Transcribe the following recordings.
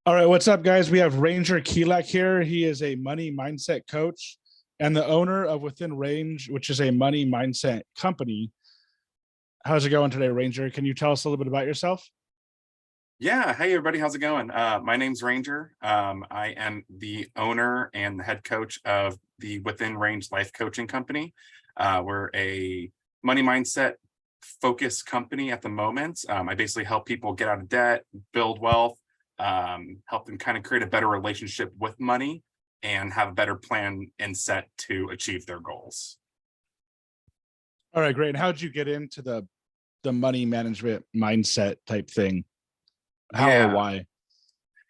All right, what's up, guys? We have Ranger Kielak here. He is a money mindset coach and the owner of Within Range, which is a money mindset company. How's it going today, Ranger? Can you tell us a little bit about yourself? Yeah. Hey, everybody. How's it going? My name's Ranger. I am the owner and the head coach of the Within Range Life Coaching Company. We're a money mindset focused company at the moment. I basically help people get out of debt, build wealth, help them kind of create a better relationship with money and have a better plan and set to achieve their goals. All right, great. And how did you get into the money management mindset type thing? How or Yeah. why?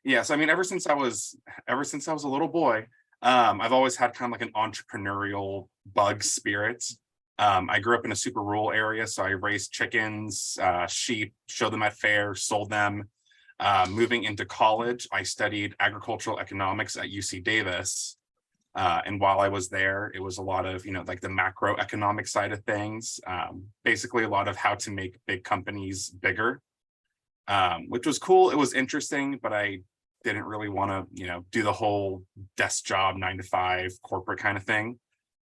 Yeah. So I mean, ever since I was a little boy, I've always had kind of like an entrepreneurial bug spirit. I grew up in a super rural area, so I raised chickens, sheep, showed them at fairs, sold them. Moving into college, I studied agricultural economics at UC Davis. And while I was there, it was a lot of, like the macroeconomic side of things, basically a lot of how to make big companies bigger, which was cool. It was interesting, but I didn't really want to, do the whole desk job, 9 to 5 corporate kind of thing.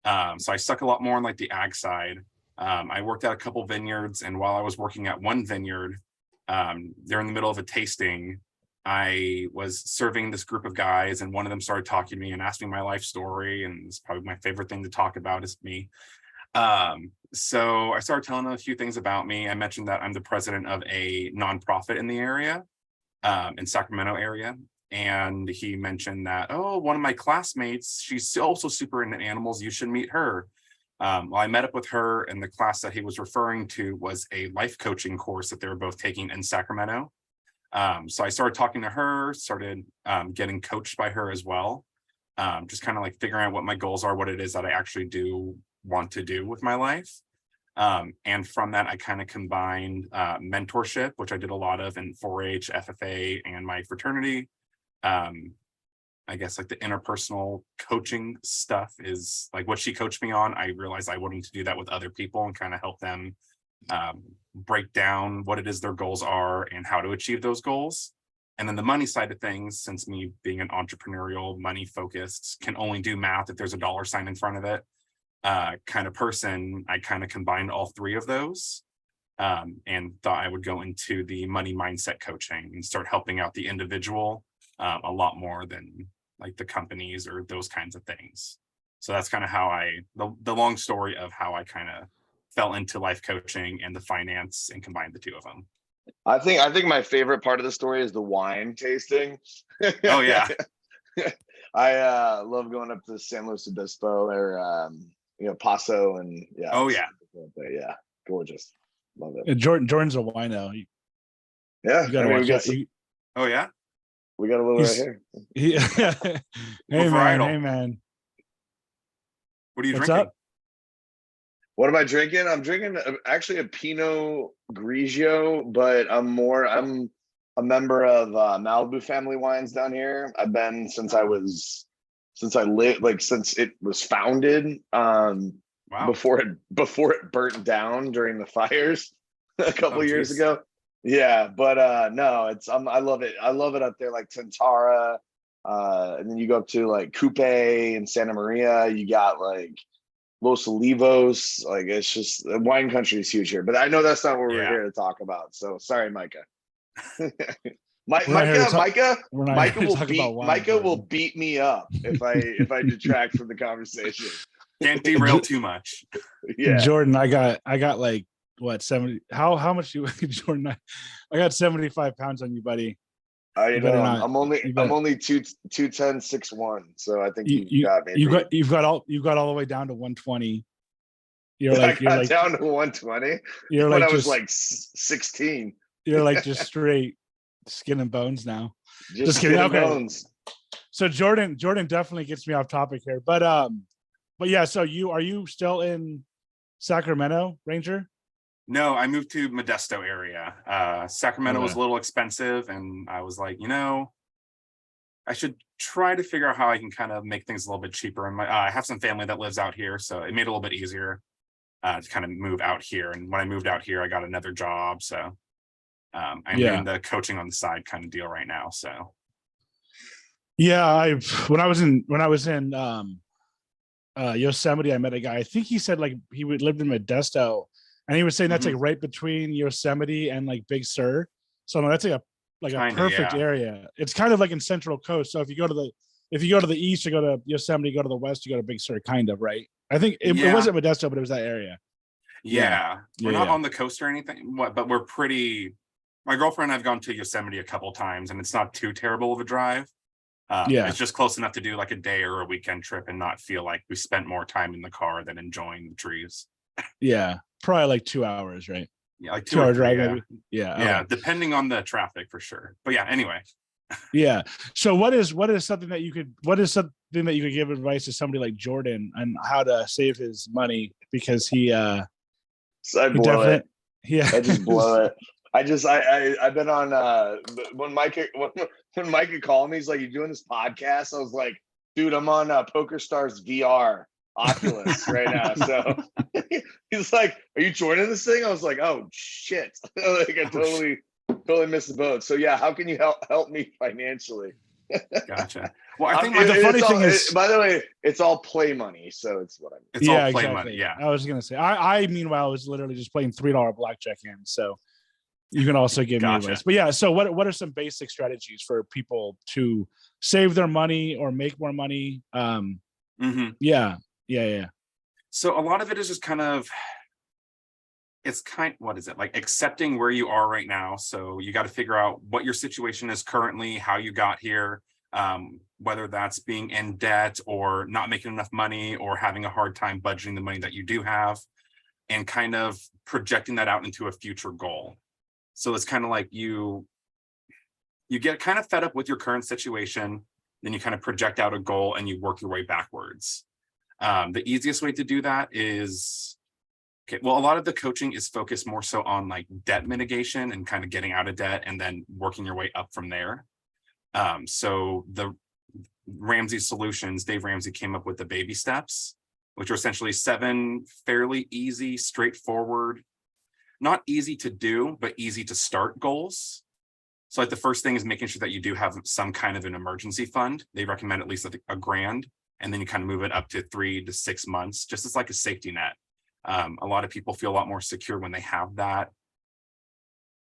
So I stuck a lot more on like the ag side. I worked at a couple vineyards, and while I was working at one vineyard, they're in the middle of a tasting. I was serving this group of guys, and one of them started talking to me and asked me my life story. And it's probably my favorite thing to talk about is me. So I started telling them a few things about me. I mentioned that I'm the president of a nonprofit in the area, in Sacramento area. And he mentioned that, oh, one of my classmates, she's also super into animals. You should meet her. Well, I met up with her, and the class that he was referring to was a life coaching course that they were both taking in Sacramento. So I started talking to her, started getting coached by her as well, just kind of like figuring out what my goals are, what it is that I actually do want to do with my life. And from that, I kind of combined mentorship, which I did a lot of in 4-H, FFA, and my fraternity. I guess like the interpersonal coaching stuff is like what she coached me on. I realized I wanted to do that with other people and kind of help them break down what it is their goals are and how to achieve those goals. And then the money side of things, since me being an entrepreneurial, money focused, can only do math if there's a dollar sign in front of it, kind of person, I kind of combined all three of those, and thought I would go into the money mindset coaching and start helping out the individual a lot more than like the companies or those kinds of things. So that's kind of how the long story of how I kind of fell into life coaching and the finance and combined the two of them. I think my favorite part of the story is the wine tasting. Oh yeah. I love going up to San Luis Obispo or Paso, and yeah. Oh yeah. Yeah, gorgeous. Love it. And Jordan's a wino. Yeah, You gotta watch that. Oh yeah. We got a little right here. Hey man. What are you What's drinking? up? What am I drinking? I'm drinking actually a Pinot Grigio, but I'm a member of Malibu Family Wines down here. I've been since it was founded. Wow. Before it burnt down during the fires a couple years ago. Yeah, but no, I love it. I love it up there, like Tantara, and then you go up to like Coupe and Santa Maria. You got like Los Olivos. Like it's just wine country is huge here. But I know that's not what we're here to talk about. So sorry, Micah. Micah will beat me up if I detract from the conversation. Can't derail too much. Yeah, Jordan, I got like what 70? How much you Jordan? I got 75 pounds on you, buddy. I know. I'm only 210, 6'1", so I think you got me. You've got all the way down to 120. You're like down to 120. You're when I was like 16. You're like just straight skin and bones now. Just kidding. Okay. Bones. So Jordan definitely gets me off topic here, but yeah. So are you still in Sacramento, Ranger? No, I moved to Modesto area. Sacramento was a little expensive, and I was like, I should try to figure out how I can kind of make things a little bit cheaper. And I have some family that lives out here, so it made it a little bit easier to kind of move out here. And when I moved out here, I got another job, so I'm doing the coaching on the side kind of deal right now. So Yeah, I when I was in Yosemite, I met a guy. I think he said like he would lived in Modesto, and he was saying that's like Mhm. right between Yosemite and like Big Sur. So no, that's like a Kinda, perfect yeah. area. It's kind of like in Central Coast. So if you go to the east, you go to Yosemite. Go to the west, you go to Big Sur. Kind of right. I think it Yeah, wasn't Modesto, but it was that area. Yeah, yeah. We're yeah, not yeah, on the coast or anything, but we're pretty. My girlfriend and I've gone to Yosemite a couple times, and it's not too terrible of a drive. yeah, It's just close enough to do like a day or a weekend trip and not feel like we spent more time in the car than enjoying the trees. yeah. Probably like 2 hours, right? Yeah, like two Two or hour three. drive, Yeah, maybe. Yeah. yeah, Okay. depending on the traffic for sure. But yeah, anyway, Yeah. So what is something that you could what is something that you could give advice to somebody like Jordan on how to save his money because So I he blow it. definitely he I just has, blow it. I've been on when Mike when Mike had called me, he's like, "You doing this podcast?" I was like, "Dude, I'm on Poker Stars VR Oculus right now." So he's like, "Are you joining this thing?" I was like, "Oh shit!" Like I oh, totally missed the boat. So yeah, how can you help me financially? gotcha. Well, I think my but the funny It's all. thing is By the way, it's all play money, so it's what I mean. it's all yeah, play money. exactly. Yeah, I was gonna say I meanwhile was literally just playing $3 blackjack hands. So you can also give me advice. gotcha. But yeah, so what are some basic strategies for people to save their money or make more money? Hmm. Yeah, yeah, yeah. So a lot of it is just kind of what is it like accepting where you are right now. So you got to figure out what your situation is currently, how you got here, whether that's being in debt or not making enough money or having a hard time budgeting the money that you do have, and kind of projecting that out into a future goal. So it's kind of like you get kind of fed up with your current situation, then you kind of project out a goal and you work your way backwards. The easiest way to do that is okay. Well, a lot of the coaching is focused more so on like debt mitigation and kind of getting out of debt and then working your way up from there. So the Ramsey solutions, Dave Ramsey came up with the baby steps, which are essentially 7 fairly easy, straightforward, not easy to do, but easy to start goals. So like the first thing is making sure that you do have some kind of an emergency fund. They recommend at least a grand, and then you kind of move it up to 3 to 6 months, just as like a safety net. A lot of people feel a lot more secure when they have that,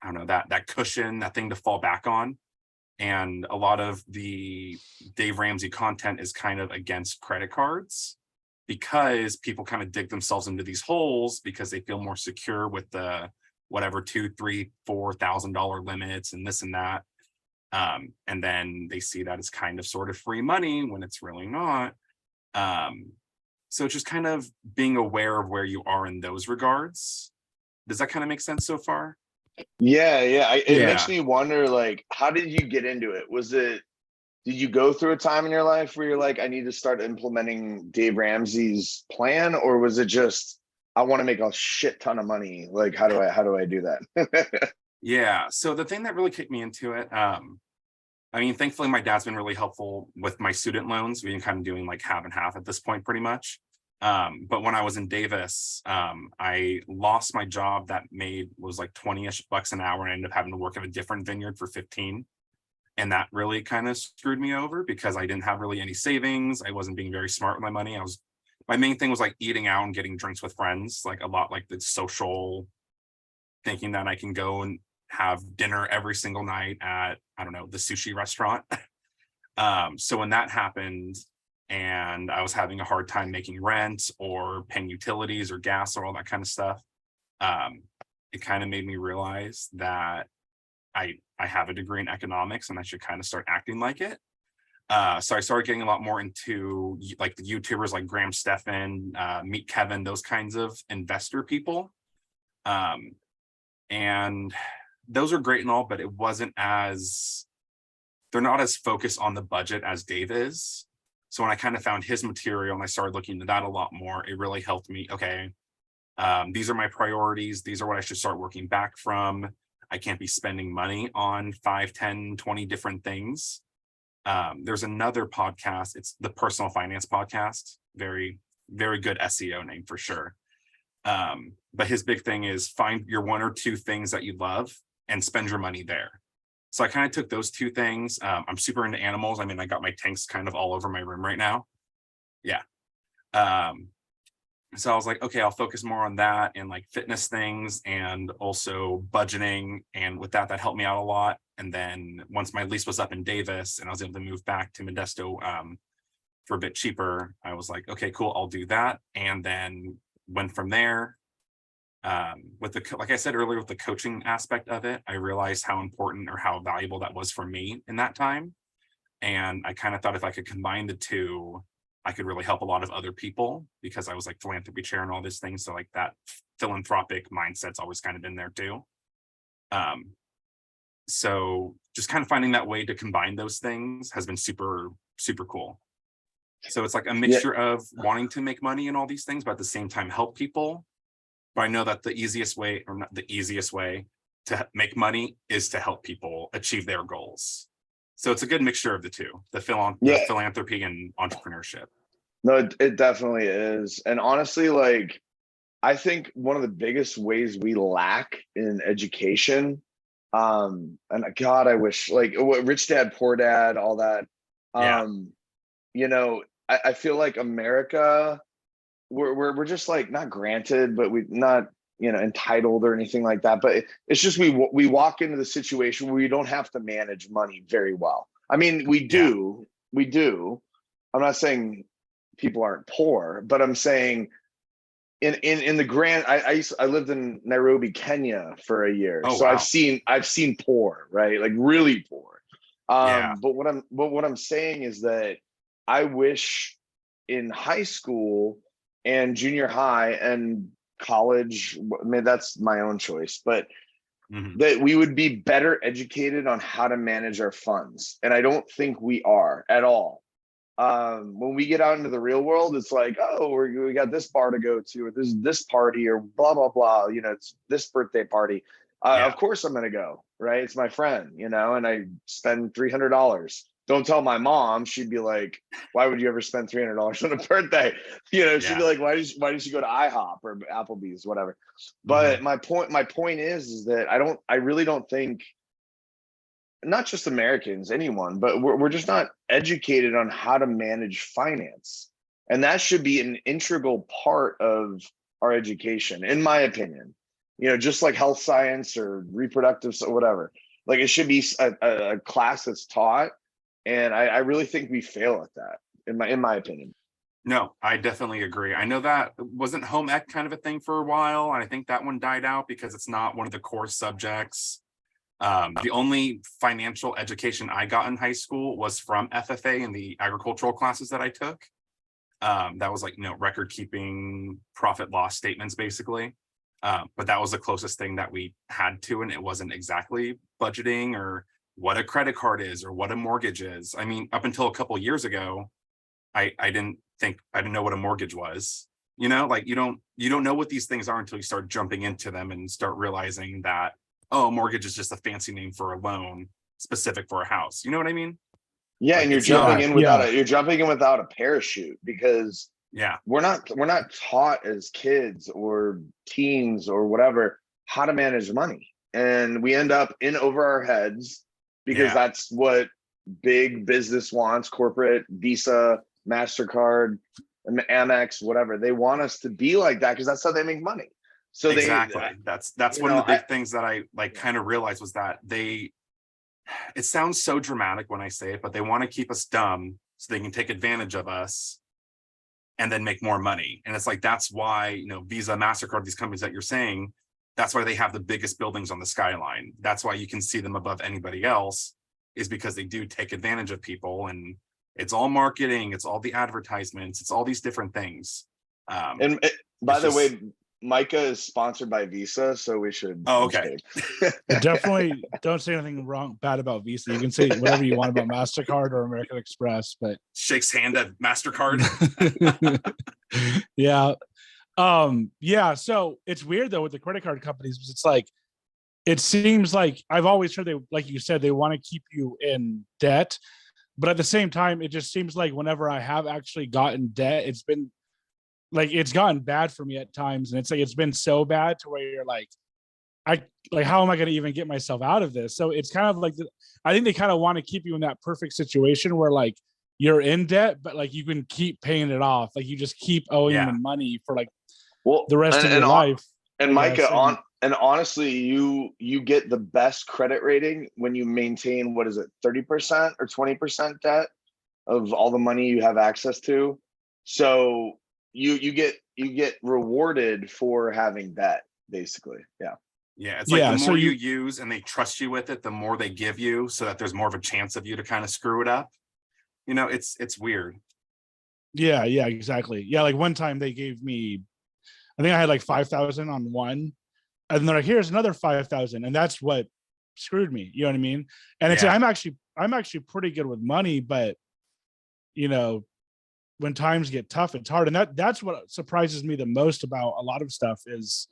I don't know, that cushion, that thing to fall back on. And a lot of the Dave Ramsey content is kind of against credit cards because people kind of dig themselves into these holes because they feel more secure with the whatever 2, 3, $4,000 limits and this and that. And then they see that as kind of sort of free money when it's really not. Um, so it's just kind of being aware of where you are in those regards. Does that kind of make sense so far? Yeah. It makes Yeah. me wonder, like, how did you get into it? Did you go through a time in your life where you're like, I need to start implementing Dave Ramsey's plan, or was it just, I want to make a shit ton of money? Like, how do I do that? Yeah. So the thing that really kicked me into it, I mean, thankfully, my dad's been really helpful with my student loans. We've been kind of doing like half and half at this point, pretty much. But when I was in Davis, I lost my job that was like 20-ish bucks an hour, and I ended up having to work at a different vineyard for 15. And that really kind of screwed me over because I didn't have really any savings. I wasn't being very smart with my money. My main thing was like eating out and getting drinks with friends, like a lot like the social thinking that I can go and have dinner every single night at, I don't know, the sushi restaurant. So when that happened and I was having a hard time making rent or paying utilities or gas or all that kind of stuff, it kind of made me realize that I have a degree in economics and I should kind of start acting like it. So I started getting a lot more into like the YouTubers like Graham Stephan, Meet Kevin, those kinds of investor people. Um, and those are great and all, but they're not as focused on the budget as Dave is. So when I kind of found his material and I started looking into that a lot more, it really helped me. Okay, these are my priorities. These are what I should start working back from. I can't be spending money on 5, 10, 20 different things. There's another podcast. It's the Personal Finance Podcast. Very, very good SEO name for sure. But his big thing is find your 1 or 2 things that you love and spend your money there. So I kind of took those two things. I'm super into animals. I mean, I got my tanks kind of all over my room right now. Yeah. So I was like, okay, I'll focus more on that and like fitness things and also budgeting. And with that, that helped me out a lot. And then once my lease was up in Davis and I was able to move back to Modesto for a bit cheaper, I was like, okay, cool, I'll do that. And then went from there. With the, like I said earlier, with the coaching aspect of it, I realized how important or how valuable that was for me in that time. And I kind of thought if I could combine the two, I could really help a lot of other people because I was like philanthropy chair and all these things. So like that philanthropic mindset's always kind of been there too. So just kind of finding that way to combine those things has been super, super cool. So it's like a mixture of wanting to make money and all these things, but at the same time help people. But I know that the easiest way, or not the easiest way to make money is to help people achieve their goals. So it's a good mixture of the two, the philanthropy and entrepreneurship. No, it definitely is. And honestly, like, I think one of the biggest ways we lack in education, and God, I wish, like, Rich Dad, Poor Dad, all that. You know, I feel like America, we're just like not granted, but we not, you know, entitled or anything like that. But it's just we walk into the situation where we don't have to manage money very well. I mean, we do. I'm not saying people aren't poor, but I'm saying in the grand, I lived in Nairobi, Kenya for a year. Oh, so wow. I've seen poor, right? Like really poor. Yeah. But what I'm saying is that I wish in high school and junior high and college, I mean, that's my own choice, but that we would be better educated on how to manage our funds. And I don't think we are at all. When we get out into the real world, it's like, oh, we got this bar to go to, or this party, or blah, blah, blah, you know, it's this birthday party. Of course I'm going to go, right? It's my friend, you know, and I spend $300. Don't tell my mom. She'd be like, why would you ever spend $300 on a birthday? You know, she'd be like, why did you go to IHOP or Applebee's, whatever. But my point is that I really don't think, not just Americans, anyone, but we're just not educated on how to manage finance. And that should be an integral part of our education, in my opinion. You know, just like health science or reproductive, so whatever. Like it should be a class that's taught. And I really think we fail at that, in my opinion. No, I definitely agree. I know that wasn't home ec kind of a thing for a while. And I think that one died out because it's not one of the core subjects. The only financial education I got in high school was from FFA and the agricultural classes that I took. That was like, you know, record keeping, profit loss statements, basically. But that was the closest thing that we had to, and it wasn't exactly budgeting or what a credit card is or what a mortgage is. I mean, up until a couple of years ago, I didn't know what a mortgage was. You know, like you don't know what these things are until you start jumping into them and start realizing that, oh, mortgage is just a fancy name for a loan specific for a house. You know what I mean? Yeah, like, and you're jumping in without a parachute, because we're not taught as kids or teens or whatever how to manage money, and we end up in over our heads because that's what big business wants. Corporate, Visa, MasterCard, Amex, whatever, they want us to be like that because that's how they make money. So exactly. That's one of the big things that I like kind of realized was that it sounds so dramatic when I say it, but they want to keep us dumb so they can take advantage of us and then make more money. And it's like, that's why, you know, Visa, MasterCard, these companies that you're saying, that's why they have the biggest buildings on the skyline. That's why you can see them above anybody else, is because they do take advantage of people. And it's all marketing, it's all the advertisements, it's all these different things. By the way, Micah is sponsored by Visa, so we should. Oh, okay. Definitely don't say anything bad about Visa. You can say whatever you want about MasterCard or American Express, but shakes hand at MasterCard. Yeah. So it's weird though with the credit card companies, because it's like, it seems like I've always heard like you said, they want to keep you in debt, but at the same time, it just seems like whenever I have actually gotten debt, it's been like, it's gotten bad for me at times. And it's like, it's been so bad to where you're like, I like, how am I going to even get myself out of this? So it's kind of like, I think they kind of want to keep you in that perfect situation where like you're in debt, but like you can keep paying it off. Like you just keep owing them money for like Well, the rest of your life. and I Micah, guess. and honestly, you get the best credit rating when you maintain, what is it, 30% or 20% debt of all the money you have access to. So you get rewarded for having debt, basically. Yeah. Yeah, it's like the so more you use and they trust you with it, the more they give you, so that there's more of a chance of you to kind of screw it up. You know, it's weird. Yeah, exactly. Yeah, like one time they gave me, I think I had like 5,000 on one, and they're like, here's another 5,000, and that's what screwed me. You know what I mean? And it's Yeah. I'm actually pretty good with money, but you know, when times get tough, it's hard. And that's what surprises me the most about a lot of stuff is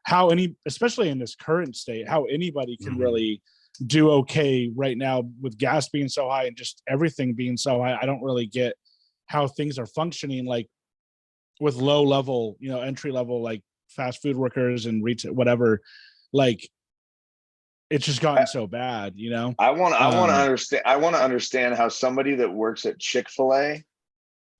how especially in this current state, how anybody can Mhm. really do okay right now with gas being so high and just everything being so high. I don't really get how things are functioning, like with low level, entry level, like fast food workers and retail, whatever. Like it's just gotten so bad, I want to understand. I want to understand how somebody that works at Chick-fil-A.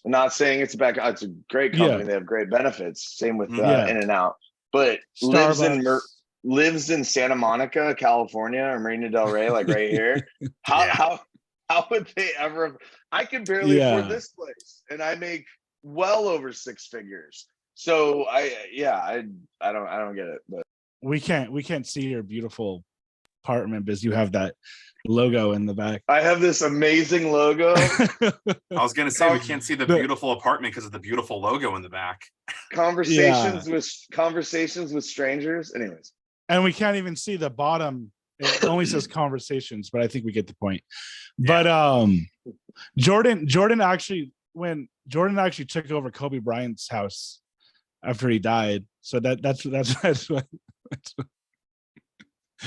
I'm not saying it's it's a great company. Yeah. They have great benefits. Same with Yeah. In-N-Out, but Starbucks. lives in Santa Monica, California, or Marina Del Rey, like right here. Yeah. How would they ever? I can barely afford this place, and I make well over six figures. So I don't get it. But we can't see your beautiful apartment because you have that logo in the back. I have this amazing logo. I was gonna say we can't see the beautiful apartment because of the beautiful logo in the back. Conversations with strangers. Anyways. And we can't even see the bottom. It only says conversations, but I think we get the point. Yeah. But Jordan actually, when Jordan actually took over Kobe Bryant's house after he died. So that's what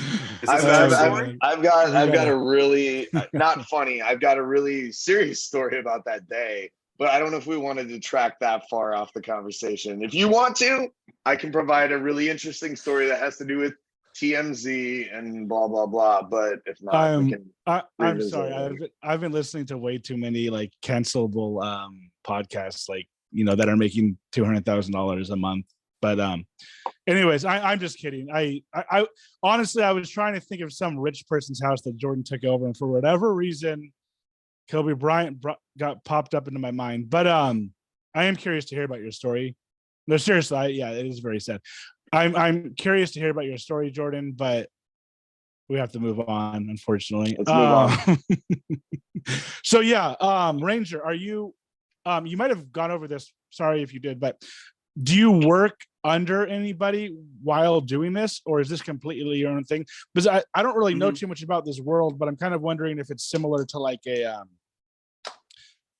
I've got a really not funny. I've got a really serious story about that day, but I don't know if we wanted to track that far off the conversation. If you want to, I can provide a really interesting story that has to do with TMZ and blah blah blah. But if not, we can. I'm sorry. I've been listening to way too many like cancelable podcasts, like that are making $200,000 a month. But anyways, I'm just kidding. I honestly, I was trying to think of some rich person's house that Jordan took over, and for whatever reason, Kobe Bryant got popped up into my mind. But I am curious to hear about your story. No, seriously, it is very sad. I'm curious to hear about your story, Jordan, but we have to move on, unfortunately. Let's move on. So Ranger, are you? You might have gone over this. Sorry if you did, but do you work under anybody while doing this, or is this completely your own thing? Because I don't really know too much about this world, but I'm kind of wondering if it's similar to like a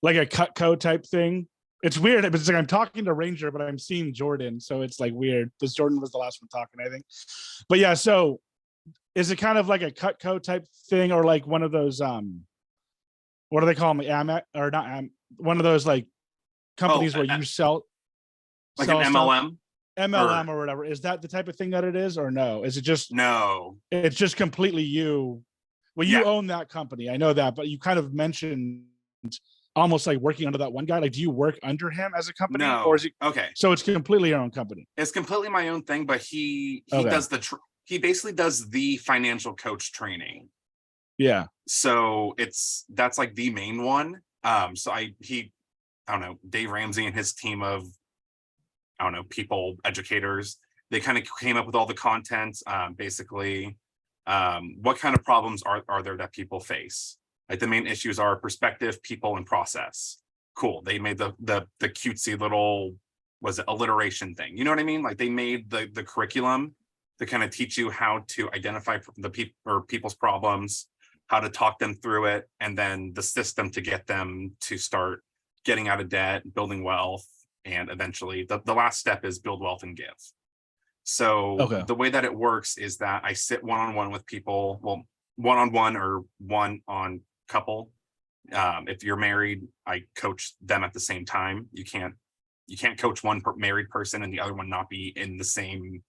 Cutco type thing. It's weird. It's like I'm talking to Ranger, but I'm seeing Jordan, so it's like weird because Jordan was the last one talking, I think. But yeah, so is it kind of like a Cutco type thing, or like one of those what do they call them? Amex or not? One of those like companies where you sell like an MLM. MLM or whatever. Is that the type of thing that it is, or no? Is it just no? It's just completely you. Well, you own that company. I know that, but you kind of mentioned almost like working under that one guy. Like, do you work under him as a company? No. Or is it okay? So it's completely your own company. It's completely my own thing, but he does he basically does the financial coach training. Yeah. So that's like the main one. So I don't know, Dave Ramsey and his team of, I don't know, people, educators, they kind of came up with all the content, basically, what kind of problems are there that people face? Like the main issues are perspective, people, and process. Cool. They made the cutesy little, was it alliteration thing? You know what I mean? Like they made the curriculum to kind of teach you how to identify the people or people's problems, how to talk them through it, and then the system to get them to start getting out of debt, building wealth, and eventually the last step is build wealth and give. So the way that it works is that I sit one-on-one with people, well, one-on-one or one on couple. If you're married, I coach them at the same time. You can't coach one married person and the other one not be in the same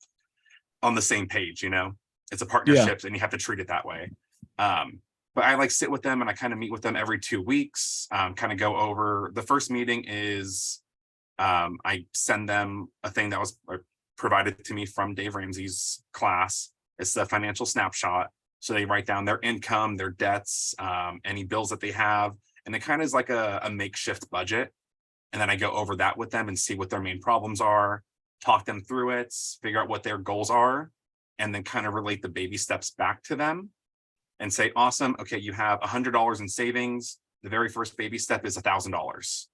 on the same page, you know, it's a partnership and you have to treat it that way. But I like sit with them and I kind of meet with them every 2 weeks, kind of go over. The first meeting is I send them a thing that was provided to me from Dave Ramsey's class. It's the financial snapshot. So they write down their income, their debts, any bills that they have, and it kind of is like a makeshift budget. And then I go over that with them and see what their main problems are, talk them through it, figure out what their goals are, and then kind of relate the baby steps back to them and say, awesome, okay, you have $100 in savings. The very first baby step is $1,000.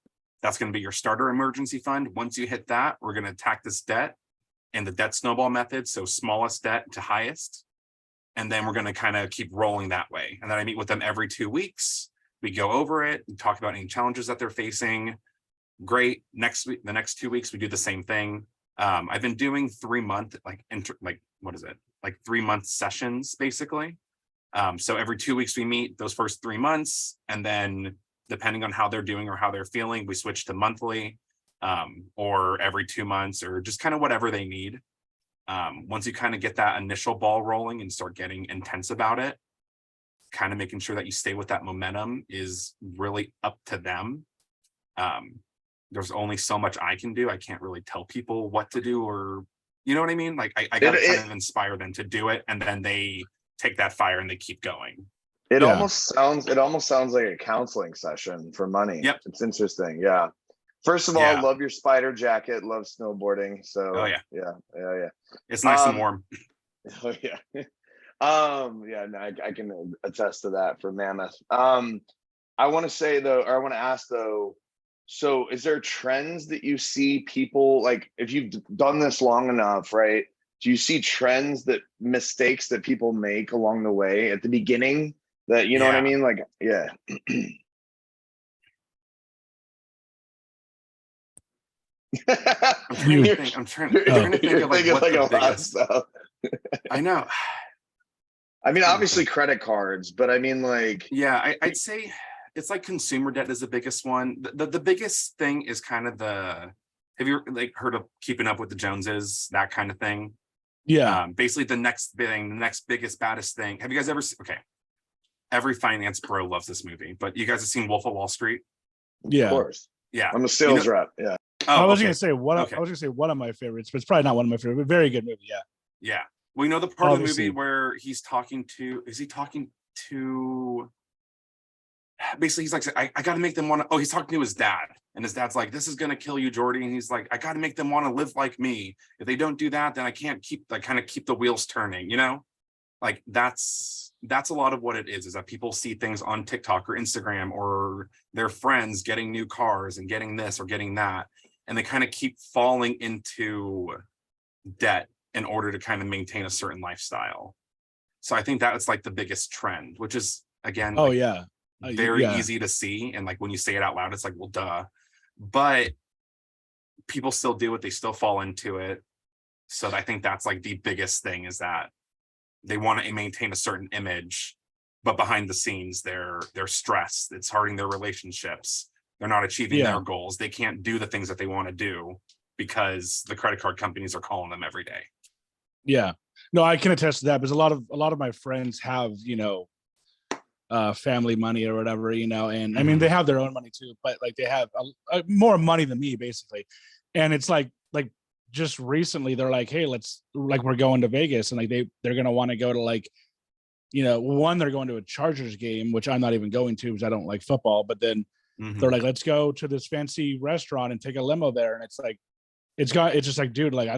That's going to be your starter emergency fund. Once you hit that, we're going to attack this debt and the debt snowball method. So smallest debt to highest. And then we're going to kind of keep rolling that way. And then I meet with them every 2 weeks. We go over it and talk about any challenges that they're facing. Great. Next week, the next 2 weeks, we do the same thing. I've been doing 3-month, like 3-month sessions, basically. So every 2 weeks we meet those first 3 months. And then depending on how they're doing or how they're feeling, we switch to monthly, or every 2 months, or just kind of whatever they need. Once you kind of get that initial ball rolling and start getting intense about it, kind of making sure that you stay with that momentum is really up to them. There's only so much I can do. I can't really tell people what to do, or, you know what I mean? Like I gotta kind of inspire them to do it. And then they take that fire and they keep going. It almost sounds like a counseling session for money. Yep. It's interesting. Yeah. First of all, love your spider jacket, love snowboarding. So yeah. It's nice and warm. Oh yeah. No, I can attest to that for Mammoth. I want to say though, or I want to ask though, so is there trends that you see people, like if you've done this long enough, right? Do you see trends, that mistakes that people make along the way at the beginning that, you know what I mean? Like, yeah. I'm trying to think of like what the biggest stuff. I know. I mean, obviously credit cards, but I mean like, yeah, I'd say it's like consumer debt is the biggest one. The biggest thing is kind of have you like heard of Keeping Up with the Joneses, that kind of thing? Yeah. Basically the next biggest, baddest thing. Have you guys ever okay. Every finance bro loves this movie, but you guys have seen Wolf of Wall Street? Yeah. Of course. Yeah. I'm a sales rep. Yeah. I was gonna say one of my favorites, but it's probably not one of my favorite, but very good movie. Yeah. Yeah. We know the part of the movie where he's talking to, basically he's like, I got to make them want to, he's talking to his dad, and his dad's like, this is going to kill you, Jordy. And he's like, I got to make them want to live like me. If they don't do that, then I can't keep the wheels turning, you know? Like that's a lot of what it is that people see things on TikTok or Instagram or their friends getting new cars and getting this or getting that. And they kind of keep falling into debt in order to kind of maintain a certain lifestyle. So I think that's like the biggest trend, which is again, very easy to see. And like when you say it out loud, it's like, well, duh. But people still do it. They still fall into it. So I think that's like the biggest thing, is that they want to maintain a certain image, but behind the scenes, they're stressed. It's hurting their relationships. They're not achieving their goals. They can't do the things that they want to do because the credit card companies are calling them every day. Yeah, no, I can attest to that, because a lot of my friends have, family money or whatever, and I mean, they have their own money too, but like they have more money than me basically. And it's like just recently they're like, hey, we're going to Vegas, and like they're going to want to go to like, one, they're going to a Chargers game, which I'm not even going to because I don't like football, but then they're like, let's go to this fancy restaurant and take a limo there. And it's like, it's just like, dude, like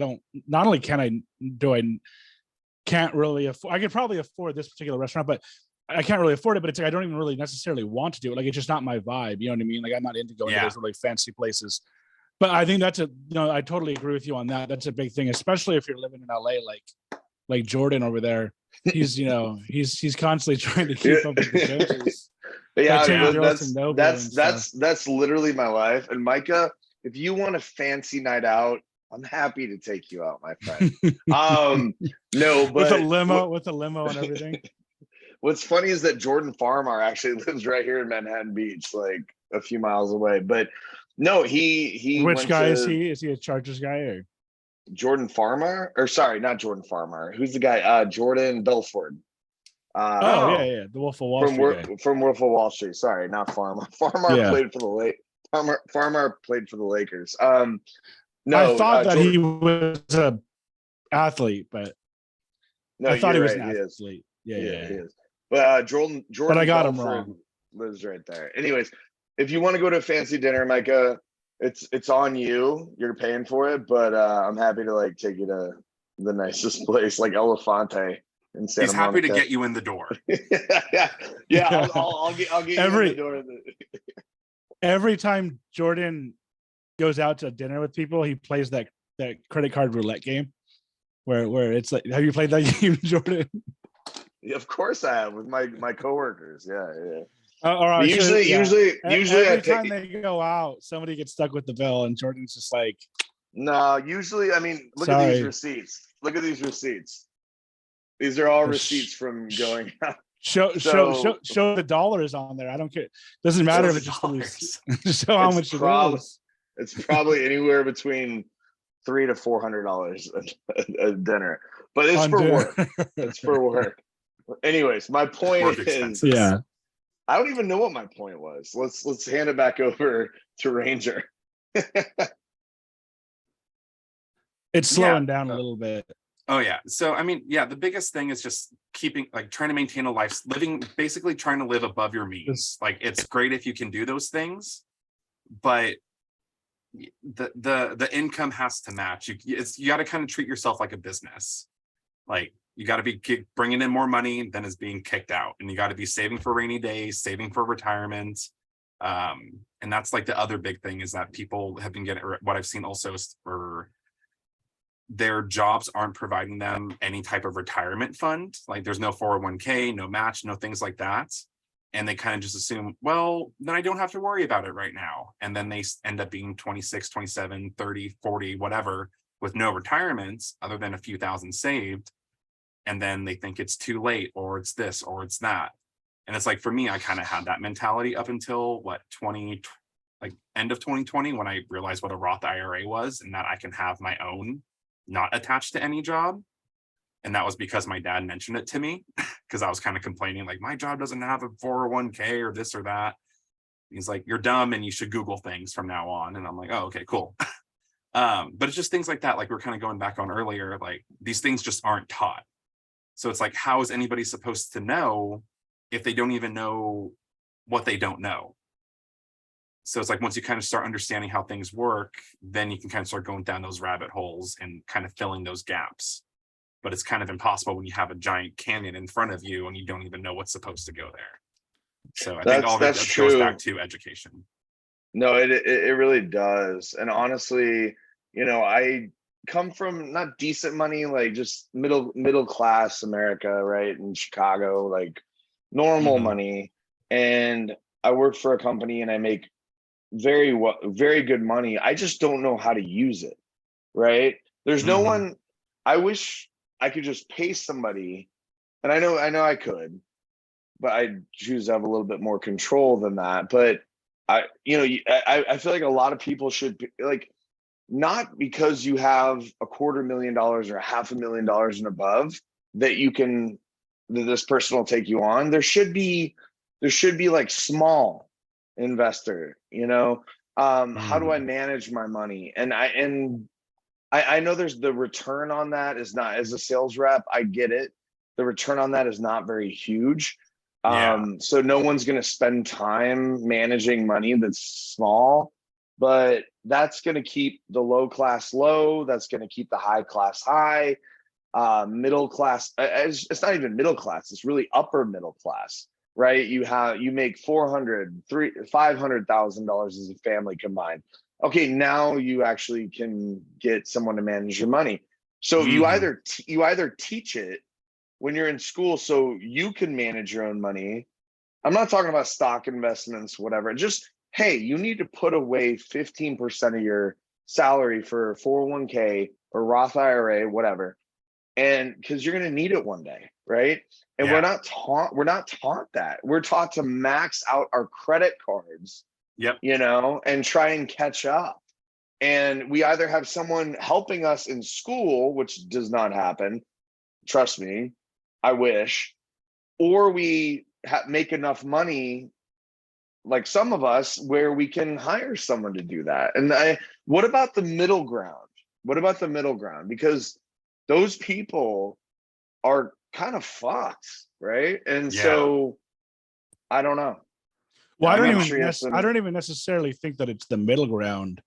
not only can't really afford, I could probably afford this particular restaurant, but I can't really afford it, but it's like, I don't even really necessarily want to do it. Like, it's just not my vibe. You know what I mean? Like, I'm not into going to those really fancy places. But I think that's I totally agree with you on that. That's a big thing, especially if you're living in LA, like Jordan over there. He's, he's constantly trying to keep up with the Joneses. That's literally my life. And Micah, if you want a fancy night out, I'm happy to take you out, my friend. No, but with a limo and everything. What's funny is that Jordan Farmar actually lives right here in Manhattan Beach, like a few miles away. But no, he Which guy is he? Is he a Chargers guy or? Jordan Farmer, or sorry, not Jordan Farmer. Who's the guy? Jordan Belford. Oh yeah, Oh. yeah, the Wolf of Wall Street guy. From Wolf of Wall Street. Sorry, not Farmer. Farmer Yeah. played for the Farmer played for the Lakers. I No, thought that he Jordan, was a athlete, but no, I thought you're he was right. an He is. athlete. Yeah, Yeah, yeah, he yeah. is. But But Jordan I got him Belford wrong. lives right there. Anyways, if you want to go to a fancy dinner, Micah, it's on you. You're paying for it, but I'm happy to like take you to the nicest place, like Elefante in Santa He's happy to Monica. get you in the door. yeah. I'll get you in the door. Every time Jordan goes out to dinner with people, he plays that credit card roulette game, where it's like, have you played that game, Jordan? Yeah, of course I have with my coworkers. Yeah. Or Usually every I time pay. they go out, somebody gets stuck with the bill, and Jordan's just like, No, usually I mean, look at these sorry. receipts. Look at these receipts. These are all Sh- receipts from going out. Show the dollars on there. I don't care. Doesn't matter if it's just show how much it is. It's probably anywhere between $300 to $400 a dinner, but it's for work. It's for work. Anyways, my point is, yeah, I don't even know what my point was. Let's hand it back over to Ranger. it's slowing down a little bit. Oh yeah. So I mean, yeah, the biggest thing is just trying to maintain a life, basically trying to live above your means. Like it's great if you can do those things, but the income has to match. You got to kind of treat yourself like a business. Like you got to be bringing in more money than is being kicked out, and you got to be saving for rainy days, saving for retirement. And that's like the other big thing is that people have been getting, what I've seen also is for their jobs aren't providing them any type of retirement fund. Like there's no 401k, no match, no things like that. And they kind of just assume, well, then I don't have to worry about it right now. And then they end up being 26, 27, 30, 40, whatever, with no retirements other than a few thousand saved. And then they think it's too late, or it's this, or it's that. And it's like, for me, I kind of had that mentality up until end of 2020, when I realized what a Roth IRA was and that I can have my own, not attached to any job. And that was because my dad mentioned it to me, because I was kind of complaining, like, my job doesn't have a 401k or this or that. He's like, you're dumb and you should Google things from now on. And I'm like, oh, okay, cool. But it's just things like that. Like we're kind of going back on earlier, like these things just aren't taught. So it's like, how is anybody supposed to know if they don't even know what they don't know? So it's like, once you kind of start understanding how things work, then you can kind of start going down those rabbit holes and kind of filling those gaps. But it's kind of impossible when you have a giant canyon in front of you and you don't even know what's supposed to go there. So I think all that goes back to education. No, it really does. And honestly, I come from not decent money, like just middle class America, right? In Chicago, like normal money. And I work for a company and I make very good money. I just don't know how to use it, right? There's no one. I wish I could just pay somebody, and I know I could, but I choose to have a little bit more control than that. But I feel like a lot of people should be, like, not because you have $250,000 or $500,000 and above that this person will take you on. There should be like small investor, how do I manage my money? And I know there's the return on that is not, as a sales rep, I get it. The return on that is not very huge. So no one's going to spend time managing money that's small, but that's going to keep the low class low. That's going to keep the high class high. Middle class, it's not even middle class. It's really upper middle class, right? You make $500,000 as a family combined. Okay, now you actually can get someone to manage your money. So you either teach it when you're in school so you can manage your own money. I'm not talking about stock investments, whatever. Just, hey, you need to put away 15% of your salary for 401k or Roth IRA, whatever. And because you're going to need it one day, right? And we're not taught that. We're taught to max out our credit cards, and try and catch up. And we either have someone helping us in school, which does not happen. Trust me, I wish. Or we make enough money, like some of us, where we can hire someone to do that. And what about the middle ground? What about the middle ground? Because those people are kind of fucked, right? And Yeah. so I don't know. Well, I I mean, don't even necessarily think that it's the middle ground.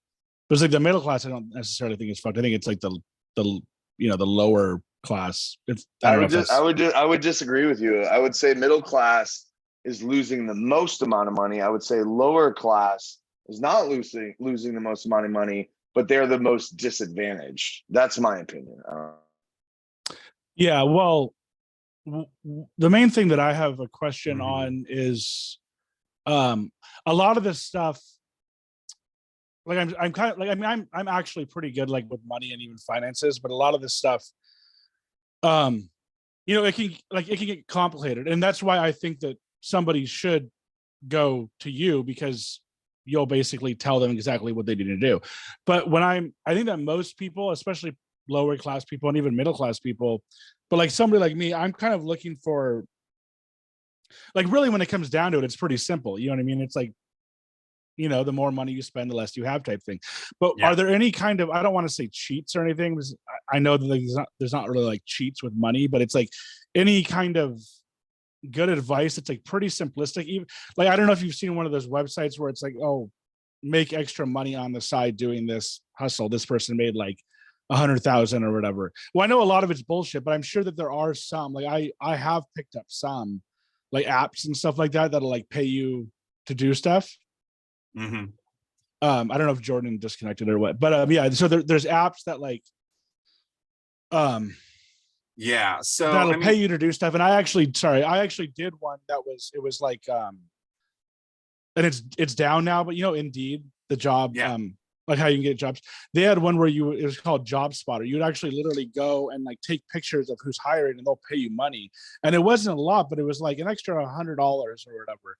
Because like the middle class, I don't necessarily think it's fucked. I think it's like the the lower class. I would disagree with you. I would say middle class is losing the most amount of money. I would say lower class is not losing the most amount of money, but they're the most disadvantaged. That's my opinion. Yeah, well, the main thing that I have a question Mhm. on is a lot of this stuff. Like I'm kind of like, I mean, I'm actually pretty good like with money and even finances, but a lot of this stuff, it can get complicated, and that's why I think that somebody should go to you, because you'll basically tell them exactly what they need to do. But I think that most people, especially lower class people and even middle class people, but like somebody like me, I'm kind of looking for, like, really when it comes down to it, it's pretty simple. You know what I mean? It's like, the more money you spend, the less you have type thing. But Yeah. are there any kind of, I don't want to say cheats or anything, because I know that there's not really like cheats with money, but it's like any kind of good advice that's like pretty simplistic. Even like, I don't know if you've seen one of those websites where it's like, oh, make extra money on the side doing this hustle. This person made like 100,000 or whatever. Well, I know a lot of it's bullshit, but I'm sure that there are some, like I have picked up some like apps and stuff like that that'll like pay you to do stuff. Mhm. I don't know if Jordan disconnected or what, but yeah, so there's apps that like Yeah. So that'll I pay mean, you to do stuff. And I actually did one that was like and it's down now, but Indeed, the job, yeah. like how you can get jobs. They had one where it was called Job Spotter. You'd actually literally go and like take pictures of who's hiring, and they'll pay you money. And it wasn't a lot, but it was like an extra $100 or whatever.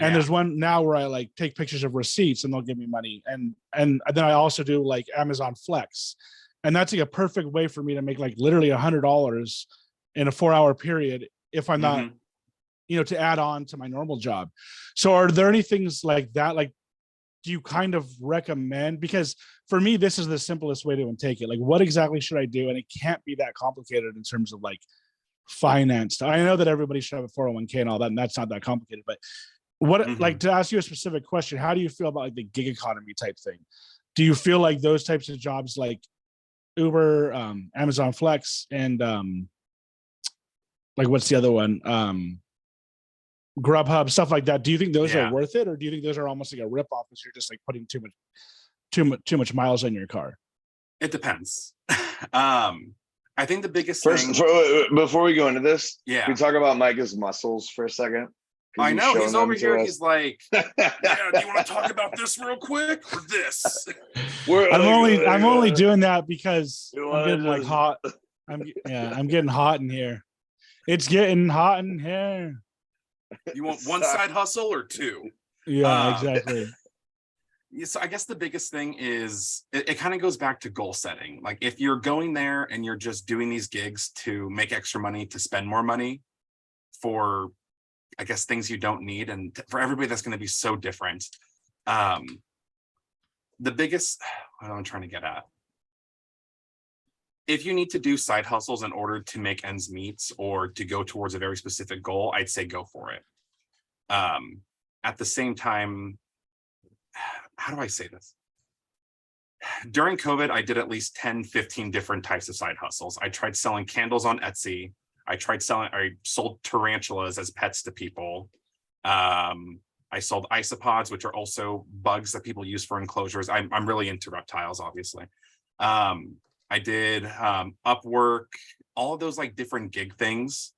And Yeah. there's one now where I like take pictures of receipts and they'll give me money. And then I also do like Amazon Flex. And that's like a perfect way for me to make like literally $100 in a 4-hour period if I'm not, Mhm. to add on to my normal job. So are there any things like that? Like, do you kind of recommend? Because for me, this is the simplest way to take it. Like, what exactly should I do? And it can't be that complicated in terms of like finance. I know that everybody should have a 401k and all that, and that's not that complicated, but like, Mhm. to ask you a specific question, how do you feel about like the gig economy type thing? Do you feel like those types of jobs like Uber, Amazon Flex, and like what's the other one? Grubhub, stuff like that. Do you think those are Yeah. worth it, or do you think those are almost like a ripoff because you're just like putting too much miles on your car? It depends. I think the biggest First, thing. before we go into this, Yeah. can we talk about Micah's muscles for a second? I know he's over here. Us. He's like, yeah, do you want to talk about this real quick or this? I'm only doing that because I'm getting like just... hot. I'm getting hot in here. It's getting hot in here. You want one side hustle or two? Yeah, exactly. So I guess the biggest thing is it kind of goes back to goal setting. Like if you're going there and you're just doing these gigs to make extra money, to spend more money for, I guess, things you don't need, and for everybody that's going to be so different. The biggest, what I'm trying to get at, if you need to do side hustles in order to make ends meet or to go towards a very specific goal, I'd say go for it. At the same time, how do I say this? During COVID, I did at least 10, 15 different types of side hustles. I tried selling candles on Etsy. I sold tarantulas as pets to people. I sold isopods, which are also bugs that people use for enclosures. I'm really into reptiles, obviously. I did Upwork, all of those like different gig things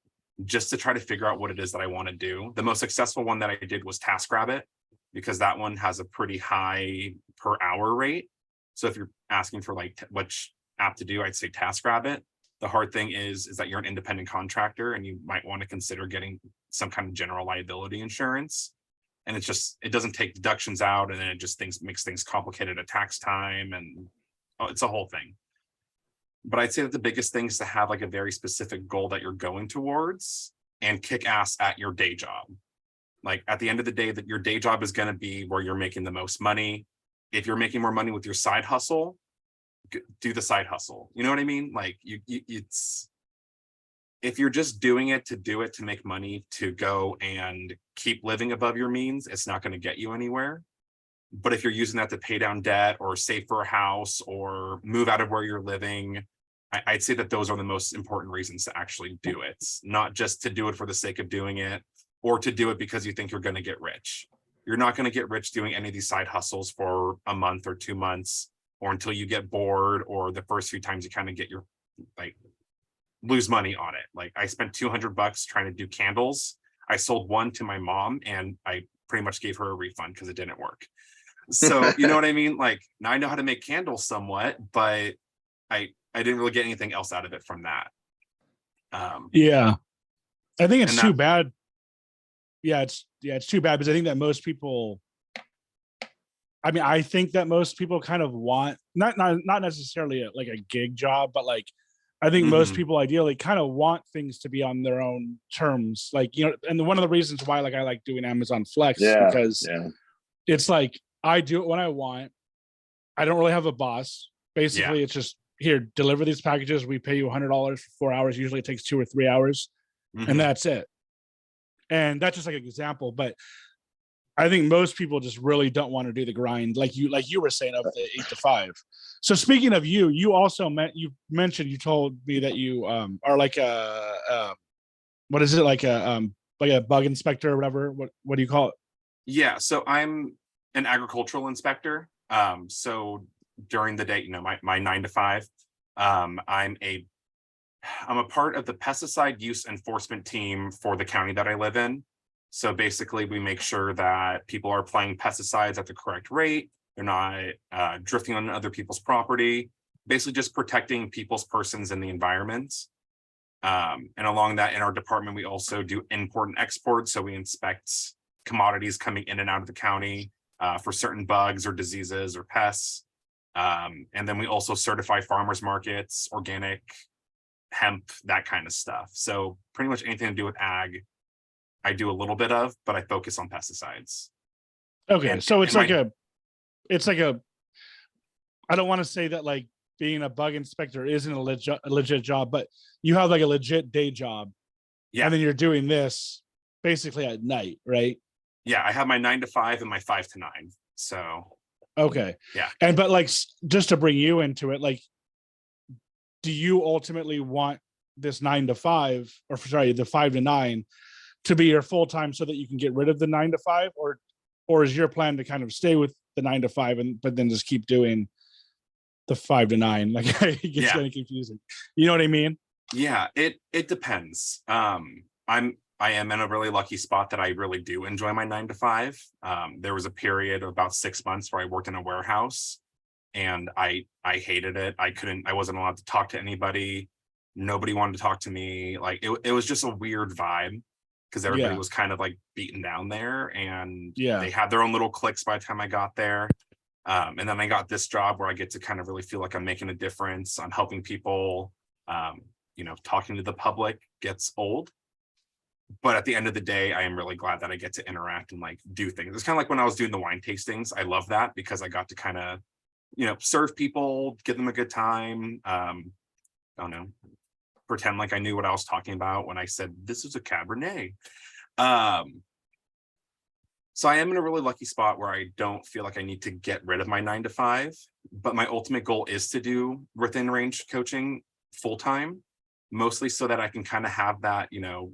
just to try to figure out what it is that I want to do. The most successful one that I did was TaskRabbit, because that one has a pretty high per hour rate. So if you're asking for like which app to do, I'd say TaskRabbit. The hard thing is that you're an independent contractor and you might want to consider getting some kind of general liability insurance. and it doesn't take deductions out, and then it just makes things complicated at tax time, and it's a whole thing. But I'd say that the biggest thing is to have like a very specific goal that you're going towards and kick ass at your day job. Like at the end of the day, that your day job is going to be where you're making the most money. If you're making more money with your side hustle, do the side hustle. You know what I mean? Like it's, if you're just doing it to make money, to go and keep living above your means, it's not going to get you anywhere. But if you're using that to pay down debt or save for a house or move out of where you're living, I'd say that those are the most important reasons to actually do it, not just to do it for the sake of doing it, or to do it because you think you're going to get rich. You're not going to get rich doing any of these side hustles for a month or 2 months, or until you get bored, or the first few times you kind of get your, like, lose money on it. Like I spent $200 trying to do candles. I sold one to my mom and I pretty much gave her a refund because it didn't work. So, you know what I mean? Like now I know how to make candles somewhat, but I didn't really get anything else out of it from that. Yeah. I think it's and too that- bad. Yeah, it's too bad because I think that most people, I mean, I think that most people kind of want not necessarily like a gig job, but like I think most Mhm. people ideally kind of want things to be on their own terms. Like, you know, and one of the reasons why like I like doing Amazon Flex because it's like I do it when I want. I don't really have a boss. Basically, it's just here, deliver these packages. We pay you $100 for 4 hours. Usually it takes 2 or 3 hours, Mhm. and that's it. And that's just like an example, but I think most people just really don't want to do the grind, like you were saying, of the 8 to 5. So speaking of you also you told me that you are like a what is it, like a bug inspector or whatever. What do you call it? Yeah, so I'm an agricultural inspector. So during the day, you know, my 9 to 5, I'm a part of the pesticide use enforcement team for the county that I live in. So basically, we make sure that people are applying pesticides at the correct rate. They're not drifting on other people's property. Basically, just protecting people's persons and the environment. And along that, in our department, we also do import and export. So we inspect commodities coming in and out of the county for certain bugs or diseases or pests. And then we also certify farmers markets, organic, hemp, that kind of stuff. So pretty much anything to do with ag, I do a little bit of, but I focus on pesticides. Okay, And- so it's and like a I don't want to say that like being a bug inspector isn't a legit job, but you have like a legit day job. Yeah. And then you're doing this basically at night, right? Yeah, I have my 9 to 5 and my 5 to 9. So Okay. Yeah. And but like just to bring you into it, like, do you ultimately want this 9 to 5, or sorry, the 5 to 9 to be your full time so that you can get rid of the 9 to 5, or is your plan to kind of stay with the 9 to 5 but then just keep doing the 5 to 9? Like it gets kind of confusing. You know what I mean? yeah, it depends. I am in a really lucky spot that I really do enjoy my 9 to 5. There was a period of about 6 months where I worked in a warehouse and I hated it. I wasn't allowed to talk to anybody. Nobody wanted to talk to me. Like it was just a weird vibe because everybody was kind of like beaten down there, and they had their own little cliques by the time I got there. And then I got this job where I get to kind of really feel like I'm making a difference. I'm helping people. You know, talking to the public gets old. But at the end of the day, I am really glad that I get to interact and like do things. It's kind of like when I was doing the wine tastings. I love that because I got to kind of, you know, serve people, give them a good time. I don't know, pretend like I knew what I was talking about when I said this is a Cabernet. So I am in a really lucky spot where I don't feel like I need to get rid of my 9 to 5, but my ultimate goal is to do within range coaching full time, mostly so that I can kind of have that, you know,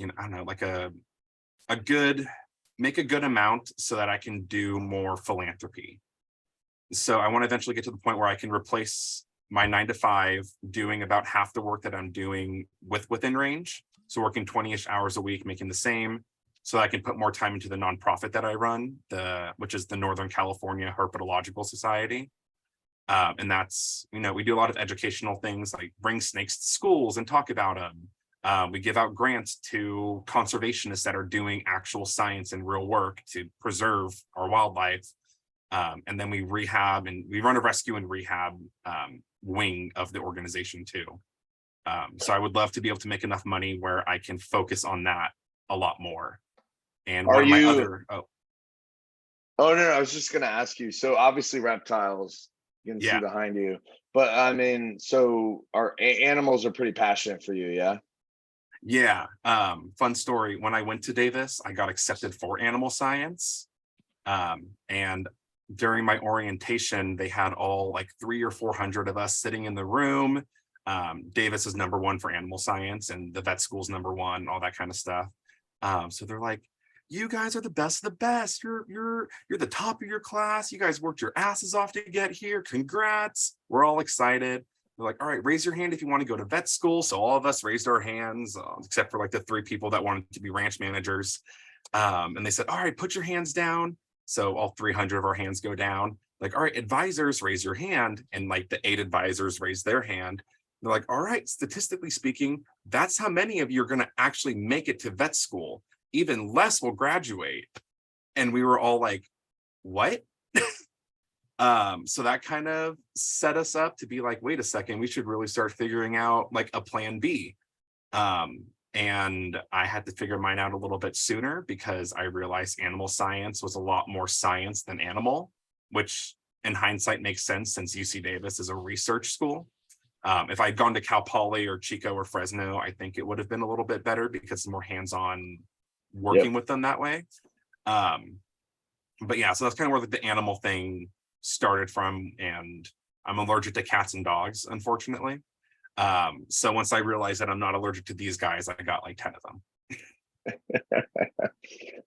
I don't know, like make a good amount so that I can do more philanthropy. So I want to eventually get to the point where I can replace my 9 to 5 doing about half the work that I'm doing within range. So working 20-ish hours a week, making the same, so I can put more time into the nonprofit that I run, which is the Northern California Herpetological Society. And that's, you know, we do a lot of educational things like bring snakes to schools and talk about them. We give out grants to conservationists that are doing actual science and real work to preserve our wildlife. And then we rehab, and we run a rescue and rehab wing of the organization too. So I would love to be able to make enough money where I can focus on that a lot more. And Are one of my you- other, Oh no, I was just gonna ask you. So obviously reptiles, you can see Yeah. behind you. But I mean, so animals are pretty passionate for you, yeah? yeah, fun story. When I went to Davis, I got accepted for animal science. And during my orientation, they had all like 300 or 400 of us sitting in the room. Davis is #1 for animal science, and the vet school's #1, all that kind of stuff. So they're like, you guys are the best of the best. You're the top of your class. You guys worked your asses off to get here. Congrats. We're all excited. They're like, all right, raise your hand if you want to go to vet school. So all of us raised our hands, except for like the 3 people that wanted to be ranch managers. And they said, all right, put your hands down. So all 300 of our hands go down. Like, all right, advisors, raise your hand. And like the 8 advisors raise their hand. They're like, all right, statistically speaking, that's how many of you are going to actually make it to vet school. Even less will graduate. And we were all like, what? So that kind of set us up to be like, wait a second, we should really start figuring out like a plan B. And I had to figure mine out a little bit sooner because I realized animal science was a lot more science than animal, which in hindsight makes sense since UC Davis is a research school. If I'd gone to Cal Poly or Chico or Fresno, I think it would have been a little bit better because it's more hands-on working with them that way. But yeah, so that's kind of where the animal thing started from. And I'm allergic to cats and dogs, unfortunately. So once I realized that I'm not allergic to these guys, I got like 10 of them.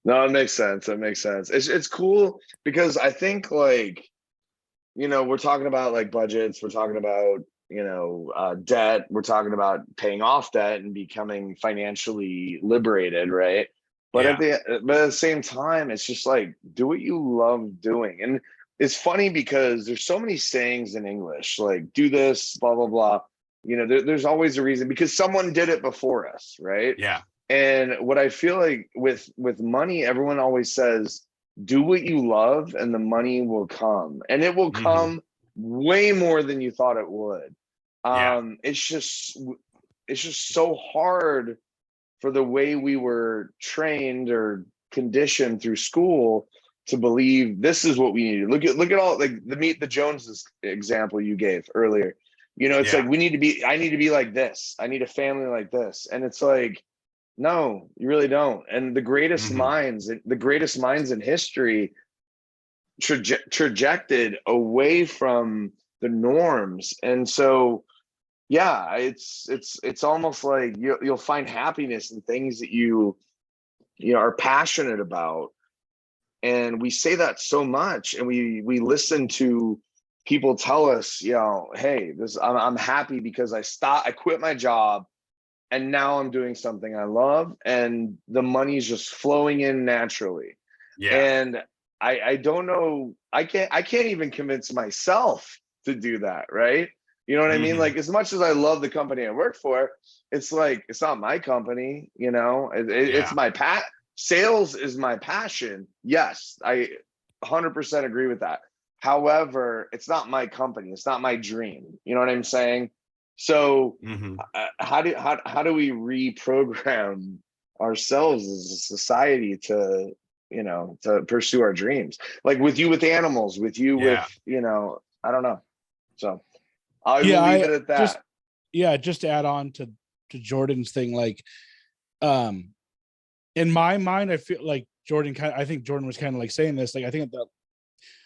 No, it makes sense. It makes sense. It's cool because I think like, you know, we're talking about like budgets, we're talking about, you know, debt, we're talking about paying off debt and becoming financially liberated, right? But at the same time, it's just like, do what you love doing. And it's funny because there's so many sayings in English, like do this, blah, blah, blah. You know, there's always a reason because someone did it before us, right? Yeah. And what I feel like with money, everyone always says, do what you love and the money will come. And it will come way more than you thought it would. It's just so hard for the way we were trained or conditioned through school to believe this is what we need. Look at all like the Meet the Joneses example you gave earlier. You know, it's like I need to be like this. I need a family like this. And it's like, no, you really don't. And the greatest minds in history trajected away from the norms. And so yeah, it's almost like you'll find happiness in things that you are passionate about. And we say that so much, and we listen to people tell us, you know, hey, I'm happy because I quit my job and now I'm doing something I love and the money's just flowing in naturally. And I don't know, I can't even convince myself to do that, right? You know what I mean? Like, as much as I love the company I work for, it's like, it's not my company, you know, it's my sales is my passion. Yes, I 100% agree with that. However, it's not my company. It's not my dream. You know what I'm saying? So how do we reprogram ourselves as a society to, you know, to pursue our dreams? Like with you, with animals, with you, with, you know, I don't know. So I will leave it at that. Just to add on to Jordan's thing, like, in my mind, I feel like I think Jordan was kind of like saying this, like, I think that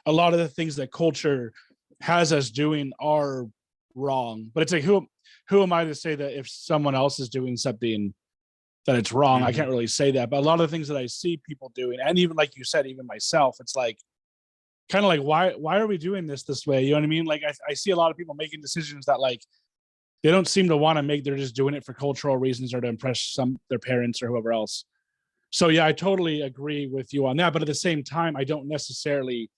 a lot of the things that culture has us doing are wrong, but it's like, who am I to say that if someone else is doing something that it's wrong? I can't really say that, but a lot of the things that I see people doing, and even like you said, even myself, it's like, kind of like, why are we doing this way? You know what I mean? Like, I see a lot of people making decisions that like, they don't seem to want to make, they're just doing it for cultural reasons or to impress their parents or whoever else. So yeah, I totally agree with you on that. But at the same time, I don't necessarily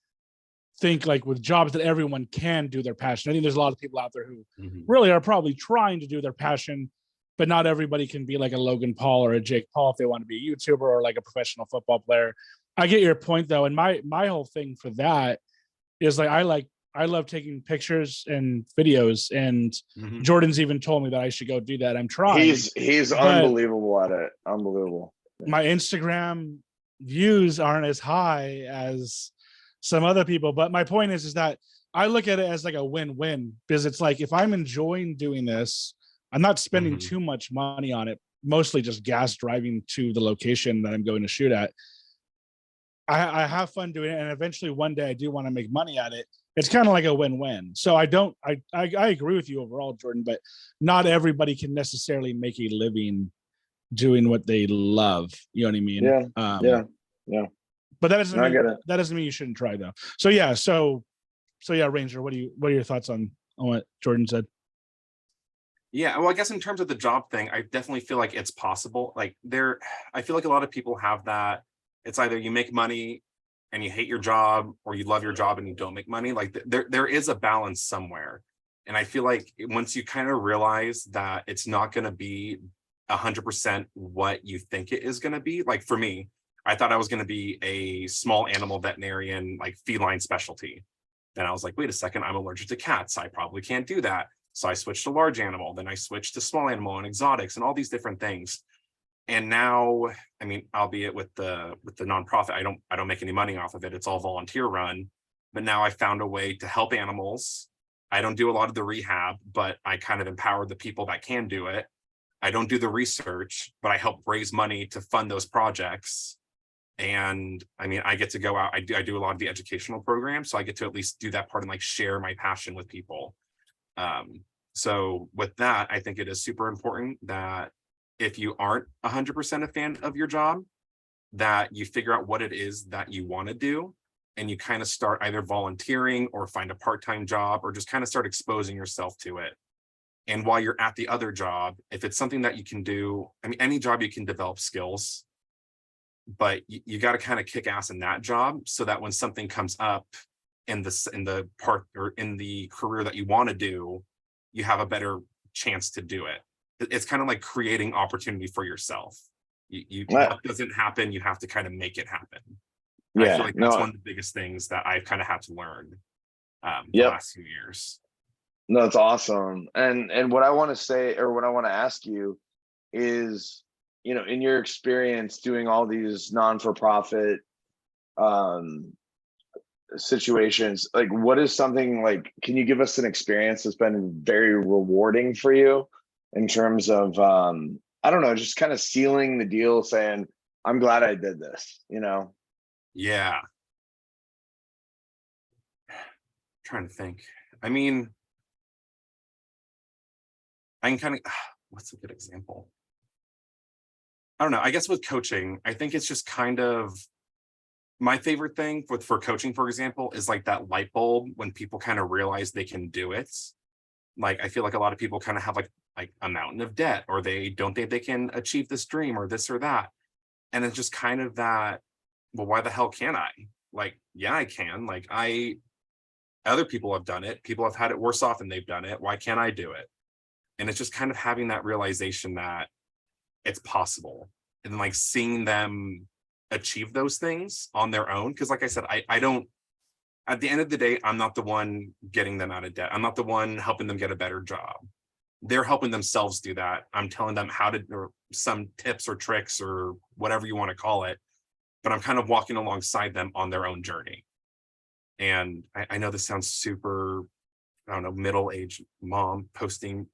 think like with jobs that everyone can do their passion. I think there's a lot of people out there who really are probably trying to do their passion, but not everybody can be like a Logan Paul or a Jake Paul if they want to be a YouTuber or like a professional football player. I get your point though. And my whole thing for that is like, I love taking pictures and videos, and Mhm. Jordan's even told me that I should go do that. I'm trying. He's but unbelievable at it. Unbelievable. my Instagram views aren't as high as some other people. But my point is that I look at it as like a win-win, because it's like, if I'm enjoying doing this, I'm not spending Mhm. too much money on it, mostly just gas driving to the location that I'm going to shoot at. I have fun doing it, and eventually one day I do want to make money at it. It's kind of like a win-win. So I agree with you overall, Jordan, but not everybody can necessarily make a living doing what they love. You know what I mean? Yeah. But that doesn't No, I mean get it. you shouldn't try though. So yeah, so yeah, Ranger, what are your thoughts on what Jordan said? Yeah, well, I guess in terms of the job thing, I definitely feel like it's possible. Like I feel like a lot of people have that. It's either you make money and you hate your job, or you love your job and you don't make money. Like there is a balance somewhere. And I feel like once you kind of realize that it's not going to be 100% what you think it is going to be. Like for me, I thought I was going to be a small animal veterinarian, like feline specialty. Then I was like, wait a second, I'm allergic to cats. I probably can't do that. So I switched to large animal, then I switched to small animal and exotics and all these different things. And now, I mean, albeit with the nonprofit, I don't make any money off of it. It's all volunteer run. But now I found a way to help animals. I don't do a lot of the rehab, but I kind of empower the people that can do it. I don't do the research, but I help raise money to fund those projects. And I mean, I get to go out. I do a lot of the educational programs, so I get to at least do that part and like share my passion with people. So with that, I think it is super important that if you aren't 100% a fan of your job, that you figure out what it is that you want to do, and you kind of start either volunteering or find a part-time job, or just kind of start exposing yourself to it. And while you're at the other job, if it's something that you can do, I mean, any job you can develop skills, but you got to kind of kick ass in that job, so that when something comes up in the part or in the career that you want to do, you have a better chance to do it. It's kind of like creating opportunity for yourself. What doesn't happen, you have to kind of make it happen. And I feel like that's one of the biggest things that I've kind of had to learn the last few years. No, it's awesome. And what I want to say, or what I want to ask you is, you know, in your experience doing all these non-for-profit situations, like what is something like, can you give us an experience that's been very rewarding for you in terms of I don't know, just kind of sealing the deal, saying, I'm glad I did this, you know? Yeah. Trying to think. I mean, I can kind of, what's a good example? I don't know. I guess with coaching, I think it's just kind of my favorite thing for coaching, for example, is like that light bulb when people kind of realize they can do it. Like, I feel like a lot of people kind of have like a mountain of debt, or they don't think they can achieve this dream or this or that. And it's just kind of that, well, why the hell can't I? Like, yeah, I can. Like, other people have done it. People have had it worse off and they've done it. Why can't I do it? And it's just kind of having that realization that it's possible, and like seeing them achieve those things on their own. Because like I said, I don't, at the end of the day, I'm not the one getting them out of debt. I'm not the one helping them get a better job. They're helping themselves do that. I'm telling them how to, or some tips or tricks or whatever you want to call it, but I'm kind of walking alongside them on their own journey. And I know this sounds super, I don't know, middle-aged mom posting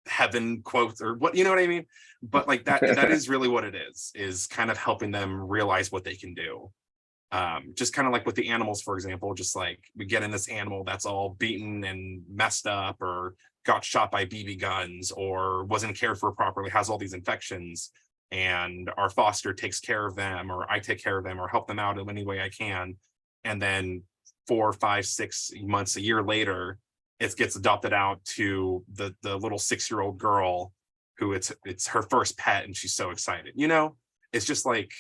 heaven quotes or what, you know what I mean? But like that is really what it is kind of helping them realize what they can do. Just kind of like with the animals, for example, just like we get in this animal that's all beaten and messed up, or got shot by BB guns, or wasn't cared for properly, has all these infections, and our foster takes care of them, or I take care of them, or help them out in any way I can. And then 4, 5, 6 months, a year later, it gets adopted out to the little 6-year-old girl who it's her first pet, and she's so excited. You know, it's just like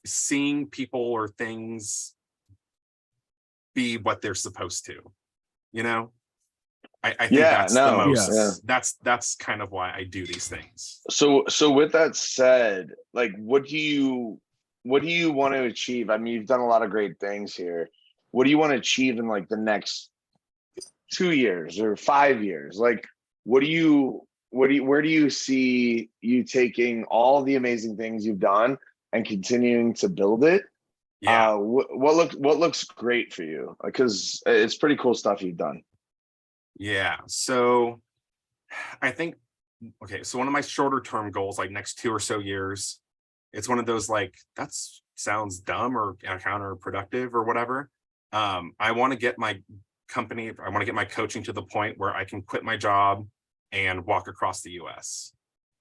seeing people or things be what they're supposed to, you know? I think Yeah, that's the no, most, yeah. that's kind of why I do these things. So with that said, like, what do you want to achieve? I mean, you've done a lot of great things here. What do you want to achieve in like the next 2 years or 5 years? Like, where do you see you taking all the amazing things you've done and continuing to build it? Yeah. What looks great for you? Because it's pretty cool stuff you've done. Yeah. So I think, okay, so one of my shorter term goals, like next 2 or so years, it's one of those like, that's sounds dumb or counterproductive or whatever. I want to get my company, I want to get my coaching to the point where I can quit my job and walk across the US.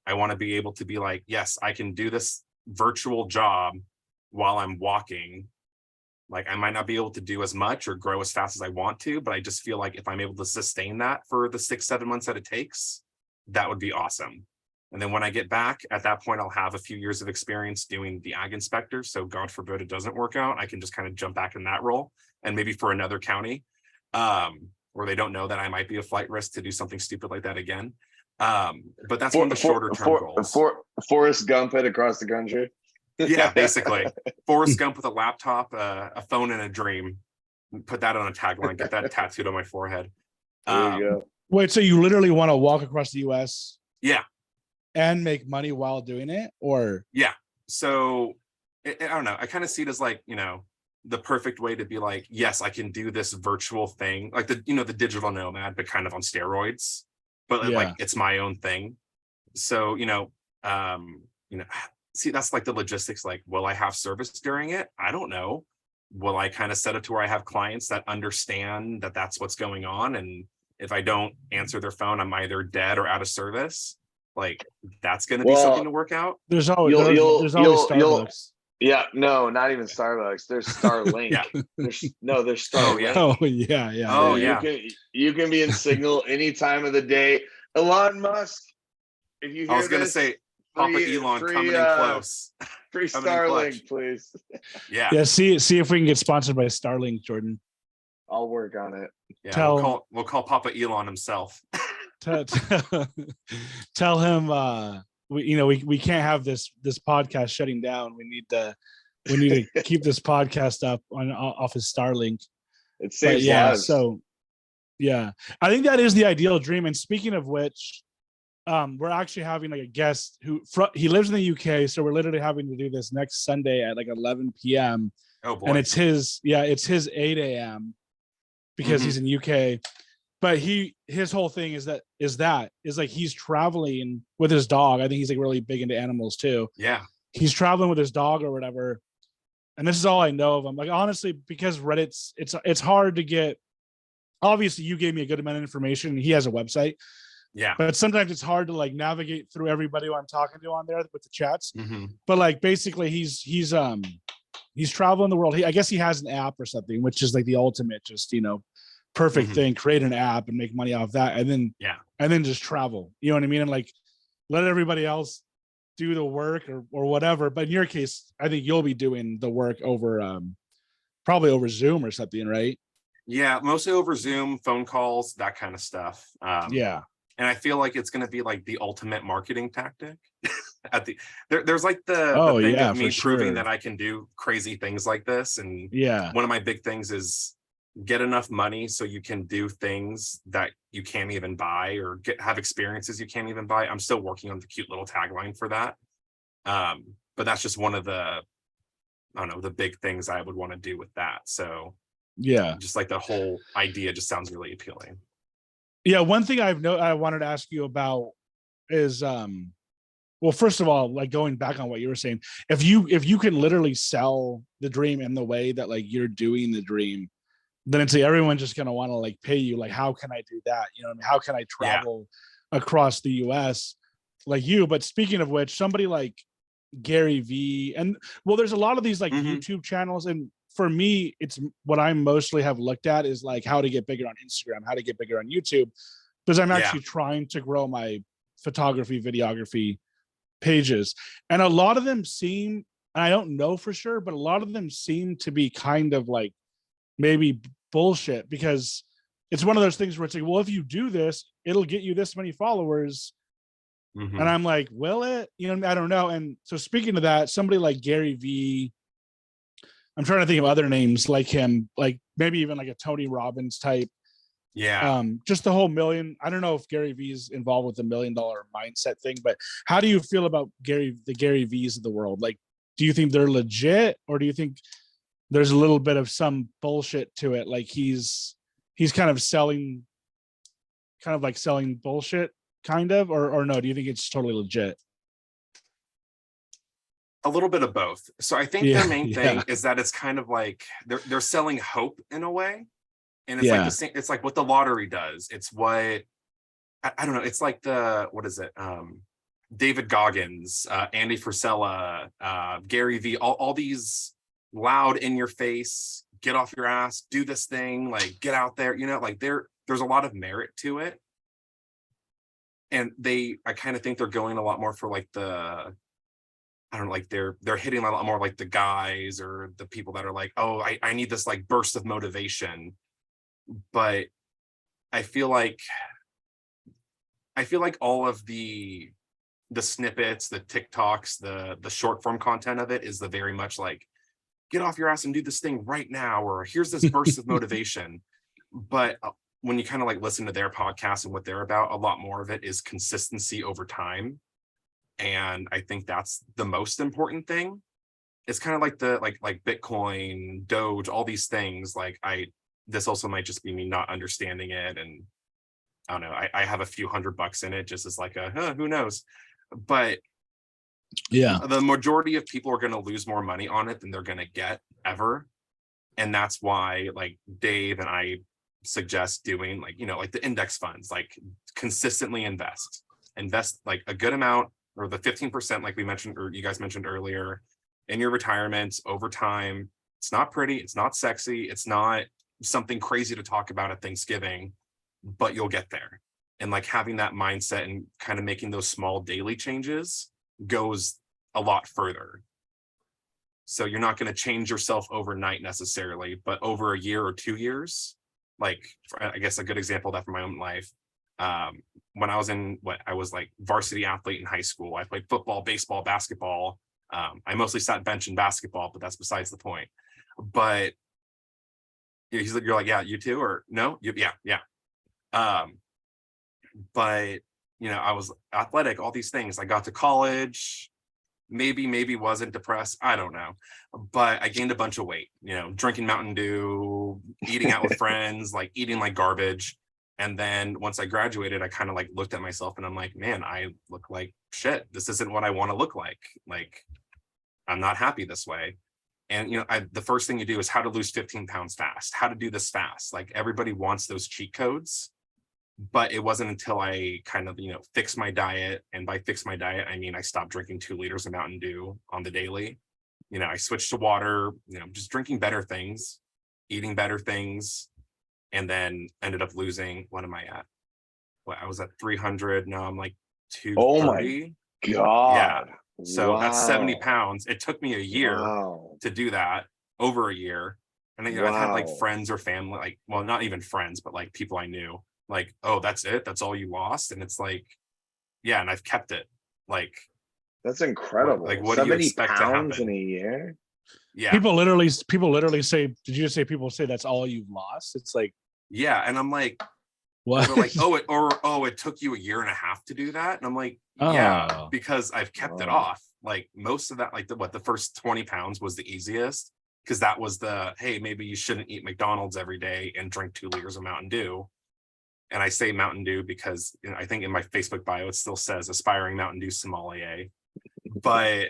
I want to be able to be like, yes, I can do this virtual job while I'm walking. Like I might not be able to do as much or grow as fast as I want to, but I just feel like if I'm able to sustain that for the 6-7 months that it takes, that would be awesome. And then when I get back, at that point, I'll have a few years of experience doing the ag inspector. So God forbid it doesn't work out, I can just kind of jump back in that role and maybe for another county where they don't know that I might be a flight risk to do something stupid like that again. But that's one of the shorter term goals. Forrest Gump it across the country. Yeah, basically. Forrest Gump with a laptop, a phone, and a dream. Put that on a tagline. Get that tattooed on my forehead. There you go. Wait, so you literally want to walk across the US? Yeah. And make money while doing it? Or yeah. So I don't know. I kind of see it as like, the perfect way to be like, yes, I can do this virtual thing, like the digital nomad, but kind of on steroids. But like it's my own thing. So, see, that's like the logistics. Like, will I have service during it? I don't know. Will I kind of set it to where I have clients that understand that that's what's going on? And if I don't answer their phone, I'm either dead or out of service. Like, that's going to be something to work out. There's always Starbucks. Yeah, no, not even Starbucks. There's Starlink. Yeah. There's Starlink. Oh yeah. Oh yeah. yeah. You can be in Signal any time of the day. Elon Musk, if you hear I was going to say, Papa Elon coming in close. Free Starlink, please. Yeah. See if we can get sponsored by Starlink, Jordan. I'll work on it. Yeah, we'll call Papa Elon himself. Tell him we can't have this podcast shutting down. We need to keep this podcast up off his Starlink. It saves lives. So yeah, I think that is the ideal dream. And speaking of which, we're actually having like a guest who he lives in the UK, so we're literally having to do this next Sunday at like 11 p.m. Oh boy. And it's his 8 a.m. because he's in UK. But his whole thing is like he's traveling with his dog. I think he's like really big into animals too. Yeah. He's traveling with his dog or whatever. And this is all I know of him. Like honestly, because Reddit's it's hard to get. Obviously, you gave me a good amount of information. He has a website. Yeah. But sometimes it's hard to like navigate through everybody who I'm talking to on there with the chats. Mm-hmm. But like basically he's traveling the world. I guess he has an app or something, which is like the ultimate just, perfect thing. Create an app and make money off that. And then just travel. You know what I mean? And like let everybody else do the work or whatever. But in your case, I think you'll be doing the work over probably over Zoom or something, right? Yeah, mostly over Zoom, phone calls, that kind of stuff. Yeah. And I feel like it's going to be like the ultimate marketing tactic. There's like the thing of me proving that I can do crazy things like this. And one of my big things is get enough money so you can do things that you can't even buy or have experiences you can't even buy. I'm still working on the cute little tagline for that. But that's just one of the big things I would want to do with that. So yeah, just like the whole idea just sounds really appealing. Yeah, one thing I wanted to ask you about is well, first of all, like going back on what you were saying, if you can literally sell the dream in the way that like you're doing the dream, then it's like everyone's just gonna want to like pay you. Like, how can I do that? You know what I mean? How can I travel across the US like you? But speaking of which, somebody like Gary V and there's a lot of these like YouTube channels, and for me, it's what I mostly have looked at is like how to get bigger on Instagram, how to get bigger on YouTube, because I'm actually trying to grow my photography, videography pages. And a lot of them seem, and I don't know for sure, but a lot of them seem to be kind of like maybe bullshit, because it's one of those things where it's like, well, if you do this, it'll get you this many followers. Mhm. And I'm like, will it? You know, I don't know. And so speaking of that, somebody like Gary V, I'm trying to think of other names like him, like maybe even like a Tony Robbins type. Yeah. Just the whole million. I don't know if Gary V is involved with the $1 million mindset thing, but how do you feel about the Gary V's of the world? Like, do you think they're legit, or do you think there's a little bit of some bullshit to it? Like he's kind of selling bullshit, kind of, or no? Do you think it's totally legit? A little bit of both. So I think Yeah, their main yeah. thing is that it's kind of like they're selling hope in a way. And it's like Yeah. the same, it's like what the lottery does. It's what I don't know. It's like what is it? David Goggins, Andy Frisella, Gary V, all these loud in your face, get off your ass, do this thing, like get out there, you know, like there's a lot of merit to it. And I kind of think they're going a lot more for like I don't know, like they're hitting a lot more like the guys or the people that are like, oh, I need this like burst of motivation. But I feel like all of the snippets, the TikToks, the short form content of it is the very much like, get off your ass and do this thing right now, or here's this burst of motivation. But when you kind of like listen to their podcast and what they're about, a lot more of it is consistency over time. And I think that's the most important thing. It's kind of like the like Bitcoin, Doge, all these things. Like this also might just be me not understanding it. And I don't know, I have a few $100 in it just as like who knows. But Yeah. the majority of people are going to lose more money on it than they're going to get ever. And that's why like Dave and I suggest doing like, you know, like the index funds, like consistently invest like a good amount, or the 15% like we mentioned, or you guys mentioned earlier, in your retirement over time. It's not pretty, it's not sexy, it's not something crazy to talk about at Thanksgiving, but you'll get there. And like having that mindset and kind of making those small daily changes goes a lot further. So you're not going to change yourself overnight necessarily, but over a year or 2 years, like I guess a good example of that from my own life. When I was I was like varsity athlete in high school. I played football, baseball, basketball. I mostly sat bench in basketball, but that's besides the point. But you're like, yeah, you too, or no? Yeah. But you know, I was athletic, all these things. I got to college, maybe wasn't depressed, I don't know, but I gained a bunch of weight, you know, drinking Mountain Dew, eating out with friends, like eating like garbage. And then once I graduated, I kind of like looked at myself and I'm like, man, I look like shit. This isn't what I want to look like. Like, I'm not happy this way. And, you know, the first thing you do is how to lose 15 pounds fast, how to do this fast. Like everybody wants those cheat codes. But it wasn't until I kind of, you know, fixed my diet. And by fix my diet, I mean, I stopped drinking 2 liters of Mountain Dew on the daily. You know, I switched to water, you know, just drinking better things, eating better things, and then ended up losing, what am I at? Well, I was at 300. Now I'm like 230. Oh my God. Yeah. So wow. that's 70 pounds. It took me a year Wow. to do that, over a year. And then, you know, I've had like friends or family, like, well, not even friends, but like people I knew, like, oh, that's it, that's all you lost. And it's like, yeah, and I've kept it. Like, that's incredible. Like, what do you expect to happen in a year? Yeah, People literally say, did you just say people say that's all you've lost? It's like, yeah. And I'm like, what? they're like, it took you a year and a half to do that. And I'm like, yeah, because I've kept it off. Like most of that, like the first 20 pounds was the easiest, because that was hey, maybe you shouldn't eat McDonald's every day and drink 2 liters of Mountain Dew. And I say Mountain Dew because, you know, I think in my Facebook bio, it still says aspiring Mountain Dew sommelier. But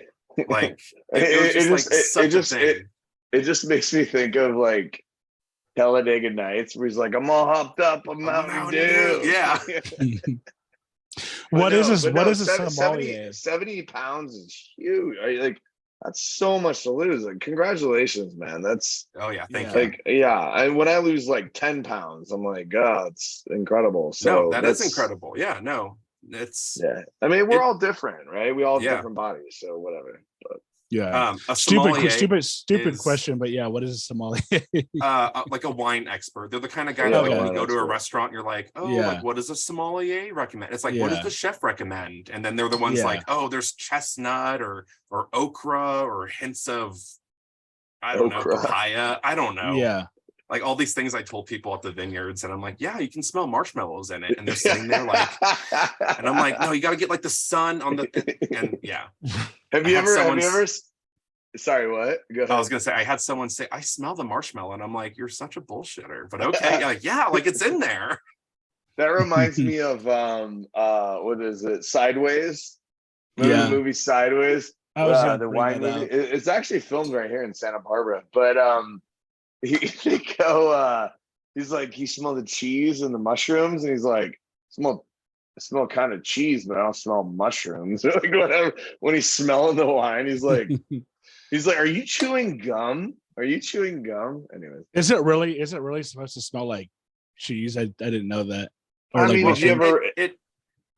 like, it just makes me think of like Talladega Nights, where he's like, I'm all hopped up on Mountain Dew. Yeah. What is a sommelier? 70 pounds is huge. Like, that's so much to lose. Like, congratulations, man. That's thank you. Like, yeah. And when I lose like 10 pounds, I'm like, God, it's incredible. So no, that's incredible. Yeah, no, it's I mean, we're all different, right? We all have different bodies, so whatever. But Yeah. A sommelier Stupid is question, but yeah, what is a sommelier? like a wine expert. They're the kind of guy Yeah, that like when wine you go to a expert. restaurant, you're like, oh, Yeah. like what does a sommelier recommend? It's like, what does Yeah. the chef recommend? And then they're the ones Yeah. like, oh, there's chestnut or okra or hints of, I don't know, Okra. papaya. I don't know. Yeah. Like all these things I told people at the vineyards, and I'm like, yeah, you can smell marshmallows in it. And they're sitting there like, and I'm like, no, you got to get like the sun on the, and yeah. Have I you had ever? Have someone you ever? Sorry, what? Go ahead. I was gonna say I had someone say I smell the marshmallow, and I'm like, you're such a bullshitter. But okay, like yeah, like it's in there. That reminds me of what is it? Sideways. Remember the movie Sideways? I was gonna The bring wine that movie. up. It's actually filmed right here in Santa Barbara. But they go. He's like he smelled the cheese and the mushrooms, and he's like, I smell kind of cheese, but I don't smell mushrooms. Or like whatever. When he's smelling the wine, he's like, are you chewing gum? Are you chewing gum? Anyways. Is it really supposed to smell like cheese? I didn't know that. I mean, like did you ever?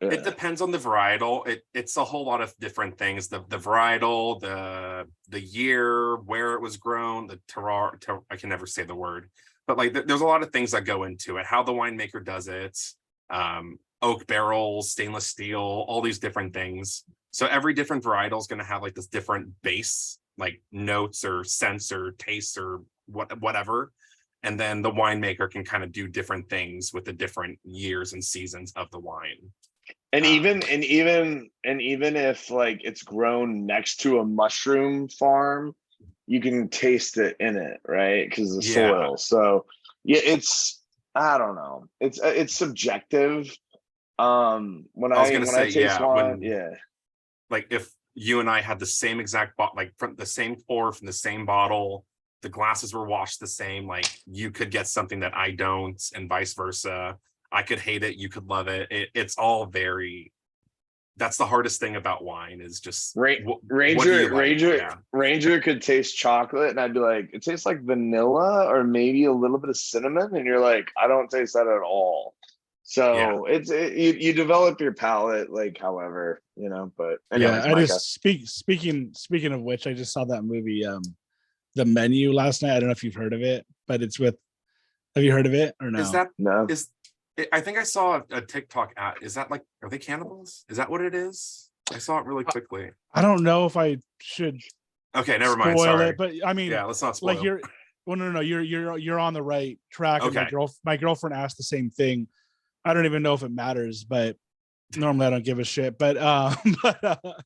It depends on the varietal. It's a whole lot of different things. The varietal, the year, where it was grown, the terroir. I can never say the word, but like there's a lot of things that go into it. How the winemaker does it, oak barrels, stainless steel, all these different things. So every different varietal is going to have like this different base, like notes or scents or tastes or whatever. And then the winemaker can kind of do different things with the different years and seasons of the wine. And even if like it's grown next to a mushroom farm, you can taste it in it, right? Because the soil. So yeah, I don't know. It's subjective. When I taste wine, like if you and I had the same exact like from the same pour from the same bottle, the glasses were washed the same, like you could get something that I don't, and vice versa. I could hate it, you could love it. It's all very. That's the hardest thing about wine is just Ranger could taste chocolate, and I'd be like, it tastes like vanilla or maybe a little bit of cinnamon, and you're like, I don't taste that at all. So you develop your palate, like however, But anyways, I just speaking of which, I just saw that movie, The Menu last night. I don't know if you've heard of it, but it's with. Have you heard of it or no? Is that no? I think I saw a TikTok ad. Is that like, are they cannibals? Is that what it is? I saw it really quickly. I don't know if I should. Okay, never mind. Spoil Sorry, it, but I mean, yeah, let's not spoil. Like no, you're on the right track. Okay. And my girlfriend asked the same thing. I don't even know if it matters, but normally I don't give a shit. But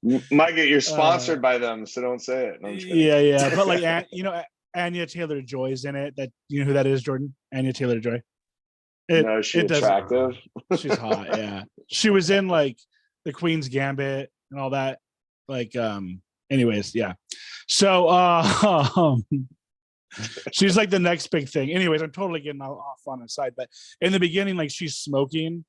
Micah, you're sponsored by them, so don't say it. No, yeah. But like Anya Taylor-Joy's in it. That you know who that is, Jordan? Anya Taylor-Joy. No, she's attractive. She's hot. Yeah, she was in like the Queen's Gambit and all that. Like, anyways, yeah. So, she's like the next big thing. Anyways, I'm totally getting off on the side, but in the beginning, like she's smoking,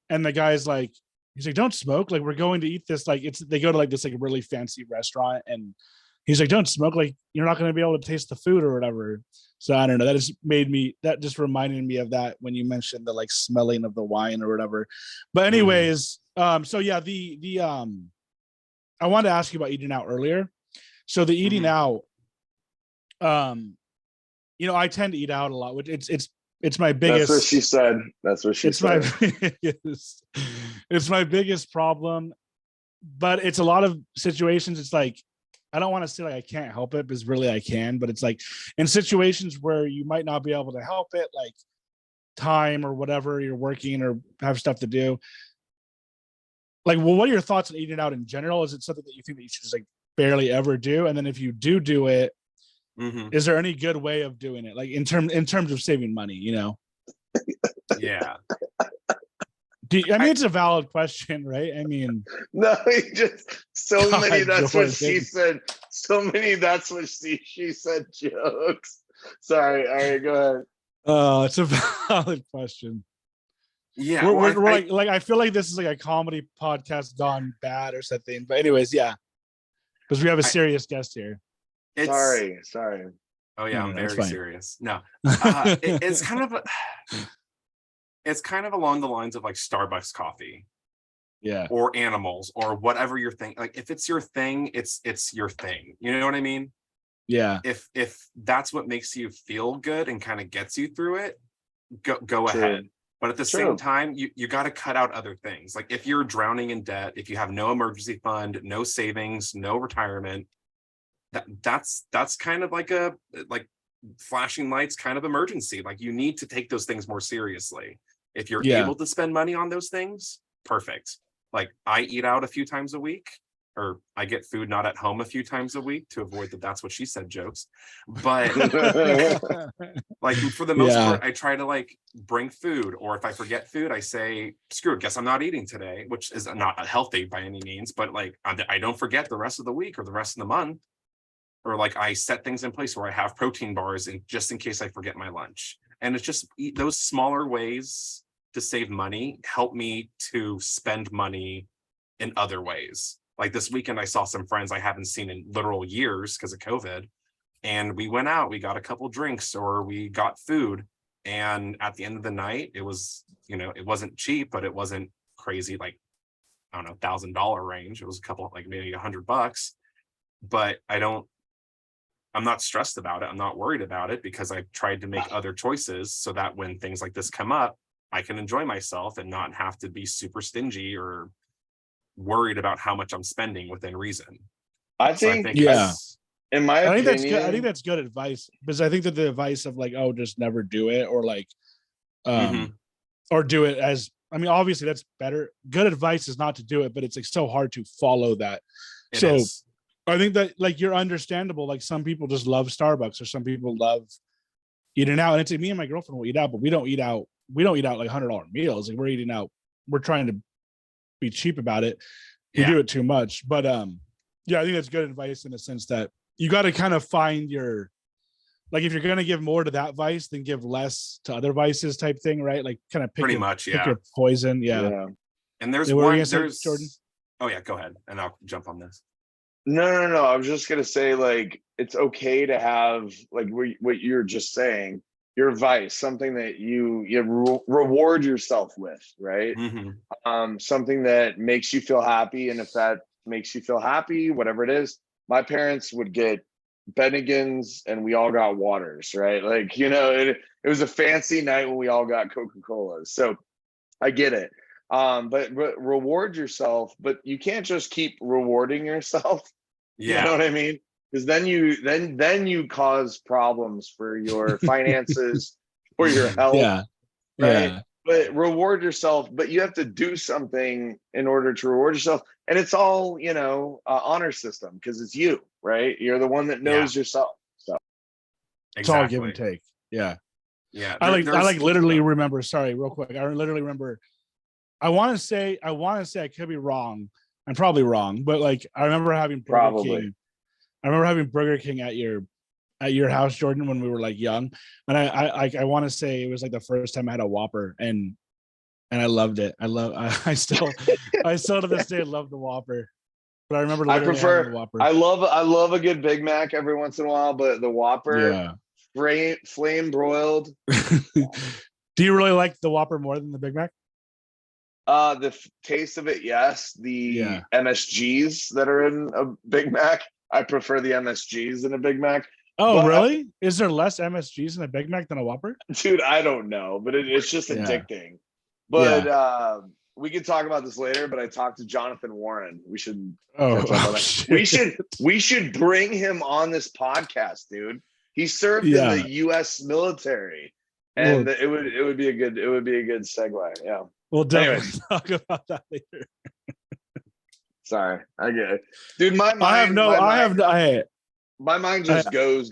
and the guy's like, he's like, "Don't smoke. Like we're going to eat this. Like they go to like this like really fancy restaurant, and he's like, "Don't smoke. Like you're not going to be able to taste the food or whatever." So I don't know. That just reminded me of that when you mentioned the like smelling of the wine or whatever. But anyways, so yeah, the I wanted to ask you about eating out earlier. So the eating out, I tend to eat out a lot, which it's my biggest. That's what she said. It's my biggest problem. But it's a lot of situations. It's like, I don't want to say like I can't help it, because really I can, but it's like in situations where you might not be able to help it, like time or whatever, you're working or have stuff to do. Like, well, what are your thoughts on eating out in general? Is it something that you think that you should just like barely ever do? And then if you do it, is there any good way of doing it? Like in terms of saving money, Yeah. It's a valid question, right? I mean, no, many. That's what she said. So many. That's what she said. Jokes. Sorry. All right, go ahead. It's a valid question. Yeah, we're like I feel like this is like a comedy podcast gone bad or something. But anyways, yeah, because we have a serious guest here. Sorry. Oh yeah, I'm very serious. No, it's kind of along the lines of like Starbucks coffee. Yeah. or animals or whatever your thing. Like if it's your thing, it's your thing. You know what I mean? Yeah. If that's what makes you feel good and kind of gets you through it, go True. ahead. But at the True. same time, you got to cut out other things. Like if you're drowning in debt, if you have no emergency fund, no savings, no retirement, that's kind of like a flashing lights kind of emergency. Like you need to take those things more seriously. If you're Yeah. able to spend money on those things, perfect. Like I eat out a few times a week, or I get food not at home a few times a week to avoid the "that's what she said" jokes. But like for the most part, I try to like bring food, or if I forget food, I say, screw it, guess I'm not eating today, which is not healthy by any means, but like I don't forget the rest of the week or the rest of the month. Or like I set things in place where I have protein bars and just in case I forget my lunch. And it's just those smaller ways to save money help me to spend money in other ways. Like this weekend, I saw some friends I haven't seen in literal years because of COVID. And we went out, we got a couple drinks or we got food. And at the end of the night, it was, it wasn't cheap, but it wasn't crazy, like, I don't know, $1,000 range. It was a couple, like maybe $100. But I'm not stressed about it. I'm not worried about it because I've tried to make other choices so that when things like this come up, I can enjoy myself and not have to be super stingy or worried about how much I'm spending within reason. I think yeah. In my opinion, that's good. I think that's good advice because I think that the advice of like, oh, just never do it or like, or do it as, I mean, obviously that's better. Good advice is not to do it, but it's like so hard to follow that. It is. I think that like you're understandable. Like some people just love Starbucks or some people love eating out. And it's like me and my girlfriend will eat out, but we don't eat out. We don't eat out like $100 meals. Like we're eating out. We're trying to be cheap about it. We do it too much. But yeah, I think that's good advice in the sense that you got to kind of find your, like if you're going to give more to that vice, then give less to other vices type thing, right? Like kind of pick your poison. Yeah. And there's Jordan. Oh yeah, go ahead. And I'll jump on this. No. I was just gonna say, like, it's okay to have like what you're just saying, your vice, something that you reward yourself with, right? Something that makes you feel happy, and if that makes you feel happy, whatever it is. My parents would get Bennigan's, and we all got waters, right? Like, it was a fancy night when we all got Coca-Colas. So I get it. But reward yourself, but you can't just keep rewarding yourself. Yeah. You know what I mean? Because then you cause problems for your finances or your health. Yeah. Right. Yeah. But reward yourself, but you have to do something in order to reward yourself. And it's all, honor system because it's you, right? You're the one that knows yourself. So it's all give and take. Yeah. Yeah. I literally remember, sorry, real quick. I literally remember, I want to say I could be wrong. I'm probably wrong, but like I remember having Burger King. I remember having Burger King at your house, Jordan, when we were like young. And I want to say it was like the first time I had a Whopper and I loved it. I still to this day love the Whopper. But I remember I prefer the Whopper. I love a good Big Mac every once in a while, but the Whopper, flame broiled. Do you really like the Whopper more than the Big Mac? The taste of it, yes. The MSGs that are in a Big Mac, I prefer the MSGs in a Big Mac. Oh, but, really? Is there less MSGs in a Big Mac than a Whopper? Dude, I don't know, but it's just addicting. But we can talk about this later. But I talked to Jonathan Warren. We should catch up on that. We should bring him on this podcast, dude. He served in the U.S. military, and it would be a good segue. Yeah. We'll definitely talk about that later. Sorry, I get it, dude. My mind. My mind just goes.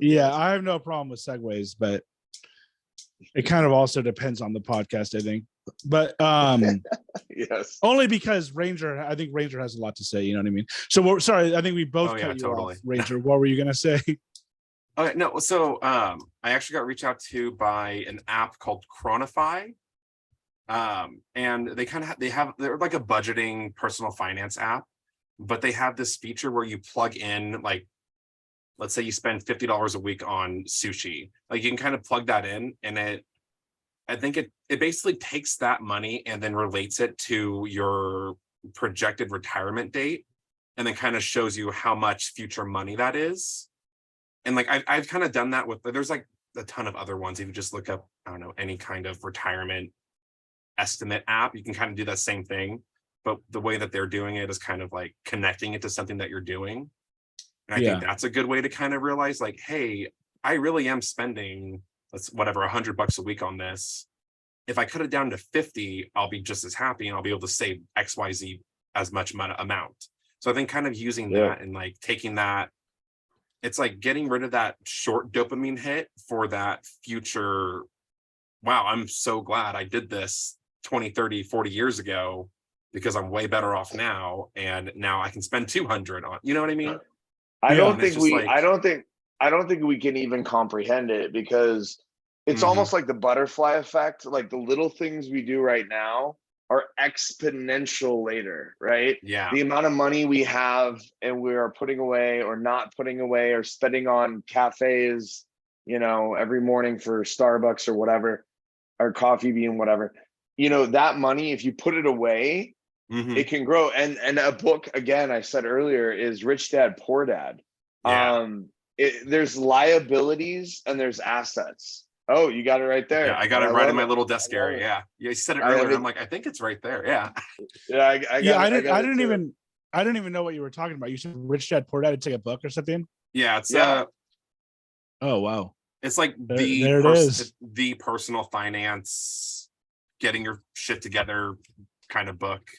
Yeah, I have no problem with segues, but it kind of also depends on the podcast, I think. But yes, only because I think Ranger has a lot to say. You know what I mean? So sorry, I think we both cut you off, Ranger. What were you gonna say? Okay, no. So I actually got reached out to by an app called Chronify. And they're like a budgeting personal finance app, but they have this feature where you plug in, like, let's say you spend $50 a week on sushi, like you can kind of plug that in and I think it basically takes that money and then relates it to your projected retirement date, and then kind of shows you how much future money that is. And like I've kind of done that with, there's like a ton of other ones. If you just look up, I don't know, any kind of retirement estimate app, you can kind of do that same thing. But the way that they're doing it is kind of like connecting it to something that you're doing. And I think that's a good way to kind of realize like, hey, I really am spending, let's whatever, $100 a week on this. If I cut it down to 50, I'll be just as happy and I'll be able to save XYZ as much amount. So I think kind of using that and like taking that, it's like getting rid of that short dopamine hit for that future. Wow, I'm so glad I did this 20, 30, 40 years ago, because I'm way better off now. And now I can spend 200 on, you know what I mean? I don't it's think just we, like- I don't think we can even comprehend it, because it's almost like the butterfly effect. Like the little things we do right now are exponential later, right? Yeah. The amount of money we have and we are putting away or not putting away or spending on cafes, you know, every morning for Starbucks or whatever, or coffee bean, whatever, you know, that money, if you put it away, it can grow. And a book, again, I said earlier, is Rich Dad, Poor Dad. Yeah. There's liabilities and there's assets. Oh, you got it right there. Yeah, I got it right in my little desk area. Yeah. Yeah, you said it earlier. I'm like, I think it's right there. Yeah. Yeah, I didn't even know what you were talking about. You said Rich Dad Poor Dad. It's like a book or something. Yeah, it's oh wow. It's like there it is. The personal finance, getting your shit together kind of book.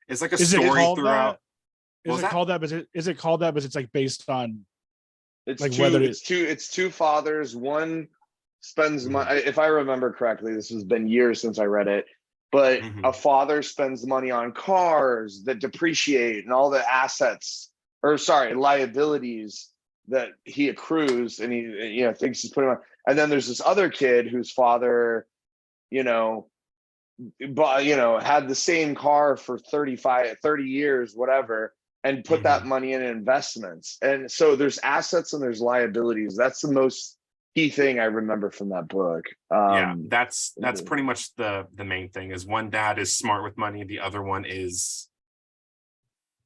It's like a story throughout. Is it called that? Is it called that? Because it's like based on. It's like it's two fathers. One spends money. If I remember correctly, this has been years since I read it. But a father spends money on cars that depreciate and all the assets, or sorry, liabilities that he accrues, and he thinks he's putting on. And then there's this other kid whose father, had the same car for 30 years, whatever, and put that money in investments. And so there's assets and there's liabilities. That's the most key thing I remember from that book. That's pretty much the main thing. Is one dad is smart with money, the other one is,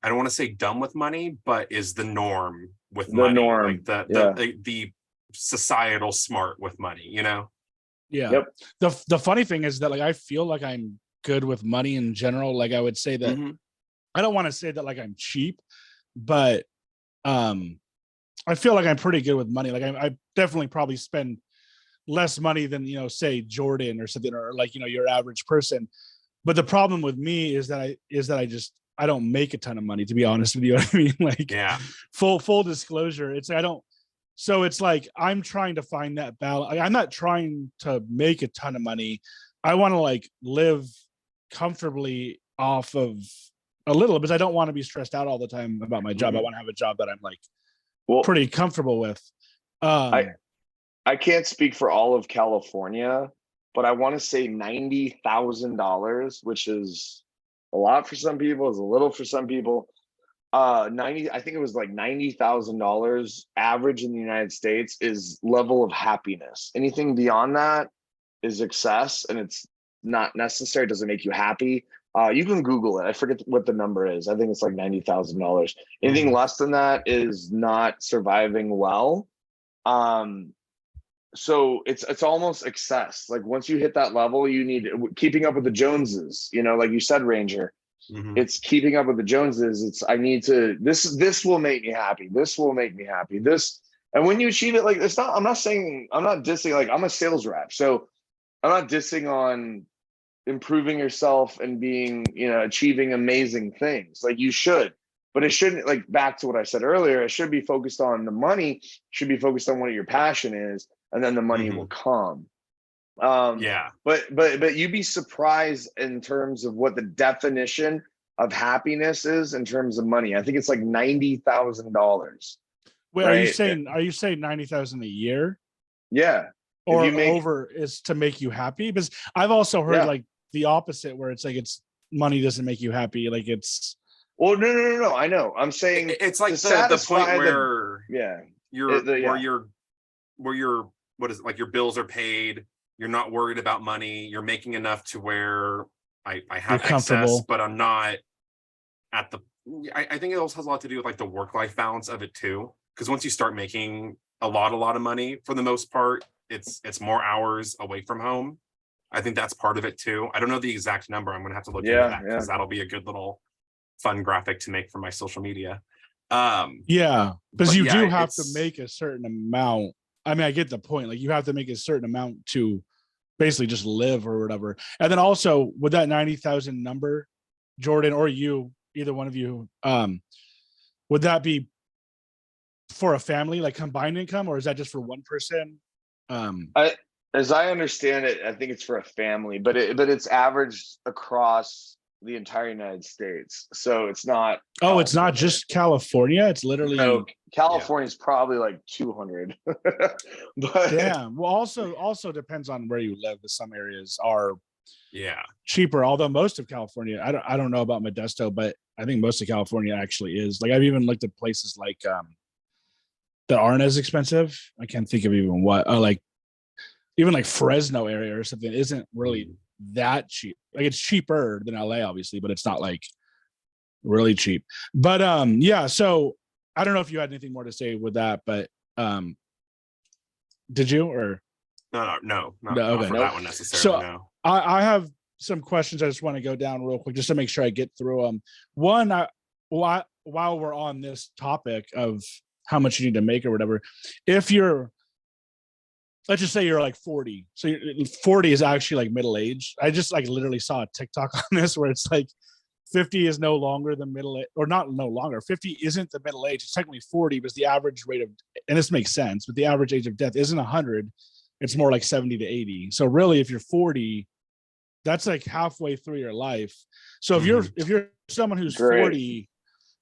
I don't want to say dumb with money, but is the norm with money. Like the societal smart with money, Yeah. Yep. The funny thing is that like I feel like I'm good with money in general. Like I would say that I don't want to say that like I'm cheap, but I feel like I'm pretty good with money. Like I definitely probably spend less money than say Jordan or something, or like your average person. But the problem with me is that I don't make a ton of money, to be honest with you. What I mean, like, full disclosure, it's I don't. So it's like I'm trying to find that balance. I'm not trying to make a ton of money. I want to like live comfortably off of a little, because I don't want to be stressed out all the time about my job. I want to have a job that I'm like pretty comfortable with. I can't speak for all of California, but I want to say $90,000, which is a lot for some people, is a little for some people. I think it was like $90,000 average in the United States is level of happiness. Anything beyond that is excess, and it's not necessary. It doesn't make you happy. You can Google it. I forget what the number is. I think it's like $90,000. Anything less than that is not surviving well. So it's almost excess. Like once you hit that level, you need keeping up with the Joneses. Like you said, Ranger. It's keeping up with the Joneses. It's I need to. This will make me happy. This will make me happy. This, and when you achieve it, like it's not. I'm not dissing. Like I'm a sales rep, so I'm not dissing on improving yourself and being, achieving amazing things. Like you should, but it shouldn't, like back to what I said earlier, it should be focused on the money, should be focused on what your passion is, and then the money will come. But you'd be surprised in terms of what the definition of happiness is in terms of money. I think it's like $90,000. Wait, right? Are you saying 90,000 a year? Yeah. Or over is to make you happy? Because I've also heard like the opposite, where it's like money doesn't make you happy. Like it's. Well, no. I know. I'm saying it's like the point where where your what is it, like your bills are paid, you're not worried about money, you're making enough to where I You're have excess, comfortable. but I'm not at the, I think it also has a lot to do with like the work-life balance of it too. Because once you start making a lot of money, for the most part, it's more hours away from home. I think that's part of it too. I don't know the exact number. I'm gonna have to look into Yeah, that yeah. because that'll be a good little fun graphic to make for my social media. Yeah, because But you yeah, do have to it's- make a certain amount. I mean, I get the point. Like you have to make a certain amount to basically just live or whatever. And then also with that 90,000 number, Jordan or you, either one of you, would that be for a family, like combined income, or is that just for one person? As I understand it, I think it's for a family, but it's averaged across the entire United States. So it's not. Oh, it's not California. just California. It's literally. No, California's probably like 200. But Damn. Well, also depends on where you live. Some areas are yeah, cheaper, although most of California, I don't know about Modesto, but I think most of California actually is. Like I've even looked at places like that aren't as expensive. I can't think of even what. Like even like Fresno area or something isn't really that cheap. Like it's cheaper than LA, obviously, but it's not like really cheap. But yeah, so I don't know if you had anything more to say with that, but did you or no, no? not Okay. for that one necessarily. No. I have some questions I just want to go down real quick just to make sure I get through them. One, while we're on this topic of how much you need to make or whatever, if you're, let's just say you're like 40, so 40 is actually like middle age. I just like literally saw a TikTok on this where it's like 50 is no longer the middle age, or not no longer. 50 isn't the middle age. It's technically 40, but the average rate of, and this makes sense, but the average age of death isn't 100. It's more like 70 to 80. So really, if you're 40, that's like halfway through your life. So if you're someone who's Great. 40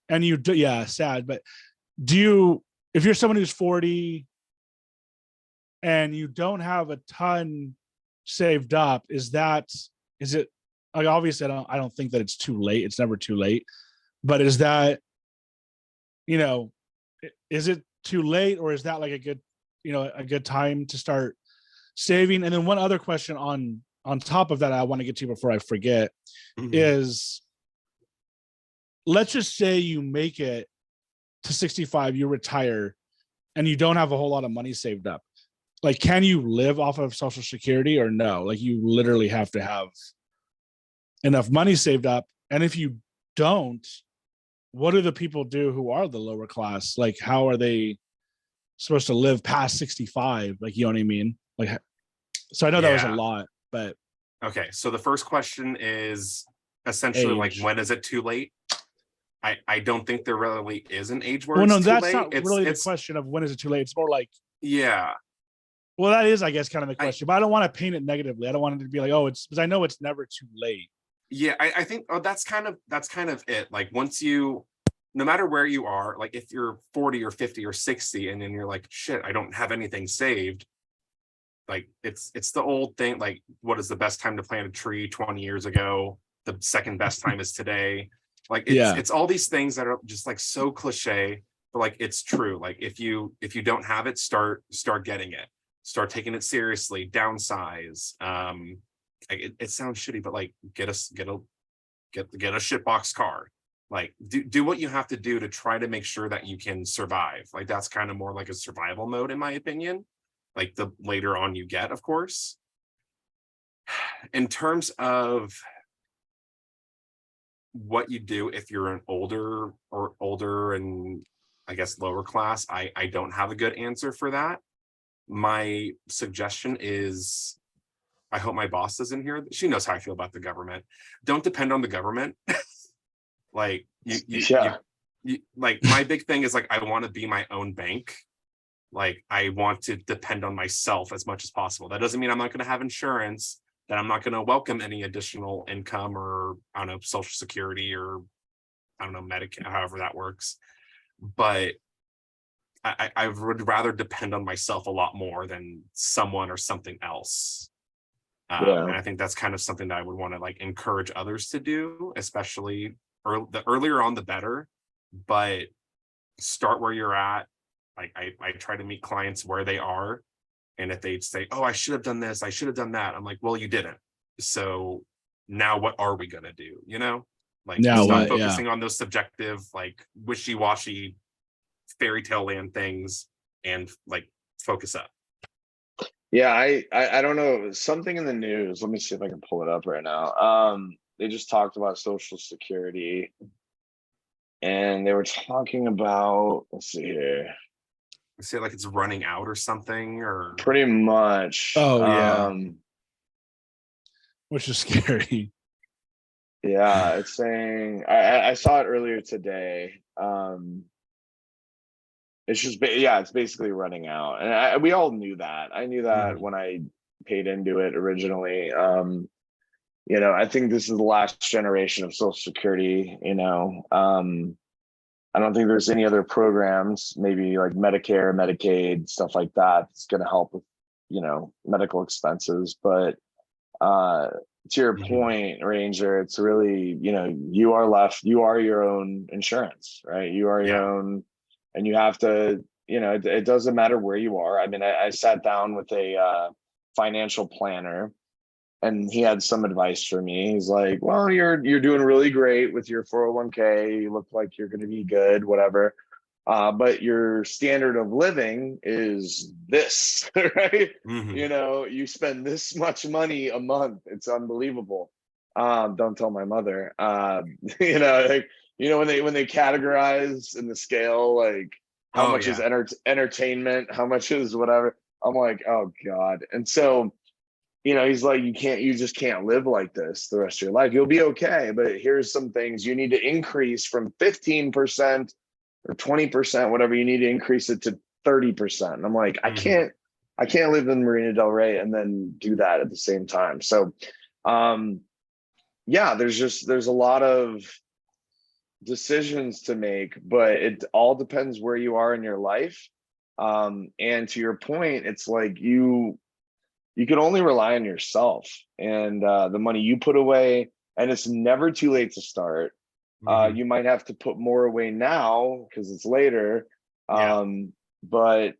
and you do, yeah, sad, but if you're someone who's 40 and you don't have a ton saved up, is it like, obviously I don't think that it's too late. It's never too late, but is that, is it too late, or is that like a good time to start saving? And then one other question on top of that I want to get to before I forget is, let's just say you make it to 65, you retire, and you don't have a whole lot of money saved up. Like, can you live off of Social Security or no? Like, you literally have to have enough money saved up. And if you don't, what do the people do who are the lower class? Like, how are they supposed to live past 65? Like, you know what I mean? Like, so I know that was a lot, but okay. So the first question is essentially like, when is it too late? I don't think there really is an age where it's too that's late. not really the question of when is it too late. It's more like, yeah. Well, that is, I guess, kind of the question, but I don't want to paint it negatively. I don't want it to be like, oh, it's because I know it's never too late. Yeah, I think that's kind of it. Like once you, no matter where you are, like if you're 40 or 50 or 60 and then you're like, shit, I don't have anything saved. Like it's the old thing, like what is the best time to plant a tree 20 years ago? The second best time is today. Like it's all these things that are just like so cliche, but like it's true. Like if you don't have it, start getting it. Start taking it seriously, downsize. It sounds shitty, but like get a shitbox car. Like do what you have to do to try to make sure that you can survive. Like that's kind of more like a survival mode, in my opinion. Like the later on you get, of course. In terms of what you do if you're an older and I guess lower class, I don't have a good answer for that. My suggestion is, I hope my boss is in here. She knows how I feel about the government. Don't depend on the government. Like you like my big thing is like, I want to be my own bank. Like I want to depend on myself as much as possible. That doesn't mean I'm not going to have insurance, that I'm not going to welcome any additional income or I don't know, Social Security or I don't know, Medicare, however that works. But I would rather depend on myself a lot more than someone or something else. And I think that's kind of something that I would want to like encourage others to do, especially the earlier on, the better. But start where you're at. Like I try to meet clients where they are. And if they'd say, oh, I should have done this, I should have done that, I'm like, well, you didn't. So now what are we gonna do? You know, like Now stop what? Yeah. focusing on those subjective, like wishy-washy fairy tale land things and like focus up. Yeah, I don't know, something in the news. Let me see if I can pull it up right now. They just talked about Social Security, and they were talking about, let's see here, Say like it's running out or something, or pretty much. Oh, yeah. Which is scary. Yeah, it's saying I saw it earlier today. It's just yeah, it's basically running out, and we all knew that. I knew that when I paid into it originally. You know, I think this is the last generation of Social Security. You know, I don't think there's any other programs, maybe like Medicare, Medicaid, stuff like that, that's going to help with, you know, medical expenses. But to your point, Ranger, it's really, you know, you are your own insurance, right? You are your own, and you have to, you know, it doesn't matter where you are. I mean, I sat down with a financial planner, and he had some advice for me. He's like, well, you're doing really great with your 401k. You look like you're going to be good, whatever. But your standard of living is this, right? You know, you spend this much money a month. It's unbelievable. Don't tell my mother. You know, like, you know, when they categorize in the scale, like how much is entertainment, how much is whatever. I'm like, oh God. And so, you know, he's like, you just can't live like this the rest of your life. You'll be okay, but here's some things you need to increase from 15% or 20%, whatever. You need to increase it to 30%. And I'm like, I can't live in Marina Del Rey and then do that at the same time. So, yeah, there's a lot of decisions to make, but it all depends where you are in your life. And to your point, it's like you can only rely on yourself and the money you put away, and it's never too late to start. You might have to put more away now because it's later. But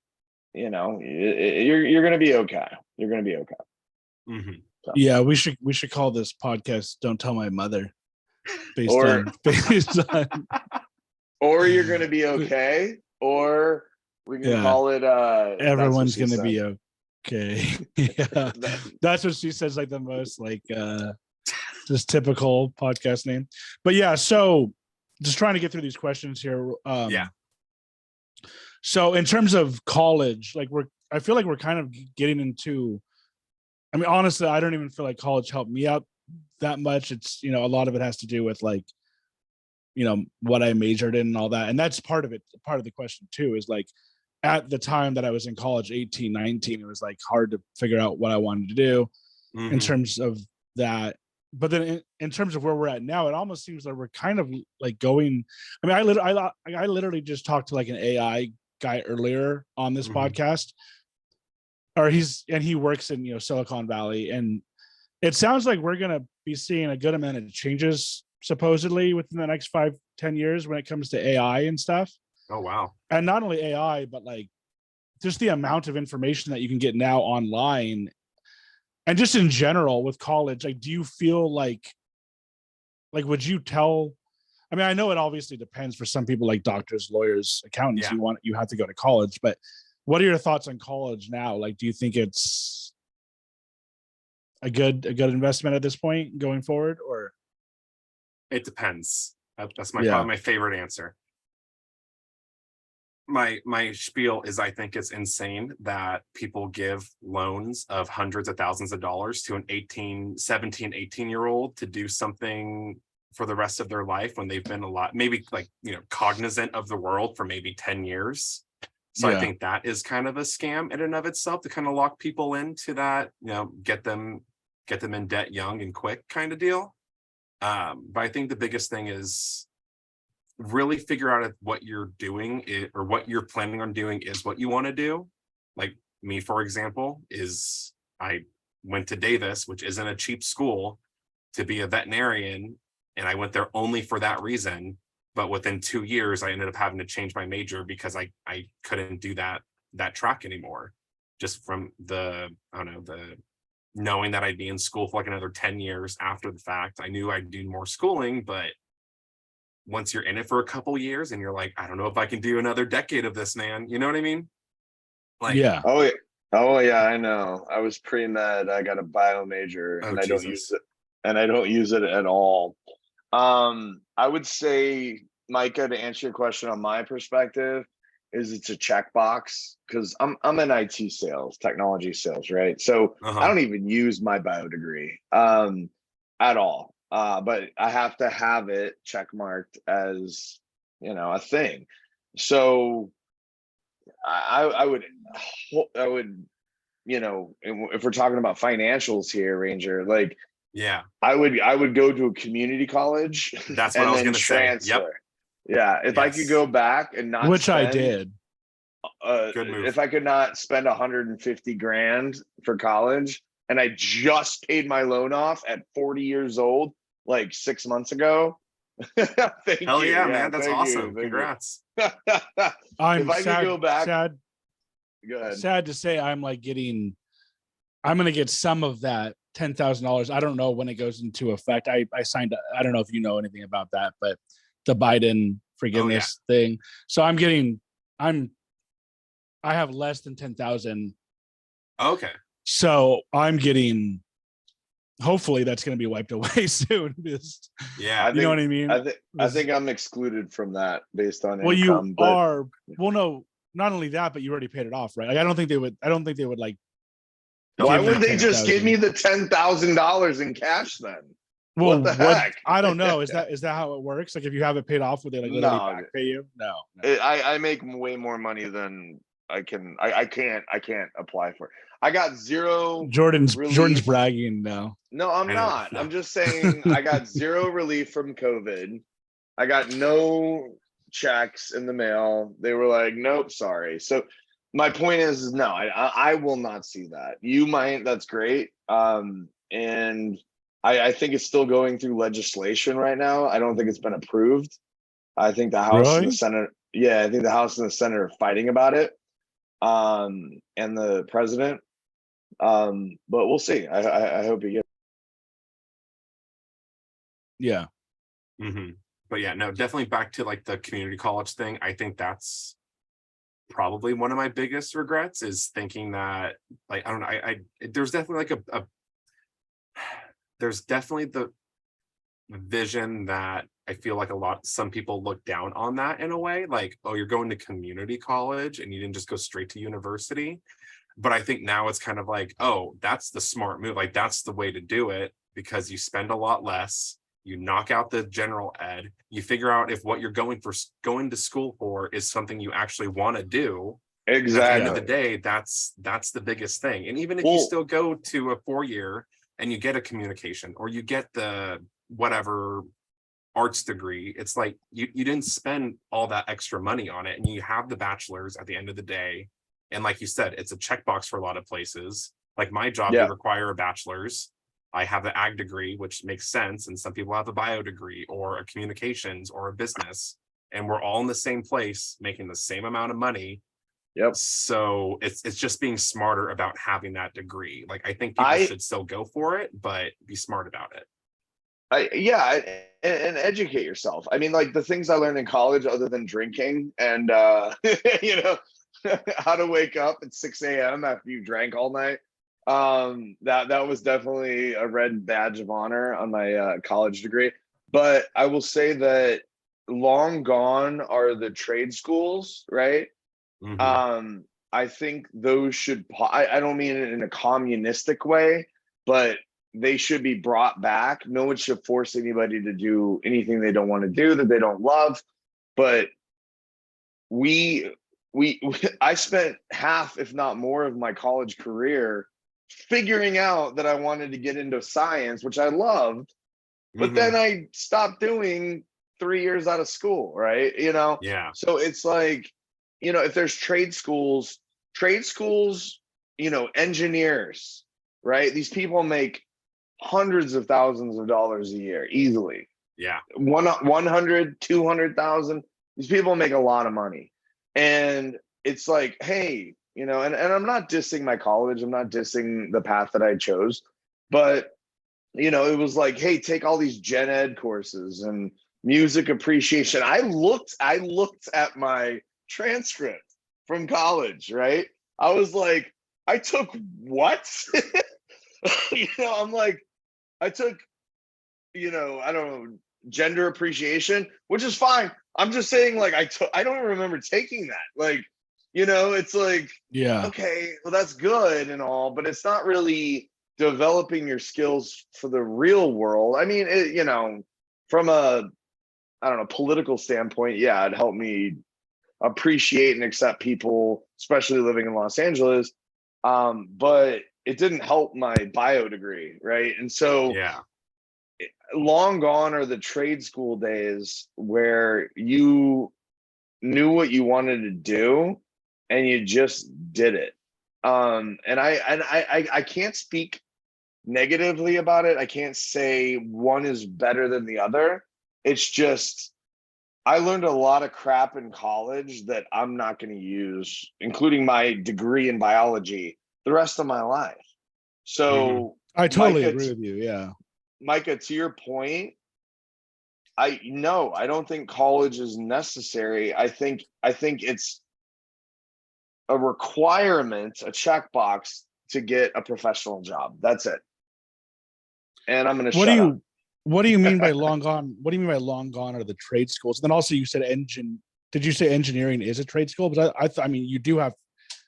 you know, you're going to be okay. You're going to be okay. So. Yeah, we should call this podcast "Don't Tell My Mother," based on. Or you're going to be okay, or we can call it. Everyone's going to be okay. Yeah, that's what she says. Like the most just typical podcast name. But yeah, so just trying to get through these questions here. So in terms of college, like I feel like we're kind of getting into. I mean, honestly, I don't even feel like college helped me out that much. It's, you know, a lot of it has to do with like, you know, what I majored in and all that. And that's part of it. Part of the question too, is like at the time that I was in college, 18, 19, it was like hard to figure out what I wanted to do in terms of that. But then in terms of where we're at now, it almost seems like we're kind of like going, I mean, I literally just talked to like an AI guy earlier on this podcast. Or he works in, you know, Silicon Valley, and it sounds like we're going to be seeing a good amount of changes supposedly within the next 5-10 years when it comes to AI and stuff. Oh, wow. And not only AI, but like just the amount of information that you can get now online and just in general with college. Like, do you feel like would you tell, I mean, I know it obviously depends for some people, like doctors, lawyers, accountants, you have to go to college, but what are your thoughts on college now? Like, do you think it's a good investment at this point going forward, or? It depends. That's probably my favorite answer. My spiel is, I think it's insane that people give loans of hundreds of thousands of dollars to an 17, 18-year-old to do something for the rest of their life when they've been maybe like, you know, cognizant of the world for maybe 10 years. So I think that is kind of a scam in and of itself to kind of lock people into that, you know, get them in debt young and quick kind of deal. But I think the biggest thing is really figure out if what you're doing or what you're planning on doing is what you want to do. Like me, for example, I went to Davis, which isn't a cheap school, to be a veterinarian, and I went there only for that reason. But within 2 years, I ended up having to change my major because I couldn't do that track anymore. just from the, I don't know, the knowing that I'd be in school for like another 10 years after the fact. I knew I'd do more schooling, but once you're in it for a couple years and you're like, I don't know if I can do another decade of this, man. You know what I mean? Like, Yeah. Oh yeah. Oh yeah, I know. I was pre-med. I got a bio major oh and I don't use Jesus. it and I don't use it at all. I would say, Micah, to answer your question on my perspective, is it's a checkbox because I'm in IT sales, technology sales, right? So I Uh-huh. don't even use my bio degree at all. But I have to have it checkmarked as, a thing. So I would, if we're talking about financials here, Ranger, like Yeah. I would go to a community college That's what I and was then gonna say. Yep. transfer. Yeah, if I could Yes. go back and not Which I spend, did. Good move. if I could not spend 150 grand for college, and I just paid my loan off at 40 years old, like 6 months ago. Thank Hell you. yeah, Yeah, man. That's thank you. awesome. Thank Congrats. you. I'm If I could go back, go ahead. sad to say I'm like I'm gonna get some of that $10,000. I don't know when it goes into effect. I signed, I don't know if you know anything about that, but the Biden forgiveness thing. So I have less than 10,000. Okay. So I'm getting, hopefully that's going to be wiped away soon. Just, Yeah. you know what I mean? I think I'm excluded from that based on Well, income. you But are, well, no, not only that, but you already paid it off, right? Like, I don't think they would like, why give me would they just give 10,000. me the $10,000 in cash then? Well, What the heck? I don't know. Is that how it works? Like if you have it paid off, would they like literally No, back pay you? No. I make way more money than I can. I can't apply for. I got zero Jordan's relief. bragging now. No, I'm I know. not. No. I'm just saying I got zero relief from COVID. I got no checks in the mail. They were like, nope, sorry. So my point is no, I will not see that. You might, that's great. And I think it's still going through legislation right now. I don't think it's been approved. I think the House and the Really? Senate, yeah, I think the House and the Senate are fighting about it. And the president. But we'll see. I hope he gets. Yeah. Mm-hmm. But yeah, no, definitely back to like the community college thing. I think that's probably one of my biggest regrets is thinking that, like, I don't know, I there's definitely like there's definitely the vision that I feel like some people look down on that in a way, like, oh, you're going to community college and you didn't just go straight to university. But I think now it's kind of like, oh, that's the smart move. Like, that's the way to do it because you spend a lot less. You knock out the general ed. You figure out if what you're going to school for is something you actually want to do. Exactly. At the end of the day, that's the biggest thing. And even if you still go to a 4-year and you get a communication or you get the whatever arts degree, it's like you didn't spend all that extra money on it and you have the bachelor's at the end of the day. And like you said, it's a checkbox for a lot of places. Like my job, they require a bachelor's. I have the ag degree, which makes sense. And some people have a bio degree or a communications or a business. And we're all in the same place, making the same amount of money. Yep. So it's just being smarter about having that degree. Like I think people should still go for it, but be smart about it. And educate yourself. I mean, like the things I learned in college, other than drinking and how to wake up at 6 a.m. after you drank all night. That was definitely a red badge of honor on my college degree. But I will say that long gone are the trade schools, right? Mm-hmm. I think those should. I don't mean it in a communistic way, but they should be brought back. No one should force anybody to do anything they don't want to do, that they don't love. But I spent half, if not more, of my college career figuring out that I wanted to get into science, which I loved, but then I stopped doing 3 years out of school, right? Yeah. So it's like, if there's trade schools, engineers, right? These people make hundreds of thousands of dollars a year easily. Yeah. 100, 200,000. These people make a lot of money. And it's like, hey, and I'm not dissing my college, I'm not dissing the path that I chose, but it was like, hey, take all these gen ed courses and music appreciation. I looked at my transcript from college, right? I was like, I took what? I'm like, I took, I don't know, gender appreciation, which is fine. I'm just saying, like, I don't even remember taking that. Like, it's like, Yeah. okay, well, that's good and all, but it's not really developing your skills for the real world. I mean, from a, I don't know, political standpoint, yeah, it helped me appreciate and accept people, especially living in Los Angeles. But it didn't help my bio degree, right? And so Yeah. long gone are the trade school days where you knew what you wanted to do and you just did it. And I can't speak negatively about it. I can't say one is better than the other. It's just I learned a lot of crap in college that I'm not going to use, including my degree in biology, the rest of my life. So, I totally Micah, agree with you. Yeah. Micah, to your point, I don't think college is necessary. I think it's a requirement, a checkbox to get a professional job. That's it. And I'm going to What do shut up. you what do you mean by long gone? What do you mean by long gone are the trade schools? And then also you said did you say engineering is a trade school? But I mean you do have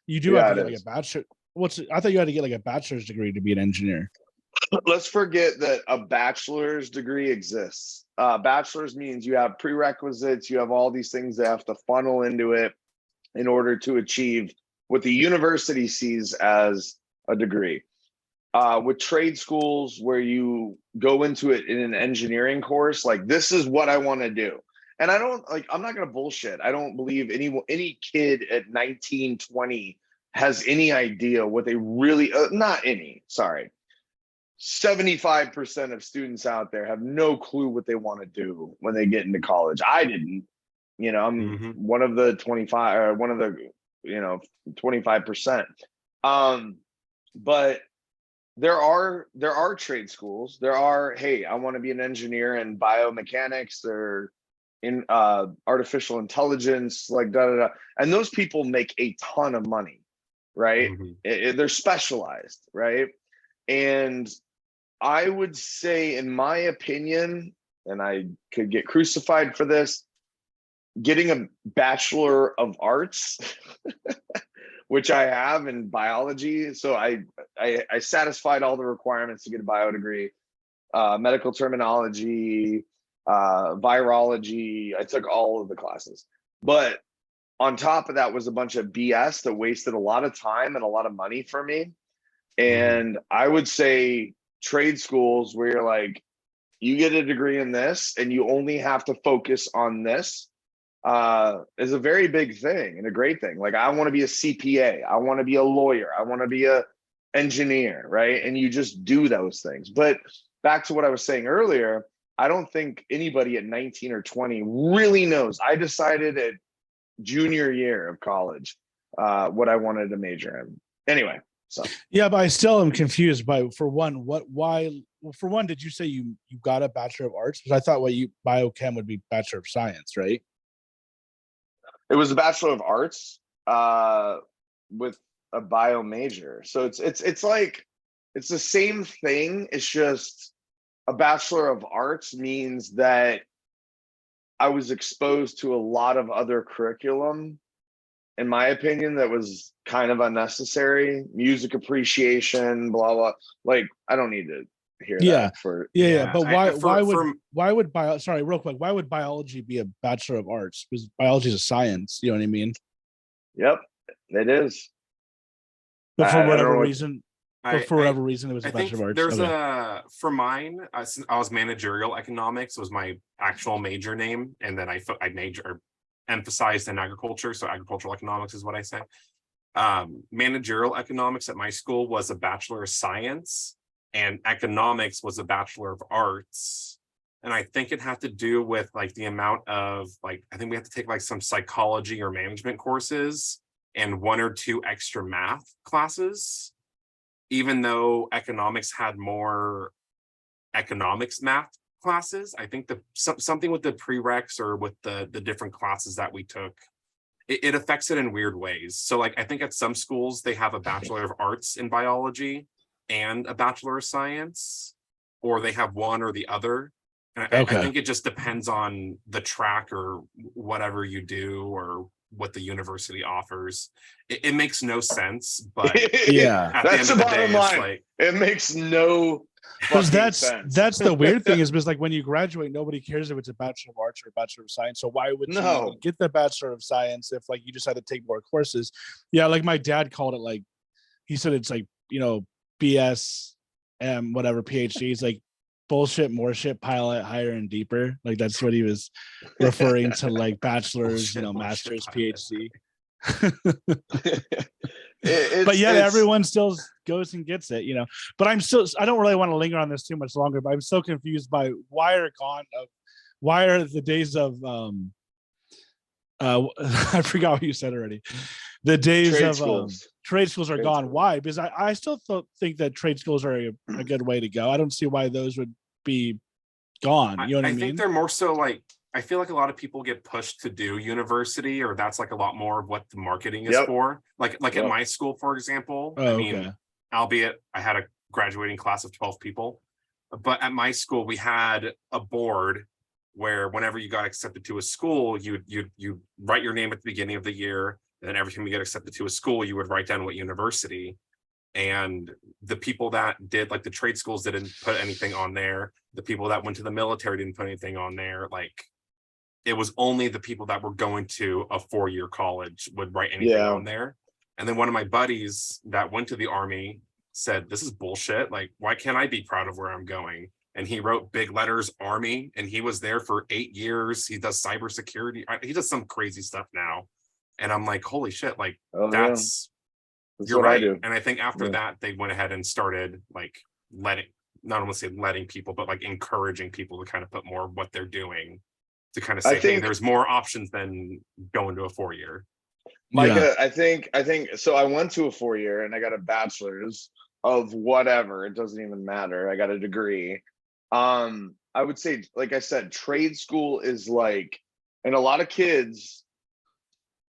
Yeah, to it get like a is. bachelor. I thought you had to get like a bachelor's degree to be an engineer. Let's forget that a bachelor's degree exists. Bachelor's means you have prerequisites, you have all these things that have to funnel into it in order to achieve what the university sees as a degree. With trade schools, where you go into it in an engineering course, like, this is what I want to do. And I'm not going to bullshit. I don't believe any kid at 19, 20 has any idea what they really, not any, sorry. 75% of students out there have no clue what they want to do when they get into college. I didn't. I'm Mhm. one of the 25, or one of the 25%. But there are trade schools. There are, hey, I want to be an engineer in biomechanics or in artificial intelligence, like da da da. And those people make a ton of money, right? Mhm. They're specialized, right? And I would say, in my opinion, and I could get crucified for this, getting a Bachelor of Arts, which I have in biology. So I satisfied all the requirements to get a bio degree, medical terminology, virology. I took all of the classes. But on top of that was a bunch of BS that wasted a lot of time and a lot of money for me. And I would say trade schools where you're like, you get a degree in this and you only have to focus on this, is a very big thing and a great thing. Like, I want to be a CPA, I want to be a lawyer, I want to be a engineer, right? And you just do those things. But back to what I was saying earlier, I don't think anybody at 19 or 20 really knows. I decided at junior year of college what I wanted to major in. Anyway, so Yeah, but I still am confused by, for one, why well, for one, did you say you got a Bachelor of Arts? Because I thought biochem would be Bachelor of Science, right? it was a Bachelor of Arts with a bio major. So it's like, it's the same thing. It's just a Bachelor of Arts means that I was exposed to a lot of other curriculum, in my opinion, that was kind of unnecessary. Music appreciation, blah blah. Like, I don't need to hear Yeah. that for. Yeah. Yeah. But For why would bio sorry, real quick, why would biology be a Bachelor of Arts? Because biology is a science, you know what I mean? Yep, it is. But for I don't whatever know what. reason, I it was I a think Bachelor of Arts. there's Okay. for mine, I was managerial economics was my actual major name, and then I major emphasized in agriculture, so agricultural economics is what I say. Managerial economics at my school was a Bachelor of Science, and economics was a Bachelor of Arts. And I think it had to do with like the amount of, like, I think we had to take like some psychology or management courses. and 1 or 2 extra math classes, even though economics had more economics math classes. I think something with the prereqs or with the different classes that we took, it affects it in weird ways. So like, I think at some schools they have a Bachelor of Arts in biology and a Bachelor of Science, or they have one or the other. And I Okay. think it just depends on the track or whatever you do or what the university offers. It makes no sense, but Yeah. at the That's end the of the day, bottom it's line. like, It makes no Because fucking sense. that's the weird thing is because like when you graduate, nobody cares if it's a Bachelor of Arts or a Bachelor of Science. So why would you No. even get the Bachelor of Science if like you just had to take more courses? Yeah, like my dad called it like he said it's like, you know, BS whatever PhD. It's like bullshit, more shit, pilot, higher and deeper. Like that's what he was referring to, like bachelor's, you know, bullshit, master's, pilot. PhD. It's, But yet it's- everyone still goes and gets it, you know. But I don't really want to linger on this too much longer, but I'm so confused by why are the days of I forgot what you said already. The days Trade of schools. trade schools are Trade gone. schools. Why? Because I still think that trade schools are a good way to go. I don't see why those would be gone. You know what I I mean? think they're more so like, I feel like a lot of people get pushed to do university, or that's like a lot more of what the marketing is Yep. for. Like Yep. at my school, for example, Oh, I mean, okay. albeit I had a graduating class of 12 people, but at my school we had a board where whenever you got accepted to a school, you write your name at the beginning of the year, and then every time you get accepted to a school, you would write down what university. And the people that did like the trade schools didn't put anything on there. The people that went to the military didn't put anything on there. Like, it was only the people that were going to a 4-year college would write anything Yeah. on there. And then one of my buddies that went to the Army said, this is bullshit. Like, why can't I be proud of where I'm going? And he wrote big letters Army, and he was there for 8 years. He does cybersecurity. He does some crazy stuff now. And I'm like, holy shit, like Oh, yeah. that's you're what I right. do. And I think after Yeah. that, they went ahead and started like not only say letting people, but like encouraging people to kind of put more of what they're doing to kind of I say, hey, think- there's more options than going to a 4-year. Micah, I think so. I went to a 4-year and I got a bachelor's of whatever. It doesn't even matter. I got a degree. I would say, like I said, trade school is like, and a lot of kids,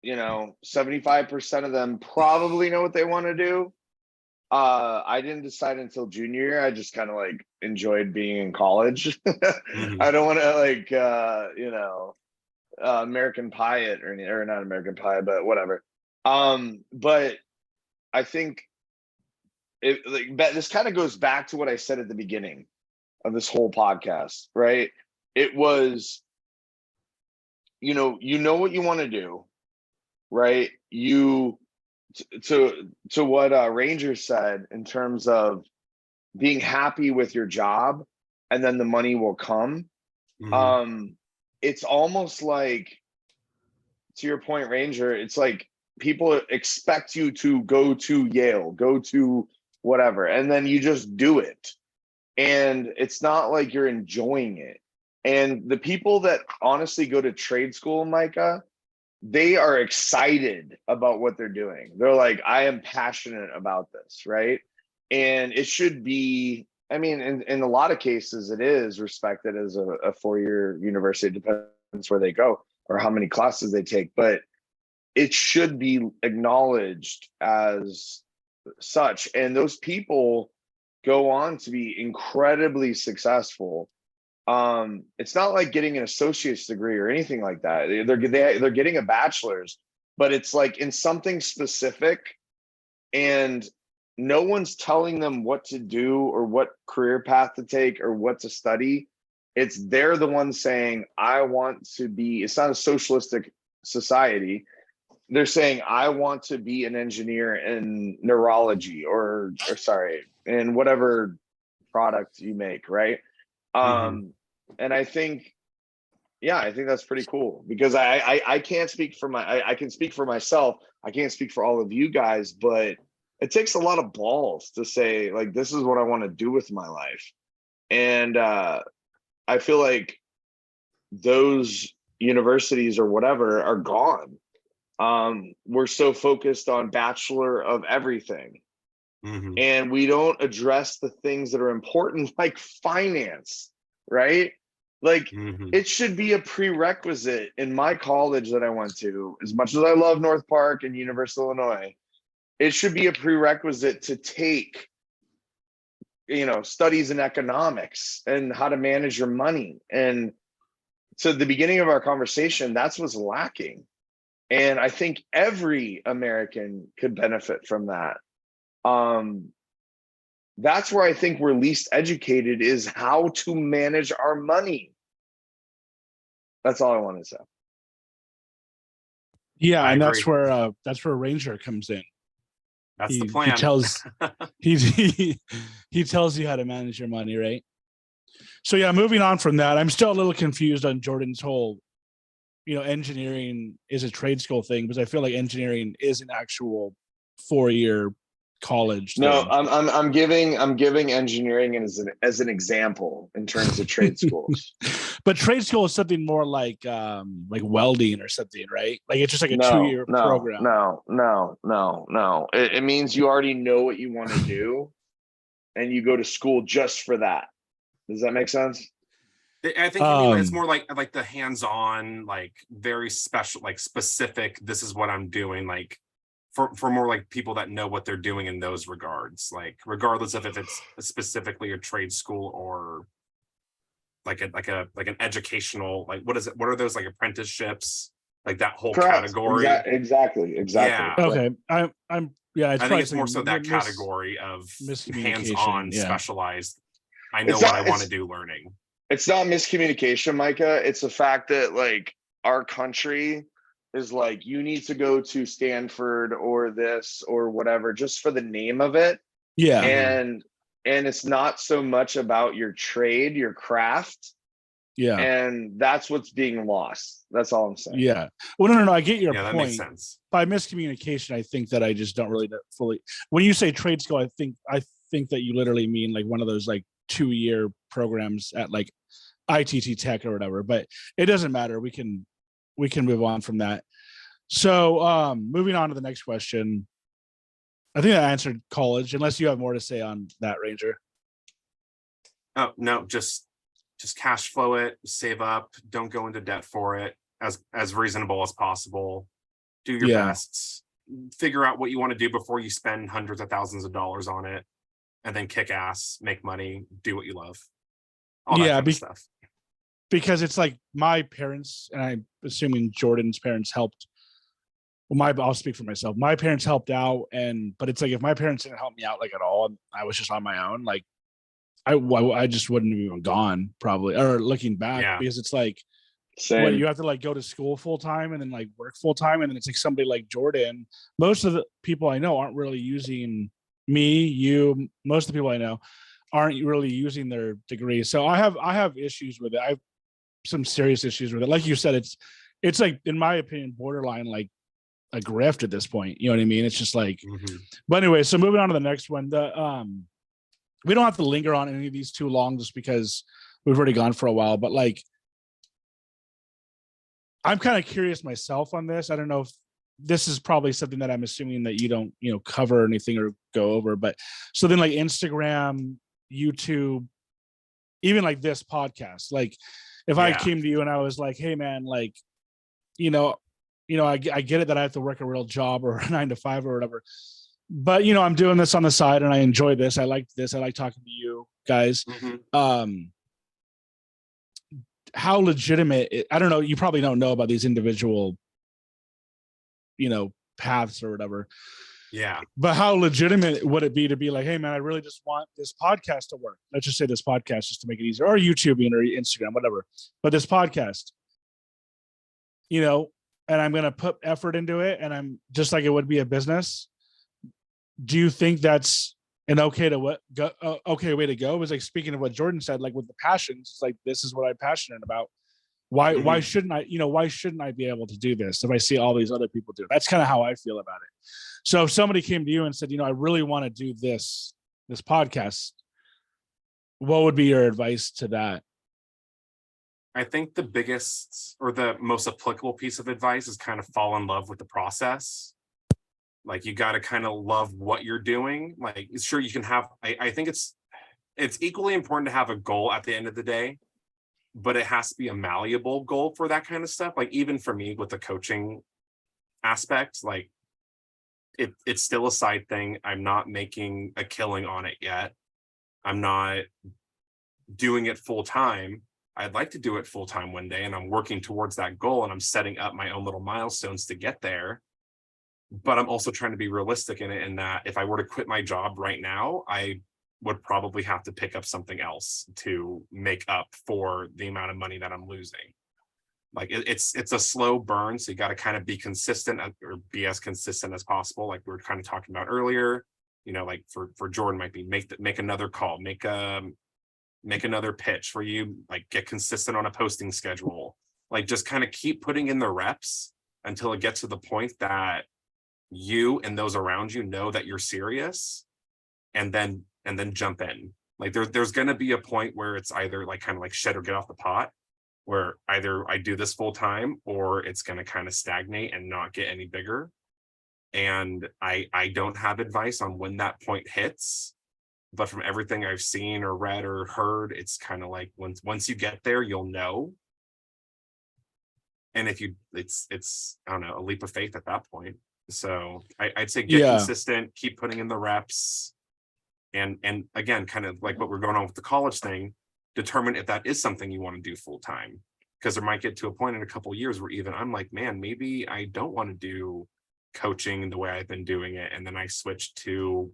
you know, 75% of them probably know what they want to do. I didn't decide until junior year. I just kind of like enjoyed being in college. Mhm. I don't want to like you know, American Pie it or not American Pie, but whatever. But I think this kind of goes back to what I said at the beginning of this whole podcast, right? It was, you know what you want to do, right? To what Ranger said in terms of being happy with your job, and then the money will come. Mhm. It's almost like, to your point, Ranger, it's like people expect you to go to Yale, go to whatever, and then you just do it. And it's not like you're enjoying it. And the people that honestly go to trade school, Micah, they are excited about what they're doing. They're like, I am passionate about this, right? And it should be, I mean, in a lot of cases, it is respected as a 4-year university. It depends where they go or how many classes they take, but it should be acknowledged as such. And those people go on to be incredibly successful. It's not like getting an associate's degree or anything like that. They're getting a bachelor's, but it's like in something specific, and no one's telling them what to do or what career path to take or what to study. They're the ones saying, I want to be, it's not a socialistic society. They're saying, I want to be an engineer in neurology or sorry, in whatever product you make, right? And I think, yeah, I think that's pretty cool, because I can't speak for I can speak for myself. I can't speak for all of you guys, but it takes a lot of balls to say, like, this is what I want to do with my life. And I feel like those universities or whatever are gone. We're so focused on bachelor of everything, Mhm. and we don't address the things that are important, like finance, right? Like Mhm. it should be a prerequisite in my college that I went to, as much as I love North Park and University of Illinois. It should be a prerequisite to take, studies in economics and how to manage your money. And so the beginning of our conversation, that's what's lacking. And I think every American could benefit from that. That's where I think we're least educated, is how to manage our money. That's all I want to say. Yeah, I and agree. that's where Ranger comes in. That's the He plan. tells he tells you how to manage your money, right? So yeah, moving on from that, I'm still a little confused on Jordan's whole, engineering is a trade school thing, because I feel like engineering is an actual 4-year college No, thing. I'm giving engineering as an example in terms of trade schools. But trade school is something more like welding or something, right? Like it's just like a No, 2-year no, program. no, no, no, no. It means you already know what you want to do, and you go to school just for that. Does that make sense? I think you mean it's more like the hands-on, like very special, like specific. This is what I'm doing, like for more like people that know what they're doing in those regards. Like regardless of if it's specifically a trade school or like an educational, like what is it? What are those, like apprenticeships? Like that whole Correct. category. Exactly. Yeah, Yeah. Okay, I'm yeah. It's I think probably it's more so something that category of miscommunication. hands-on, Yeah, specialized. I know It's what I not. want to do learning. It's not miscommunication, Micah. It's the fact that like our country is like, you need to go to Stanford or this or whatever just for the name of it. yeah, Mhm. And it's not so much about your trade, your craft, yeah, and that's what's being lost. That's all I'm saying. yeah. Well, no. I get your Yeah, that makes point. sense. By miscommunication, I think that I just don't really fully. When you say trade school, I think that you literally mean like one of those like 2-year programs at like ITT Tech or whatever. But it doesn't matter. We can move on from that. So moving on to the next question. I think I answered college, unless you have more to say on that, Ranger. Oh no, just cash flow it, save up, don't go into debt for it, as reasonable as possible. Do your Yeah. best. Figure out what you want to do before you spend hundreds of thousands of dollars on it, and then kick ass, make money, do what you love. All that Yeah, kind of stuff. because it's like my parents, and I'm assuming Jordan's parents helped. Well, I'll speak for myself. My parents helped out, but it's like if my parents didn't help me out like at all, and I was just on my own, like I just wouldn't have even gone probably, or looking back, Yeah. because it's like, what, Same. you have to like go to school full time and then like work full time, and then it's like somebody like Jordan. Most of the people I know aren't really using most of the people I know aren't really using their degree. So I have issues with it. I have some serious issues with it. Like you said, it's like, in my opinion, borderline like a grift at this point. You know what I mean? It's just like, Mhm. but anyway, so moving on to the next one. We don't have to linger on any of these too long, just because we've already gone for a while. But like, I'm kind of curious myself on this. I don't know if this is probably something that I'm assuming that you don't, cover anything or go over. But so then, like Instagram, YouTube, even like this podcast, like if I Yeah. came to you and I was like, hey man, like, I get it that I have to work a real job or a 9 to 5 or whatever, but I'm doing this on the side and I enjoy this. I like this. I like talking to you guys. Mhm. How legitimate, I don't know. You probably don't know about these individual, paths or whatever, Yeah. but how legitimate would it be to be like, hey man, I really just want this podcast to work. Let's just say this podcast, just to make it easier, or YouTubing or Instagram, whatever. But this podcast, and I'm going to put effort into it, and I'm just like it would be a business. Do you think that's an okay way to go? It was like, speaking of what Jordan said, like with the passions, it's like, this is what I'm passionate about. Why Mhm. shouldn't I, why shouldn't I be able to do this if I see all these other people do it? That's kind of how I feel about it. So if somebody came to you and said, I really want to do this podcast, what would be your advice to that? I think the biggest or the most applicable piece of advice is kind of fall in love with the process. Like you got to kind of love what you're doing. Like sure you can have, I think it's equally important to have a goal at the end of the day, but it has to be a malleable goal for that kind of stuff. Like even for me with the coaching aspect, like it's still a side thing. I'm not making a killing on it yet. I'm not doing it full time. I'd like to do it full time one day, and I'm working towards that goal, and I'm setting up my own little milestones to get there. But I'm also trying to be realistic in it, in that if I were to quit my job right now, I would probably have to pick up something else to make up for the amount of money that I'm losing. Like it's a slow burn, so you got to kind of be consistent or be as consistent as possible. Like we were kind of talking about earlier, you know, like for Jordan might be make another call, make another pitch for you, like get consistent on a posting schedule, like just kind of keep putting in the reps until it gets to the point that you and those around you know that you're serious, and then jump in. Like there's going to be a point where it's either like kind of like shit or get off the pot, where either I do this full time or it's going to kind of stagnate and not get any bigger. And I don't have advice on when that point hits, but from everything I've seen or read or heard, it's kind of like once you get there, you'll know. And if you, it's I don't know, a leap of faith at that point. So I'd say get consistent, keep putting in the reps, and again, kind of like what we're going on with the college thing, determine if that is something you want to do full time. Because there might get to a point in a couple of years where even I'm like, man, maybe I don't want to do coaching the way I've been doing it, and then I switch to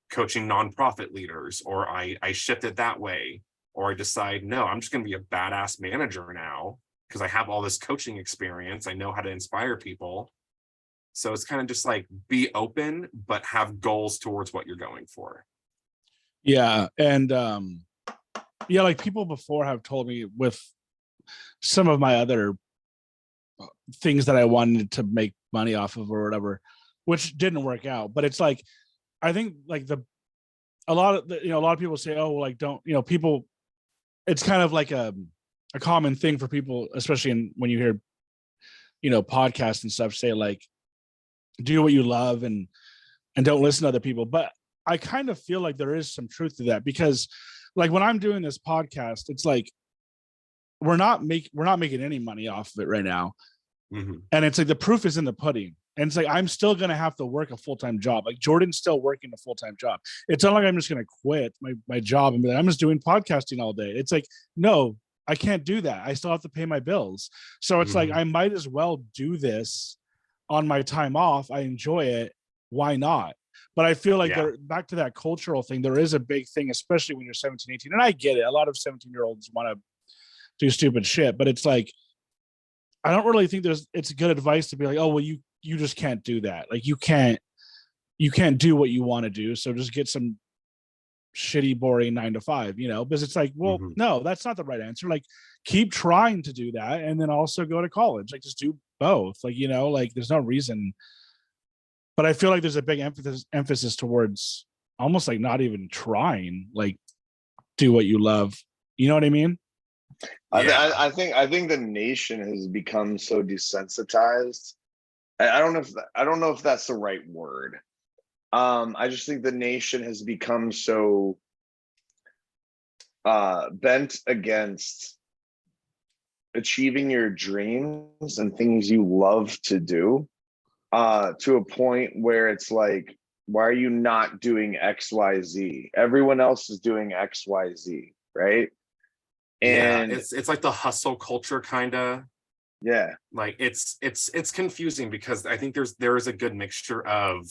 coaching nonprofit leaders, or I shift it that way, or I decide, no, I'm just going to be a badass manager now because I have all this coaching experience. I know how to inspire people. So it's kind of just like be open, but have goals towards what you're going for. Yeah. And yeah, like people before have told me with some of my other things that I wanted to make money off of or whatever, which didn't work out. But it's like, I think like a lot of people say, oh, well, like don't, people, it's kind of like a common thing for people, especially when you hear, podcasts and stuff, say like, do what you love and don't listen to other people. But I kind of feel like there is some truth to that, because like when I'm doing this podcast, it's like we're not making any money off of it right now. Mm-hmm. And it's like the proof is in the pudding. And it's like I'm still gonna have to work a full-time job. Like Jordan's still working a full-time job. It's not like I'm just gonna quit my job and be like, I'm just doing podcasting all day. It's like, no, I can't do that. I still have to pay my bills. So it's like I might as well do this on my time off. I enjoy it. Why not? But I feel like back to that cultural thing, there is a big thing, especially when you're 17, 18. And I get it. A lot of 17-year-olds want to do stupid shit, but it's like, I don't really think it's good advice to be like, oh, well, you just can't do that. Like you can't do what you want to do. So just get some shitty, boring 9 to 5, because it's like, well, no, that's not the right answer. Like keep trying to do that. And then also go to college. Like just do both. Like, like there's no reason. But I feel like there's a big emphasis towards almost like not even trying, like do what you love. You know what I mean? Yeah. I think the nation has become so desensitized. I don't know if that's the right word. I just think the nation has become so bent against achieving your dreams and things you love to do, to a point where it's like, why are you not doing XYZ? Everyone else is doing XYZ, right? And it's like the hustle culture kind of. Yeah. Like it's confusing, because I think there is a good mixture of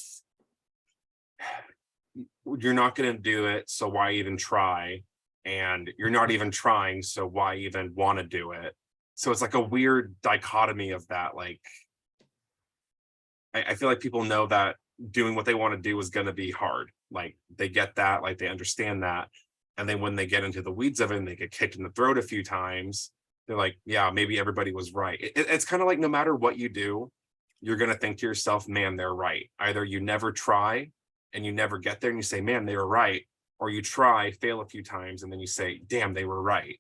you're not going to do it, so why even try? And you're not even trying, so why even want to do it? So it's like a weird dichotomy of that. Like I feel like people know that doing what they want to do is going to be hard. Like they get that, like they understand that. And then when they get into the weeds of it and they get kicked in the throat a few times, they're like, yeah, maybe everybody was right. It's kind of like no matter what you do, you're going to think to yourself, man, they're right. Either you never try and you never get there and you say, man, they were right. Or you try, fail a few times, and then you say, damn, they were right.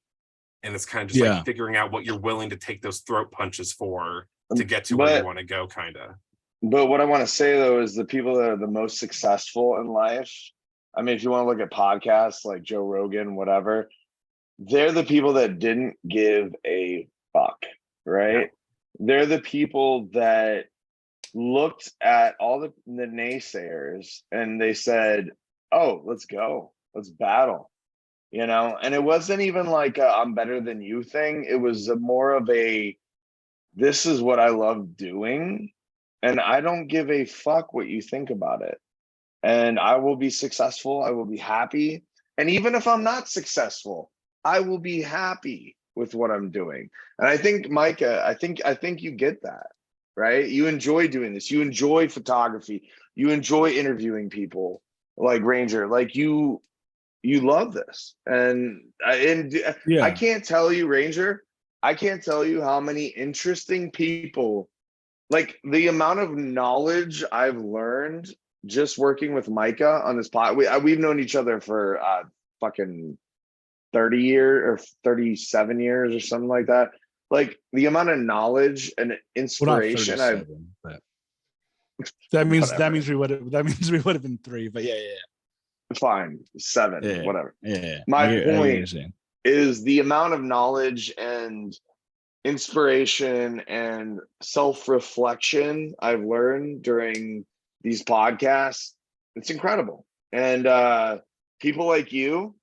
And it's kind of just like figuring out what you're willing to take those throat punches for to get to where you want to go, kind of. But what I want to say though is the people that are the most successful in life, I mean, if you want to look at podcasts like Joe Rogan, whatever, they're the people that didn't give a fuck, right? Yeah. They're the people that looked at all the naysayers and they said, oh, let's go, let's battle, you know? And it wasn't even like a I'm better than you thing. It was more of a, this is what I love doing, and I don't give a fuck what you think about it. And I will be successful. I will be happy. And even if I'm not successful, I will be happy with what I'm doing. And I think, Micah, I think you get that, right? You enjoy doing this. You enjoy photography. You enjoy interviewing people like Ranger. Like you love this. And I can't tell you, Ranger, I can't tell you how many interesting people, like the amount of knowledge I've learned just working with Micah on this pod. We've known each other for fucking 30 years or 37 years or something like that. Like the amount of knowledge and inspiration that means we would have been 3, but yeah. Fine, 7, whatever. Yeah. My point is the amount of knowledge and inspiration and self-reflection I've learned during these podcasts. It's incredible. And people like you,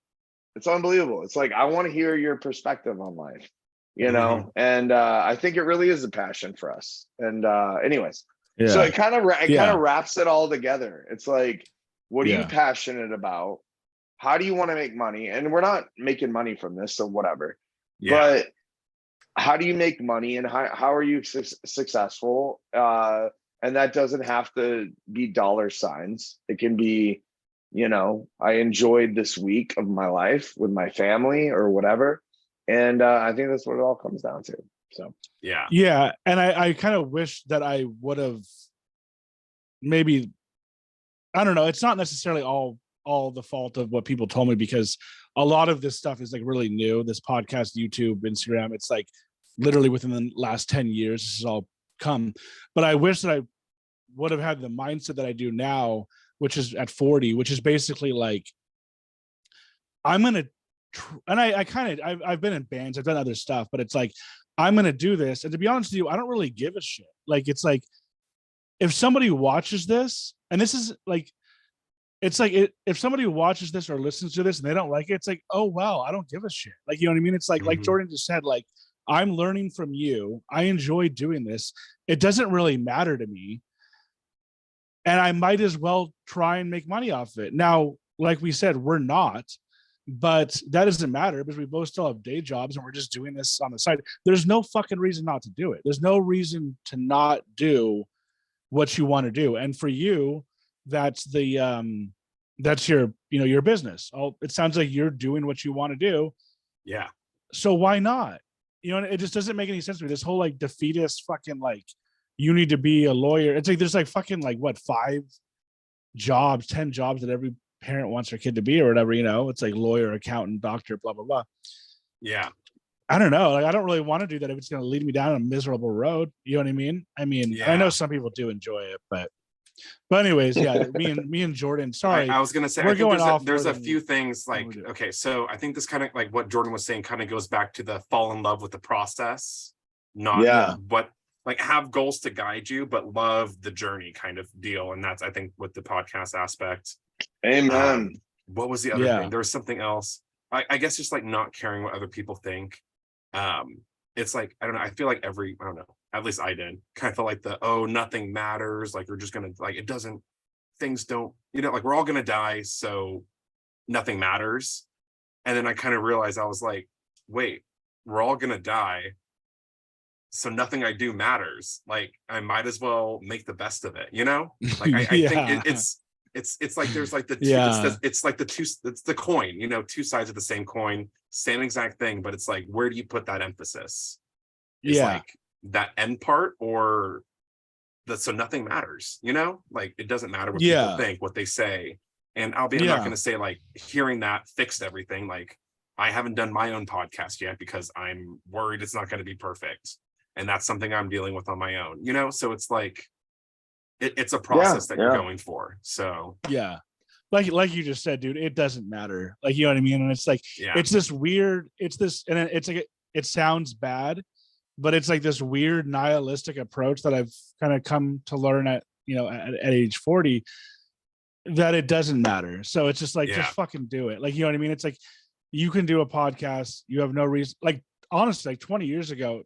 it's unbelievable. It's like, I want to hear your perspective on life, you know? And I think it really is a passion for us. And anyways, so it kind of wraps it all together. It's like, what are you passionate about? How do you want to make money? And we're not making money from this, so whatever. But how do you make money, and how are you successful? And that doesn't have to be dollar signs. It can be, you know, I enjoyed this week of my life with my family or whatever. And I think that's what it all comes down to. So yeah. And I kind of wish that I would have maybe, I don't know, it's not necessarily all the fault of what people told me, because a lot of this stuff is like really new. This podcast, YouTube, Instagram, it's like literally within the last 10 years, this has all come. But I wish that I would have had the mindset that I do now, which is at 40, which is basically like, I'm going to, and I've been in bands, I've done other stuff, but it's like, I'm going to do this. And to be honest with you, I don't really give a shit. Like, it's like, if somebody watches this, and this is like, it's like if somebody watches this or listens to this and they don't like it, it's like, oh, well, I don't give a shit. Like, you know what I mean? It's like Jordan just said, like, I'm learning from you. I enjoy doing this. It doesn't really matter to me. And I might as well try and make money off of it. Now, like we said, we're not, but that doesn't matter because we both still have day jobs and we're just doing this on the side. There's no fucking reason not to do it. There's no reason to not do what you want to do. And for you, that's your, you know, your business. Oh, it sounds like you're doing what you want to do. Yeah. So why not? You know, it just doesn't make any sense to me. This whole like defeatist fucking like, you need to be a lawyer. It's like, there's like fucking like what, 5 jobs, 10 jobs that every parent wants their kid to be or whatever, you know, it's like lawyer, accountant, doctor, blah, blah, blah. Yeah. I don't know. Like, I don't really want to do that if it's going to lead me down a miserable road. You know what I mean? I know some people do enjoy it, but anyways, yeah, me and Jordan, sorry. I was going to say, we're going off. There's a few things like, okay, so I think this kind of like what Jordan was saying kind of goes back to the fall in love with the process, not what, like, have goals to guide you, but love the journey kind of deal. And that's, I think, with the podcast aspect. Amen. What was the other thing? There was something else. I guess just like not caring what other people think. It's like, I don't know. I feel like I don't know, at least I did, kind of felt like nothing matters. Like, we're just going to, like, things don't, you know, like, we're all going to die. So nothing matters. And then I kind of realized, I was like, wait, we're all going to die. So nothing I do matters. Like, I might as well make the best of it, you know? Like, I think it's like, there's like it's like it's the coin, you know, 2 sides of the same coin, same exact thing, but it's like, where do you put that emphasis? It's like that end part, or so nothing matters, you know? Like, it doesn't matter what people think, what they say. And I'm not going to say like hearing that fixed everything. Like, I haven't done my own podcast yet because I'm worried it's not going to be perfect. And that's something I'm dealing with on my own, so it's like, it's a process that you're going for. So yeah, like you just said, dude, it doesn't matter. Like, you know what I mean? And it's like, yeah, it's this weird, and it's like, it sounds bad, but it's like this weird nihilistic approach that I've kind of come to learn at age 40, that it doesn't matter. So it's just like, just fucking do it. Like, you know what I mean? It's like, you can do a podcast. You have no reason. Like, honestly, like 20 years ago,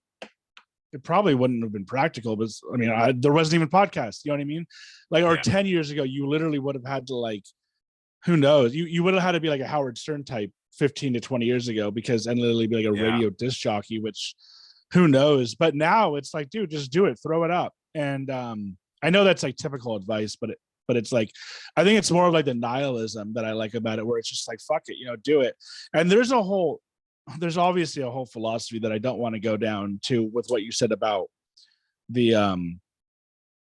it probably wouldn't have been practical, but I mean, there wasn't even podcasts, you know what I mean? Like, or 10 years ago, you literally would have had to, like, who knows? You would have had to be like a Howard Stern type 15 to 20 years ago, and literally be like a radio disc jockey, which who knows? But now it's like, dude, just do it, throw it up. And I know that's like typical advice, but it's like, I think it's more of like the nihilism that I like about it, where it's just like, fuck it, do it. And there's obviously a whole philosophy that I don't want to go down to with what you said about the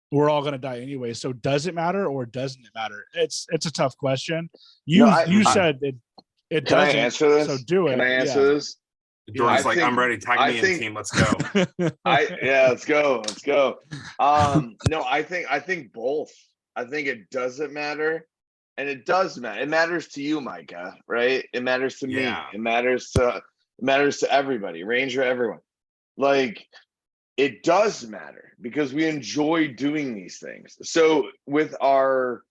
we're all going to die anyway. So does it matter or doesn't it matter? It's a tough question. You said it can doesn't. I answer this? So do it. Can I answer this? Jordan's like, I'm ready. Tag me in, team. Let's go. Let's go. No, I think both. I think it doesn't matter, and it does matter. It matters to you, Micah, right? It matters to me. It matters to everybody, Ranger, everyone. Like, it does matter because we enjoy doing these things. So with our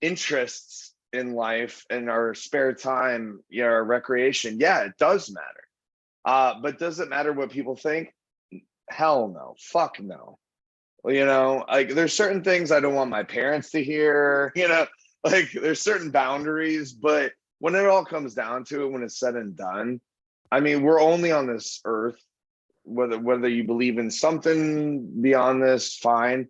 interests in life and our spare time, our recreation, it does matter. But does it matter what people think? Hell no. Fuck no. Like, there's certain things I don't want my parents to hear, like, there's certain boundaries, but when it all comes down to it, when it's said and done, I mean, we're only on this earth, whether you believe in something beyond this, fine.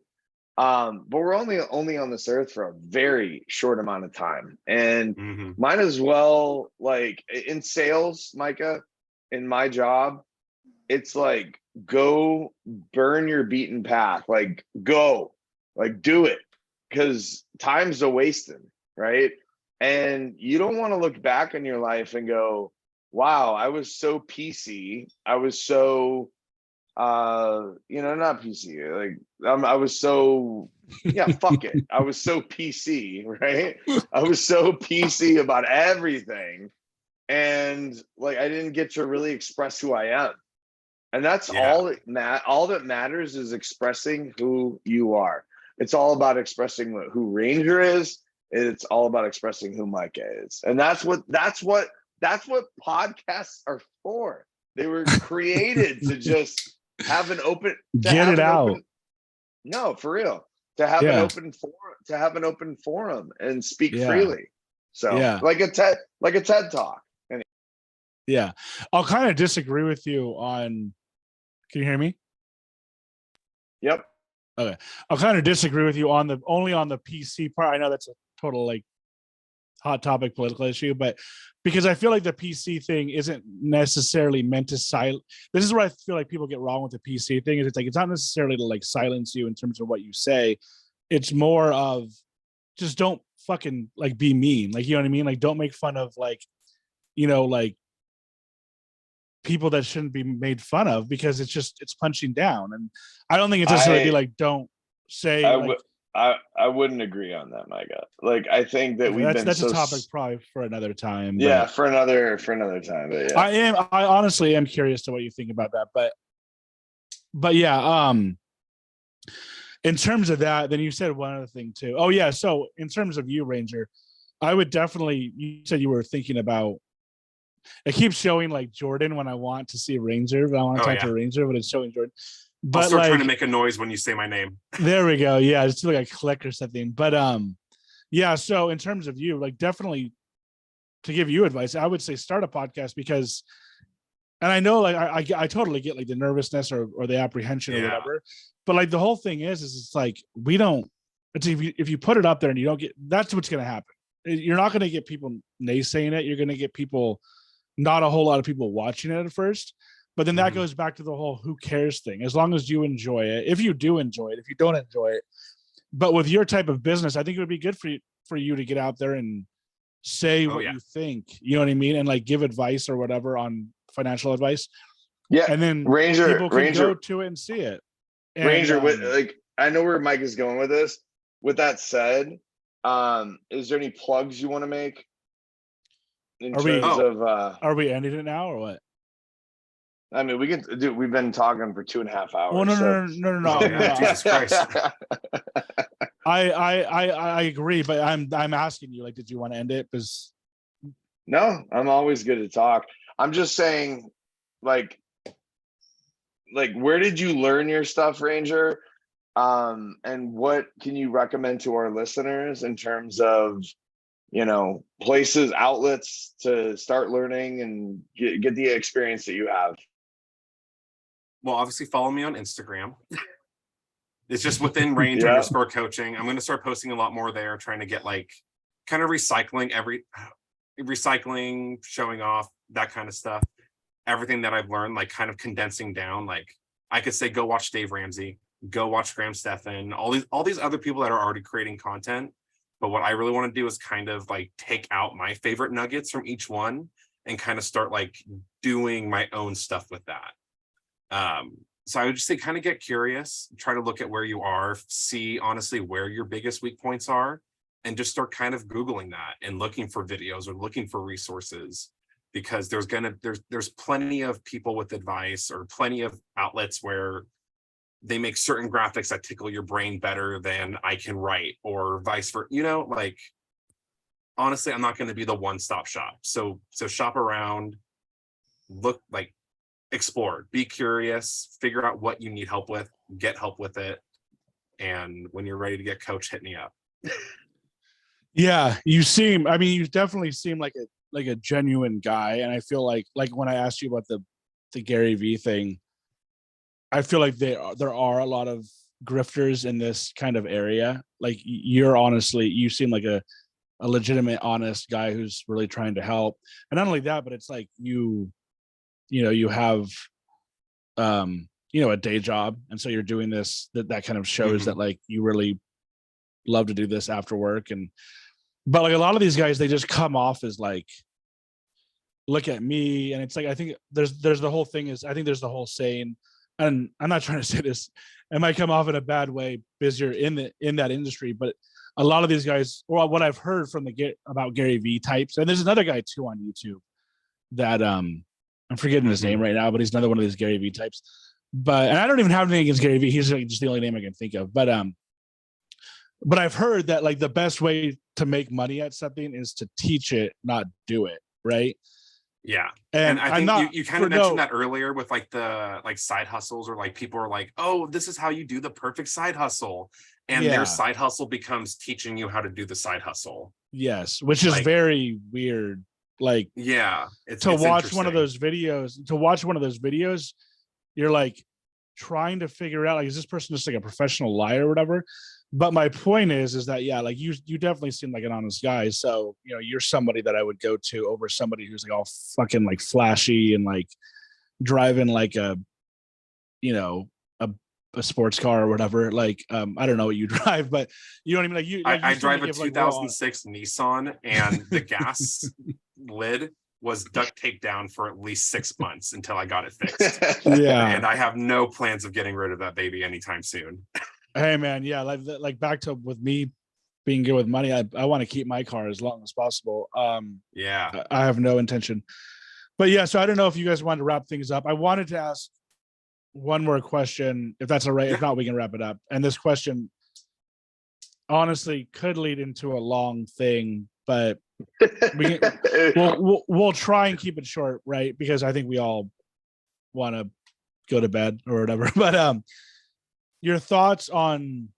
But we're only on this earth for a very short amount of time. And might as well, like in sales, Micah, in my job, it's like, go burn your beaten path, like go, like do it, because time's a wasting, right? And you don't want to look back on your life and go, wow, I was so PC, I was so not PC, like I was so fuck it, I was so PC, right? I was so PC about everything, and like I didn't get to really express who I am. And that's all that matters, is expressing who you are. It's all about expressing who Ranger is. It's all about expressing who Micah is. And that's what podcasts are for. They were created to just have an open, get it out. No, for real. To have an open forum and speak freely. So like a TED talk. Yeah. I'll kind of disagree with you on, can you hear me? Yep. Okay. I'll kind of disagree with you only on the PC part. I know that's a total like hot topic political issue, but because I feel like the PC thing isn't necessarily meant to silence. This is where I feel like people get wrong with the PC thing, is it's like, it's not necessarily to like silence you in terms of what you say. It's more of just don't fucking like be mean. Like, you know what I mean? Like, don't make fun of like, like people that shouldn't be made fun of, because it's punching down. And I don't think it's necessarily be like, don't say. I wouldn't agree on that, Micah. Like, I think that that's a topic probably for another time. Yeah, for another time. But yeah. I honestly am curious to what you think about that. But yeah, in terms of that, then you said one other thing too. Oh yeah, so in terms of you, Ranger, I would definitely, you said you were thinking about, it keeps showing like Jordan when I want to see Ranger, but I want to talk to Ranger, but it's showing Jordan. But I'll start trying to make a noise when you say my name. There we go. Yeah, it's like a click or something. But yeah. So in terms of you, like, definitely, to give you advice, I would say start a podcast, because, and I know like I totally get like the nervousness or the apprehension or whatever, but like the whole thing is it's like, if you put it up there and you don't get, that's what's going to happen. You're not going to get people naysaying it. You're going to get people, not a whole lot of people watching it at first. But then that goes back to the whole who cares thing. As long as you enjoy it, if you do enjoy it, if you don't enjoy it, but with your type of business, I think it would be good for you to get out there and say Oh, what yeah. you think, you know what I mean, and like give advice or whatever on financial advice, Yeah, and then Ranger, people can go to it and see it. And Ranger, with like, I know where Mike is going with this. With that said, is there any plugs you want to make in Are we- terms of? are we ending it now or what? I mean, we can do. We've been talking for 2.5 hours. Well, no, so. no. Oh, yeah, Jesus Christ. I agree, but I'm asking you, like, did you want to end it? Because No, I'm always good to talk. I'm just saying, like, where did you learn your stuff, Ranger? And what can you recommend to our listeners in terms of, places, outlets to start learning and get the experience that you have? Well, obviously follow me on Instagram. It's just within range Yeah. _coaching. I'm going to start posting a lot more there, trying to get like kind of recycling, showing off that kind of stuff. Everything that I've learned, like kind of condensing down. Like I could say, go watch Dave Ramsey, go watch Graham Stephan, all these other people that are already creating content. But what I really want to do is kind of like take out my favorite nuggets from each one and kind of start like doing my own stuff with that. So I would just say kind of get curious, try to look at where you are, see honestly where your biggest weak points are, and just start kind of Googling that and looking for videos or looking for resources, because there's plenty of people with advice or plenty of outlets where they make certain graphics that tickle your brain better than I can write, or vice versa, like honestly, I'm not going to be the one-stop shop. So shop around, look, like explore, be curious, figure out what you need help with, get help with it. And when you're ready to get coached, hit me up. yeah, you definitely seem like a genuine guy. And I feel like when I asked you about the Gary V thing, I feel like there are a lot of grifters in this kind of area. Like you seem like a legitimate, honest guy who's really trying to help. And not only that, but it's like you have a day job, and so you're doing this, that kind of shows that like you really love to do this after work. But like a lot of these guys, they just come off as like, look at me. And it's like, I think there's the whole thing is, I think there's the whole saying, and I'm not trying to say this, it might come off in a bad way because you're in that industry, but a lot of these guys, or what I've heard from about Gary V types, and there's another guy too on YouTube that I'm forgetting his name right now, but he's another one of these Gary V types. And I don't even have anything against Gary V. He's like just the only name I can think of. But I've heard that like the best way to make money at something is to teach it, not do it. Right. Yeah. And I think you kind of mentioned that earlier with like the side hustles, or like people are like, oh, this is how you do the perfect side hustle. And their side hustle becomes teaching you how to do the side hustle. Yes. Which is very weird. Like, yeah, to watch one of those videos, you're like trying to figure out, like, is this person just like a professional liar or whatever? But my point is that, yeah, like you definitely seem like an honest guy. So, you're somebody that I would go to over somebody who's like all fucking like flashy and like driving like a sports car or whatever. Like, I don't know what you drive, but you know what I mean? Like I drive a 2006 Nissan, and the gas lid was duct taped down for at least 6 months until I got it fixed. Yeah. And I have no plans of getting rid of that baby anytime soon. Hey man, yeah, like back to with me being good with money, I want to keep my car as long as possible. Yeah. I have no intention. But yeah, so I don't know if you guys wanted to wrap things up. I wanted to ask one more question, if that's all right. Yeah. If not, we can wrap it up. And this question honestly could lead into a long thing, but we'll try and keep it short, right? Because I think we all want to go to bed or whatever. But your thoughts on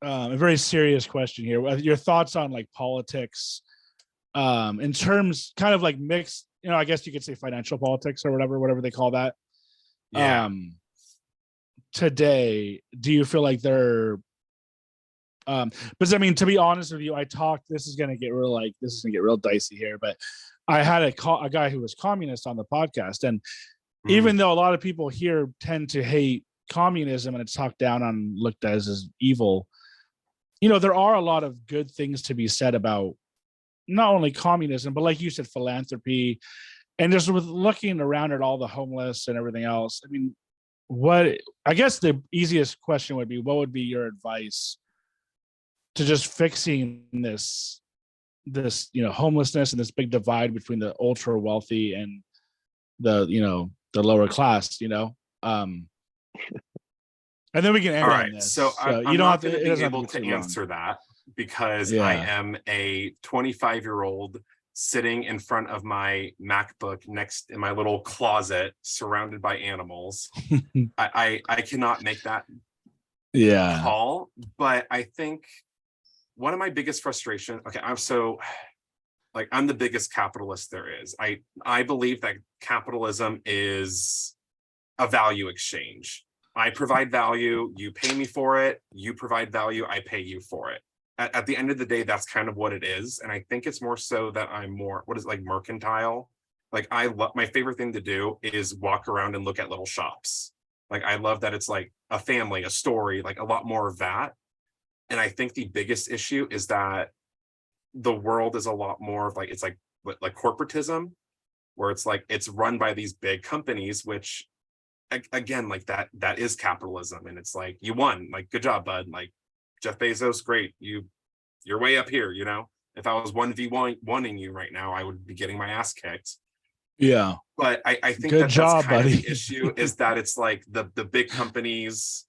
a very serious question here. Your thoughts on like politics, in terms kind of like mixed, I guess you could say financial politics or whatever they call that. Yeah. Today, do you feel like they're because I mean, to be honest with you, this is gonna get real dicey here, but I had a guy who was communist on the podcast, and even though a lot of people here tend to hate communism and it's talked down on, looked as evil, there are a lot of good things to be said about not only communism, but like you said, philanthropy, and just with looking around at all the homeless and everything else. I mean, what I guess the easiest question would be, what would be your advice to just fixing this homelessness and this big divide between the ultra wealthy and the lower class, and then we can end All on right, this. so you I'm don't not have to, going it to be doesn't have to able be to too long. answer that because I am a 25-year-old sitting in front of my MacBook next in my little closet surrounded by animals. I cannot make that call, but I think one of my biggest frustration, okay, I'm the biggest capitalist there is. I believe that capitalism is a value exchange. I provide value, you pay me for it, you provide value, I pay you for it. At the end of the day, that's kind of what it is. And I think it's more so that I'm more, what is it, like mercantile? Like I love, my favorite thing to do is walk around and look at little shops. Like I love that it's like a family, a story, like a lot more of that. And I think the biggest issue is that the world is a lot more of like, it's like corporatism, where it's like, it's run by these big companies, which again, like that is capitalism. And it's like, you won, like, good job, bud. Like Jeff Bezos, great. You're way up here. If I was 1v1ing you right now, I would be getting my ass kicked. Yeah. But I think Good job, that's kind buddy. of the issue is that it's like the big companies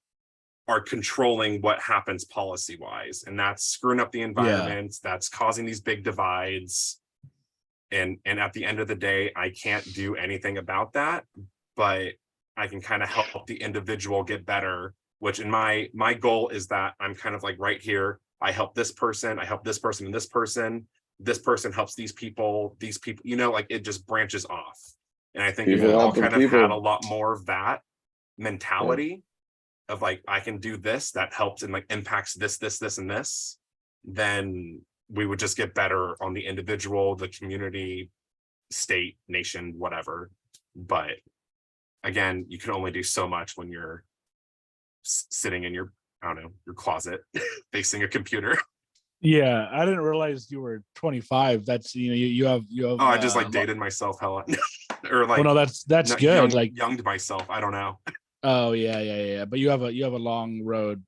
are controlling what happens policy wise, and that's screwing up the environment. That's causing these big divides. And at the end of the day, I can't do anything about that, but I can kind of help the individual get better, which in my goal is that I'm kind of like right here. I help this person, I help this person and this person helps these people, like it just branches off. And I think if we all kind of had a lot more of that mentality of like, I can do this, that helps and like impacts this, and this, then we would just get better on the individual, the community, state, nation, whatever. But again, you can only do so much when you're sitting in your, I don't know, your closet facing a computer. Yeah, I didn't realize you were 25. That's you have. Oh, I just like dated myself hella, or like. Well, no, that's good. Younged myself. I don't know. Oh yeah. But you have a long road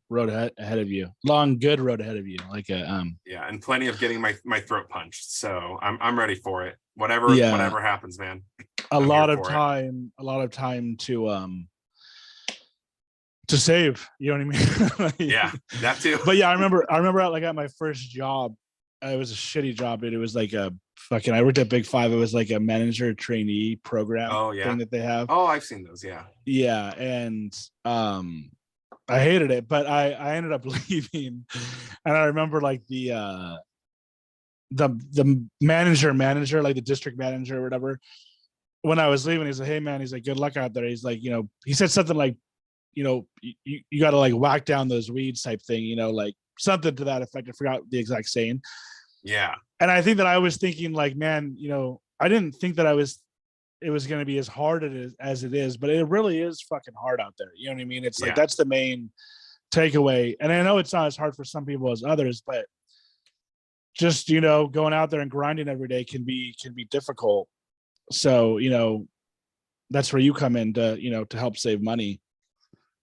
ahead of you. Good road ahead of you. Like a Yeah, and plenty of getting my throat punched. So I'm ready for it. Whatever happens, man. A lot of time to save, you know what I mean? Yeah, that too. But yeah, I remember at my first job, it was a shitty job, but it was like I worked at Big Five. It was like a manager trainee program thing that they have. Oh, I've seen those. Yeah, and I hated it, but I ended up leaving, and I remember like the manager, like the district manager or whatever. When I was leaving, he's like, "Hey man," he's like, "Good luck out there." He's like, he said something like, you got to like whack down those weeds type thing, like something to that effect. I forgot the exact saying. Yeah. And I think that I was thinking like, man, I didn't think that it was going to be as hard as it is, but it really is fucking hard out there. You know what I mean? It's like, that's the main takeaway. And I know it's not as hard for some people as others, but just, going out there and grinding every day can be difficult. So, that's where you come in to help save money.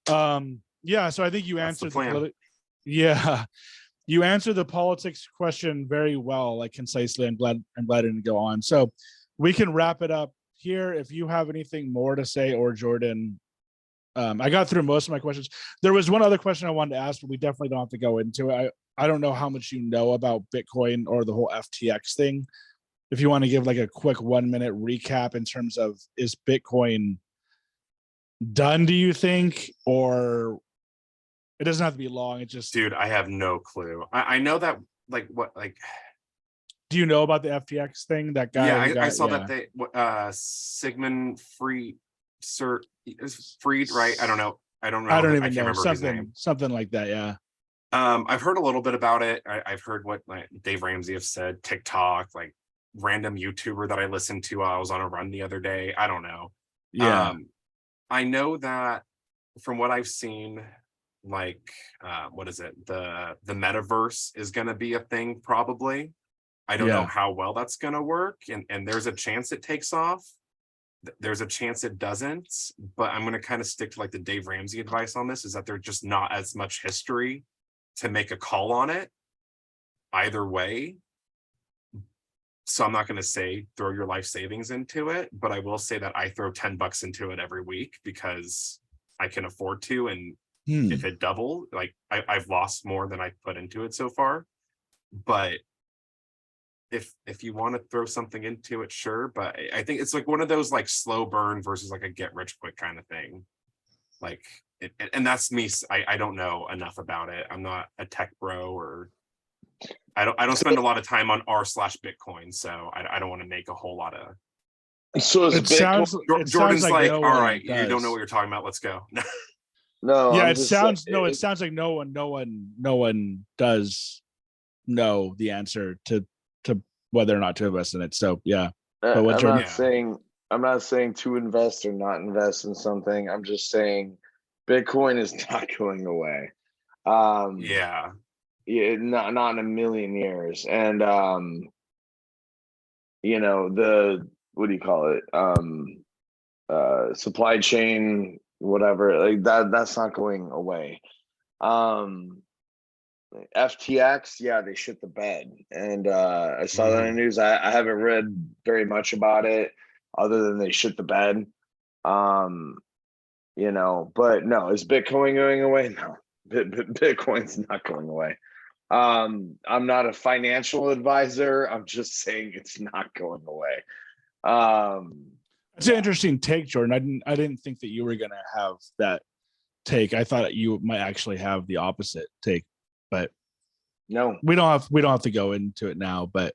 Yeah, so I think you answered you answered the politics question very well, like concisely. I'm glad I didn't go on. So we can wrap it up here. If you have anything more to say, or Jordan, I got through most of my questions. There was one other question I wanted to ask, but we definitely don't have to go into it. I don't know how much you know about Bitcoin or the whole FTX thing. If you want to give like a quick 1-minute recap in terms of, is Bitcoin done, do you think? Or it doesn't have to be long. It just, dude, I have no clue. I know that do you know about the FTX thing? That guy? Yeah, I saw that they Sigmund Freed, right? I don't know. I don't even know. Something like that. Yeah. I've heard a little bit about it. I've heard what like Dave Ramsey have said, TikTok, like random YouTuber that I listened to. I was on a run the other day. I don't know. Yeah. I know that from what I've seen, like what is it? The metaverse is going to be a thing probably. I don't know Yeah. how well that's going to work, and there's a chance it takes off. There's a chance it doesn't, but I'm going to kind of stick to like the Dave Ramsey advice on this, is that there's just not as much history to make a call on it either way. So I'm not going to say throw your life savings into it, but I will say that I throw $10 into it every week because I can afford to. And if it double, like I've lost more than I've put into it so far. But if you want to throw something into it, sure. But I think it's like one of those like slow burn versus like a get rich quick kind of thing. Like, and that's me. I don't know enough about it. I'm not a tech bro, or I don't spend a lot of time on r/Bitcoin. So I don't want to make a whole lot of. So is It Bitcoin? sounds it Jordan's sounds like, no all one right, you don't know does. what you're talking about. Let's go. No, Yeah, I'm it just sounds saying, it sounds like no one does know the answer to whether or not to invest in it. So yeah. But what I'm Jordan? not saying to invest or not invest in something. I'm just saying Bitcoin is not going away. Yeah. Yeah, not in a million years. And the what do you call it? Supply chain, whatever, like that's not going away. FTX, yeah, they shit the bed. And I saw that in the news. I haven't read very much about it other than they shit the bed. But no, is Bitcoin going away? No. Bitcoin's not going away. I'm not a financial advisor. I'm just saying it's not going away. It's an interesting take, Jordan. I didn't think that you were gonna have that take. I thought you might actually have the opposite take, but no. we don't have to go into it now, but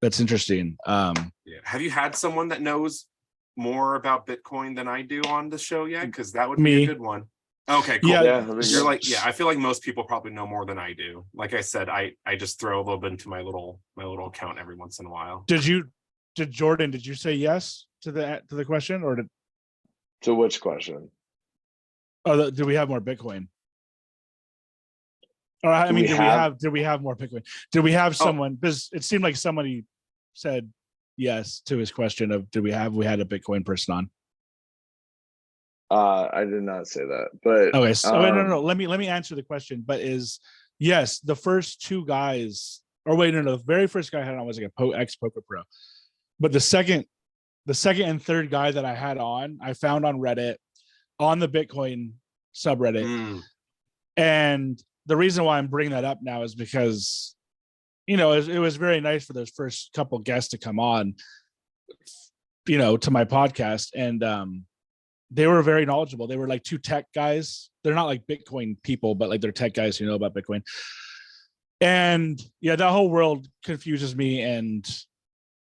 that's interesting. Yeah. Have you had someone that knows more about Bitcoin than I do on the show yet? Because that would be Me. a good one. Okay, cool. Yeah, You're like, yeah, I feel like most people probably know more than I do. Like I said, I just throw a little bit into my little account every once in a while. did Jordan, did you say yes to the question, or To which question? do we have more Bitcoin? Or I Do mean, we did we have more Bitcoin? Did we have someone? Because it seemed like somebody said yes to his question of we had a Bitcoin person on? I did not say that, but Okay, so no. Let me answer the question. But yes, the first two guys, or wait, no, the very first guy I had on was like a ex poker pro, but the second and third guy that I had on, I found on Reddit, on the Bitcoin subreddit, and the reason why I'm bringing that up now is because it was very nice for those first couple guests to come on, to my podcast, and they were very knowledgeable. They were like two tech guys. They're not like Bitcoin people, but like they're tech guys who know about Bitcoin. And yeah, that whole world confuses me. And,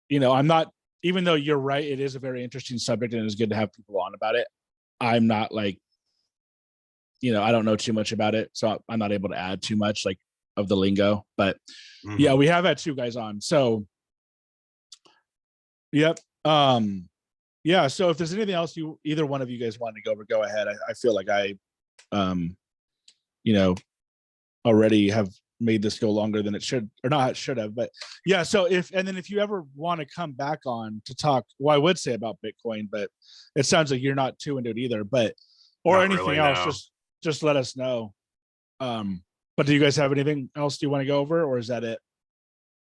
I'm not, even though you're right, it is a very interesting subject and it's good to have people on about it. I'm not like, I don't know too much about it. So I'm not able to add too much like of the lingo, but yeah, we have had two guys on. So, yep. Yeah, so if there's anything else either one of you guys want to go over, go ahead. I feel like I already have made this go longer than it should, or not should have, but yeah. So if you ever want to come back on to talk, well, I would say about Bitcoin, but it sounds like you're not too into it either, or not anything really, else, no. just let us know. But do you guys have anything else you want to go over, or is that it?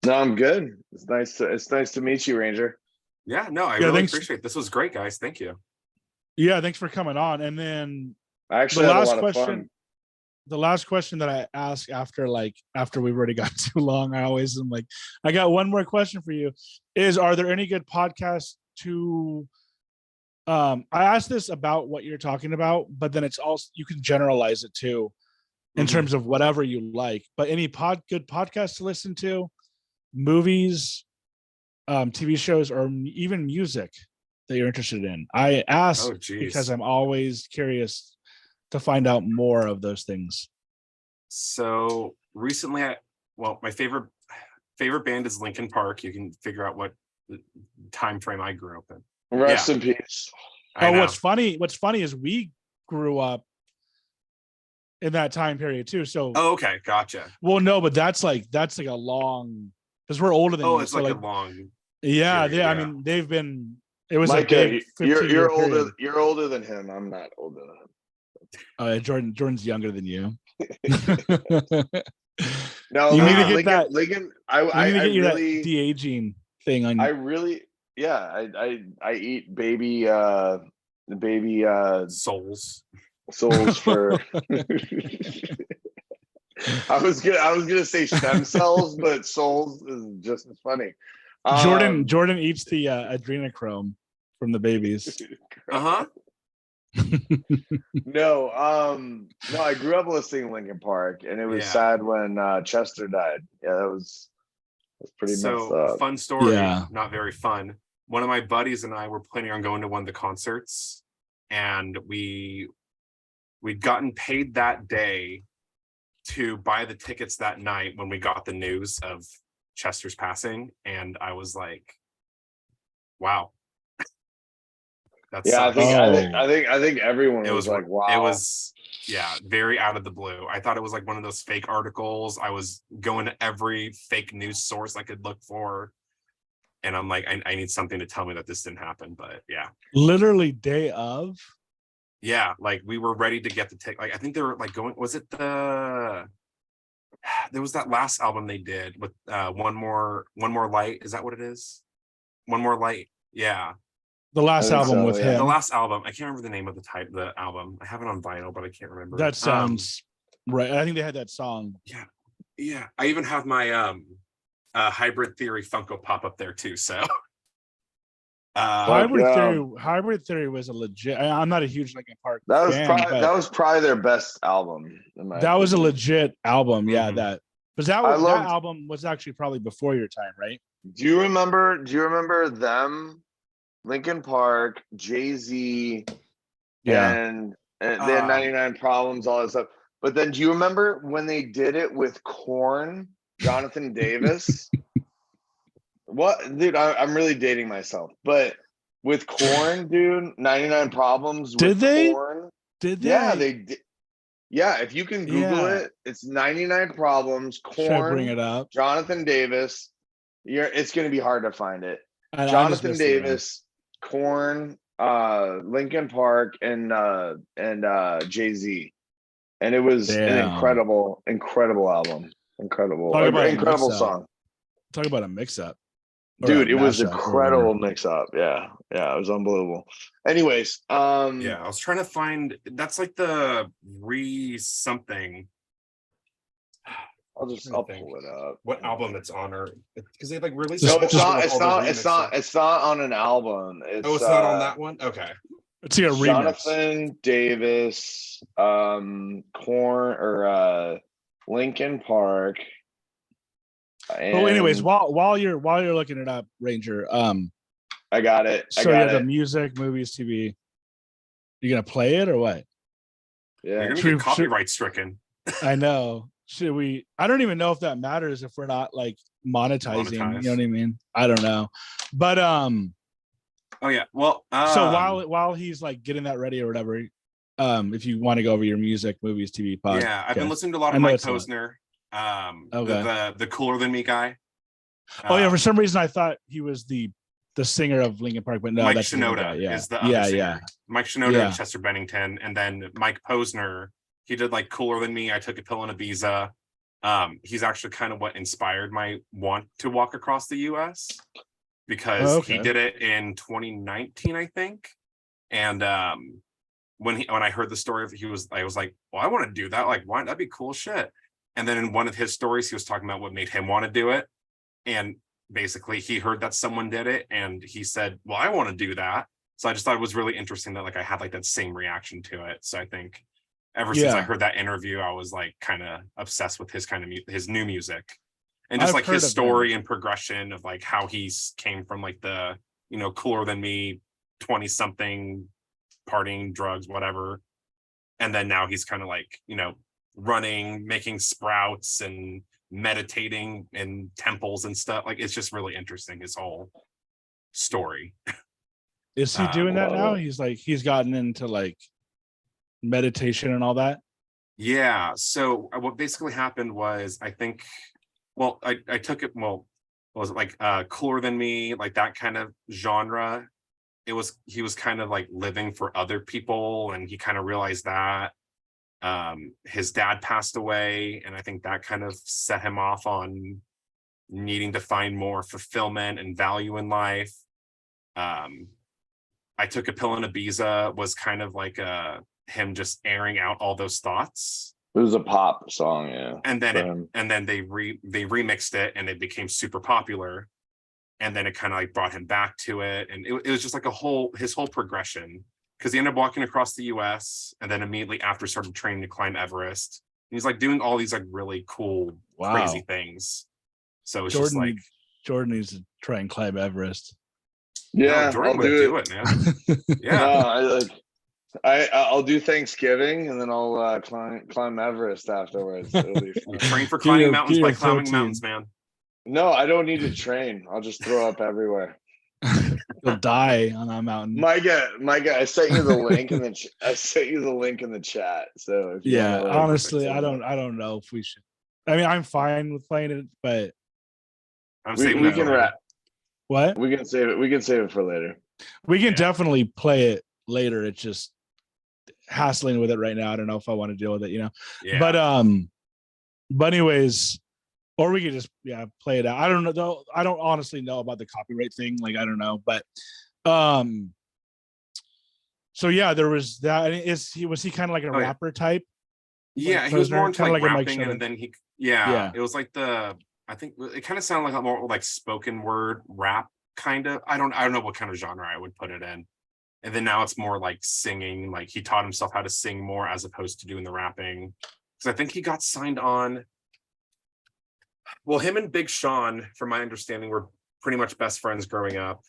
No, I'm good. It's nice to meet you, Ranger. Yeah, no, I really appreciate it. This was great, guys. Thank you. Yeah, thanks for coming on. And then I actually had a lot of fun. The last question that I ask after we've already got too long, I always am like, I got one more question for you. Are there any good podcasts to I asked this about what you're talking about, but then it's also, you can generalize it too in terms of whatever you like, but any good podcasts to listen to, movies, TV shows, or even music that you're interested in. I ask because I'm always curious to find out more of those things. So recently, my favorite band is Linkin Park. You can figure out what time frame I grew up in. Rest in peace. What's funny is we grew up in that time period too. So, Oh, okay, gotcha. well, no, but that's like a long, because we're older than Oh, you. it's So like like, a long yeah, period, I yeah. mean, they've been. It was a Micah, big 15-year you're older. period. You're older than him. I'm not older than him. Jordan's younger than you. No, You need to Uh, get that. Lincoln. You need to I get you that really, de-aging thing on. I really, yeah. I eat baby Souls. souls for. I was gonna say stem cells, but souls is just as funny. Jordan eats the adrenochrome from the babies. Uh-huh. No, no. I grew up listening to Linkin Park, and it was Yeah. sad when Chester died. Yeah, that's pretty messed So up. fun story, Yeah. not very fun. One of my buddies and I were planning on going to one of the concerts, and we'd gotten paid that day to buy the tickets that night when we got the news of Chester's passing, and I was like, wow. That's Yeah, I think everyone it was was like, wow. It was, yeah, very out of the blue. I thought it was like one of those fake articles. I was going to every fake news source I could look for, and I'm like, I need something to tell me that this didn't happen. But yeah, Literally day of. yeah, like we were ready to get the ticket. Like I think they were like going. Was it there was that last album they did with one more light? Is that what it is? One More Light. Yeah, The last think album so, with yeah. the him. last album. I can't remember the name of the album. I have it on vinyl, but I can't remember. That sounds right. I think they had that song. Yeah. I even have my Hybrid Theory Funko Pop up there too. So Hybrid Theory was a legit. I'm not a huge Linkin Park fan, but that was probably their best album. that was a legit album. Yeah, Mhm. that. But that album was actually probably before your time, right? Do you remember them? Linkin Park, Jay-Z, Yeah. and they had 99 Problems, all that stuff. But then do you remember when they did it with Korn, Jonathan Davis? What, dude, I'm really dating myself. But with Korn, dude, 99 Problems with Korn. Did they? Yeah, they did. Yeah, if you can Google it, it's 99 Problems, Should I bring Korn, it up? Jonathan Davis. It's gonna be hard to find it. I just Jonathan missed it, man. Davis, Korn, Linkin Park, and Jay-Z. And it was an Damn. incredible album. Incredible song. Talk about a mix-up. Dude, it was incredible mix-up. Yeah, it was unbelievable. Anyways, yeah, I was trying to find. That's like the something. I'll pull it up. What album it's on, or because they like released. No, it's not on an album. It's not on that one. Okay, it's like a remix. Jonathan Davis, Korn, or Linkin Park. Well, anyways, while you're looking it up, Ranger, I got it. So you have the music, movies, TV. You gonna play it or what? Yeah, you're gonna get copyright stricken. I know. Should we? I don't even know if that matters if we're not like monetizing. You know what I mean? I don't know, but Oh yeah. Well, so while he's like getting that ready or whatever, if you want to go over your music, movies, TV, podcast. Yeah, I've been listening to a lot of Mike Posner. Okay. The Cooler Than Me guy. Oh yeah, for some reason I thought he was the singer of Linkin Park, but no, Mike that's Shinoda is the other singer. Mike Shinoda and Chester Bennington, and then Mike Posner. He did like Cooler Than Me. I Took a Pill in Ibiza. He's actually kind of what inspired my want to walk across the U.S. because he did it in 2019, I think. And when I heard the story, I was like, well, I want to do that. Like, why? That'd be cool shit. And then in one of his stories, he was talking about what made him want to do it. And basically he heard that someone did it and he said, well, I want to do that. So I just thought it was really interesting that like I had like that same reaction to it. So I think ever since I heard that interview, I was like kind of obsessed with his his new music and just like his story and progression of like how he came from like the, Cooler Than Me, 20 something, partying, drugs, whatever. And then now he's kind of like, running, making sprouts and meditating in temples and stuff. Like it's just really interesting, his whole story. Is he doing that now? He's gotten into like meditation and all that. Yeah. So what basically happened was, I think, well, I took it, well, what was it like Cooler Than Me, like that kind of genre. He was kind of like living for other people, and he kind of realized that. His dad passed away, and I think that kind of set him off on needing to find more fulfillment and value in life. Um, I Took a Pill in Ibiza was kind of like him just airing out all those thoughts. It was a pop song, yeah. And then for it, him. and then they remixed it, and it became super popular. And then it kind of like brought him back to it, and it was just like his whole progression, because he ended up walking across the US and then immediately after started training to climb Everest. And he's like doing all these like really cool, crazy things. So it's just like, Jordan needs to try and climb Everest. Yeah, no, Jordan I'll would do it, man. Yeah. No, I'll do Thanksgiving and then I'll climb Everest afterwards. It'll be You fun. train for Get climbing your- mountains get by your climbing protein. mountains, man. No, I don't need to train. I'll just throw up everywhere. You'll die on that mountain. Micah, I sent you the link in the I sent you the link in the chat. So if you Yeah, wanna, like, honestly, I don't know if we should. I mean, I'm fine with playing it, but I'm we saving we that can for later. wrap. what? We can save it. We can save it for later. We can Yeah. definitely play it later. It's just hassling with it right now. I don't know if I want to deal with it, Yeah. But anyways, or we could just play it out. I don't know though. I don't honestly know about the copyright thing. Like I don't know, but so yeah, there was that. Was he kind of like a Oh, yeah. rapper type? Yeah, he was more into kinda like like a Mike rapping, Shinoda. and then Yeah. it was like I think it kind of sounded like a more like spoken word rap kind of. I don't know what kind of genre I would put it in. And then now it's more like singing, like he taught himself how to sing more as opposed to doing the rapping. Because I think he got signed on. Well, him and Big Sean, from my understanding, were pretty much best friends growing up.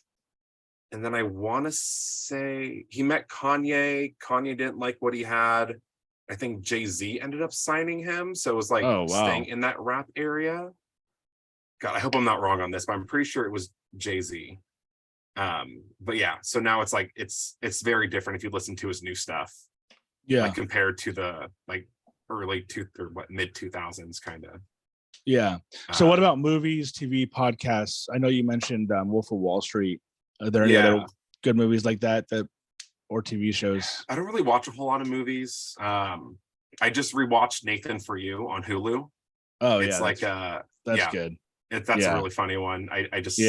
And then I want to say he met Kanye. Kanye didn't like what he had. I think Jay-Z ended up signing him. So it was like Oh, wow. staying in that rap area. God, I hope I'm not wrong on this, but I'm pretty sure it was Jay-Z. But yeah, so now it's like it's very different if you listen to his new stuff. Yeah. Like compared to the like mid 2000s kind of. Yeah. So what about movies, TV, podcasts? I know you mentioned Wolf of Wall Street. Are there any other good movies like that or TV shows? I don't really watch a whole lot of movies. I just rewatched Nathan For You on Hulu. Oh, It's yeah. like that's good. That's a really funny one. I just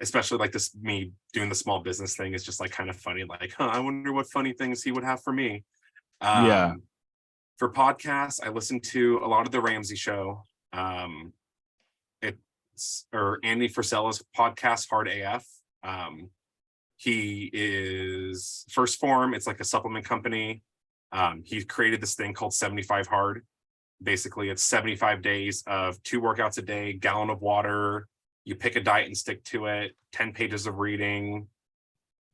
especially like this, me doing the small business thing is just like kind of funny. Like, I wonder what funny things he would have for me. For podcasts, I listen to a lot of the Ramsey Show. Or Andy Frisella's podcast, Hard AF. He is First Form. It's like a supplement company. He created this thing called 75 Hard. Basically, it's 75 days of 2 workouts a day, gallon of water. You pick a diet and stick to it. 10 pages of reading.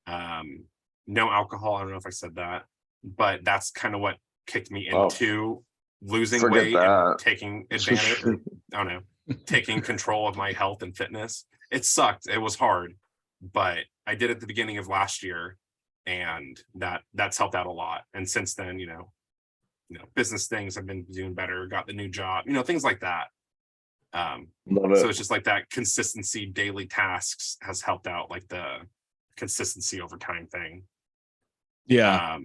No alcohol. I don't know if I said that, but that's kind of what kicked me into losing weight and taking advantage. Or, I don't know, taking control of my health and fitness. It sucked. It was hard, but I did it at the beginning of last year, and that's helped out a lot. And since then, business things have been doing better. Got the new job, things like that. So it's just like that consistency, daily tasks has helped out, like the consistency over time thing. Yeah.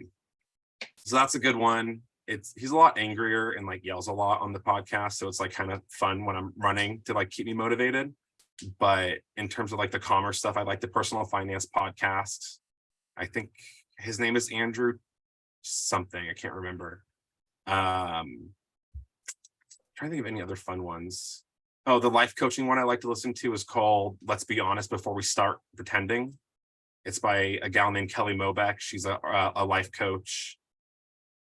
So that's a good one. He's a lot angrier and like yells a lot on the podcast, so it's like kind of fun when I'm running to like keep me motivated. But in terms of like the commerce stuff, I like the Personal Finance podcast. I think his name is Andrew something. I can't remember. Trying to think of any other fun ones. Oh, the life coaching one I like to listen to is called Let's Be Honest Before We Start Pretending. It's by a gal named Kelly Mobeck. She's a life coach.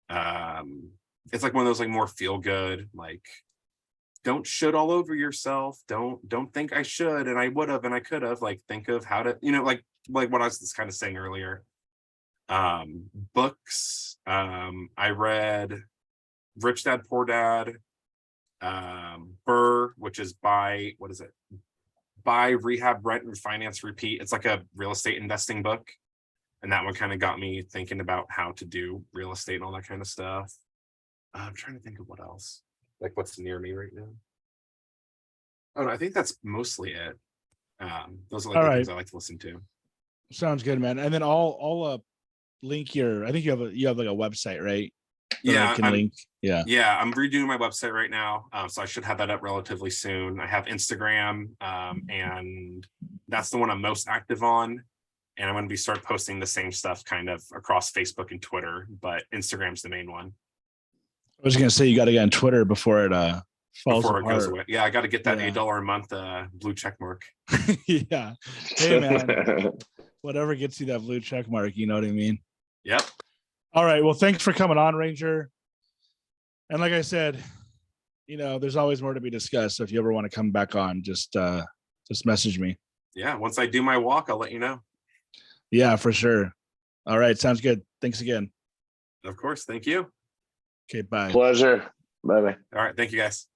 It's like one of those like more feel good, like don't shit all over yourself. Don't think I should and I would have and I could have. Like think of how to, like what I was just kind of saying earlier. Books. I read Rich Dad Poor Dad. Burr, which is buy rehab rent refinance repeat. It's like a real estate investing book, and that one kind of got me thinking about how to do real estate and all that kind of stuff. I'm trying to think of what else, like what's near me right now. Oh, no, I think that's mostly it. Those are like All the right. things I like to listen to. Sounds good, man. And then I'll link your. I think you have like a website, right? That I Yeah, can link. Yeah. Yeah, I'm redoing my website right now, so I should have that up relatively soon. I have Instagram, and that's the one I'm most active on. And I'm going to start posting the same stuff kind of across Facebook and Twitter, but Instagram's the main one I was gonna say you got to get on Twitter before it falls before it goes apart. away. Yeah, I got to get that Yeah. $8 a month blue check mark. Yeah. Hey man, whatever gets you that blue check mark, you know what I mean? Yep. All right. Well, thanks for coming on, Ranger. And like I said, there's always more to be discussed. So if you ever want to come back on, just message me. Yeah. Once I do my walk, I'll let you know. Yeah, for sure. All right. Sounds good. Thanks again. Of course. Thank you. Okay. Bye. Pleasure. Bye bye. All right. Thank you guys.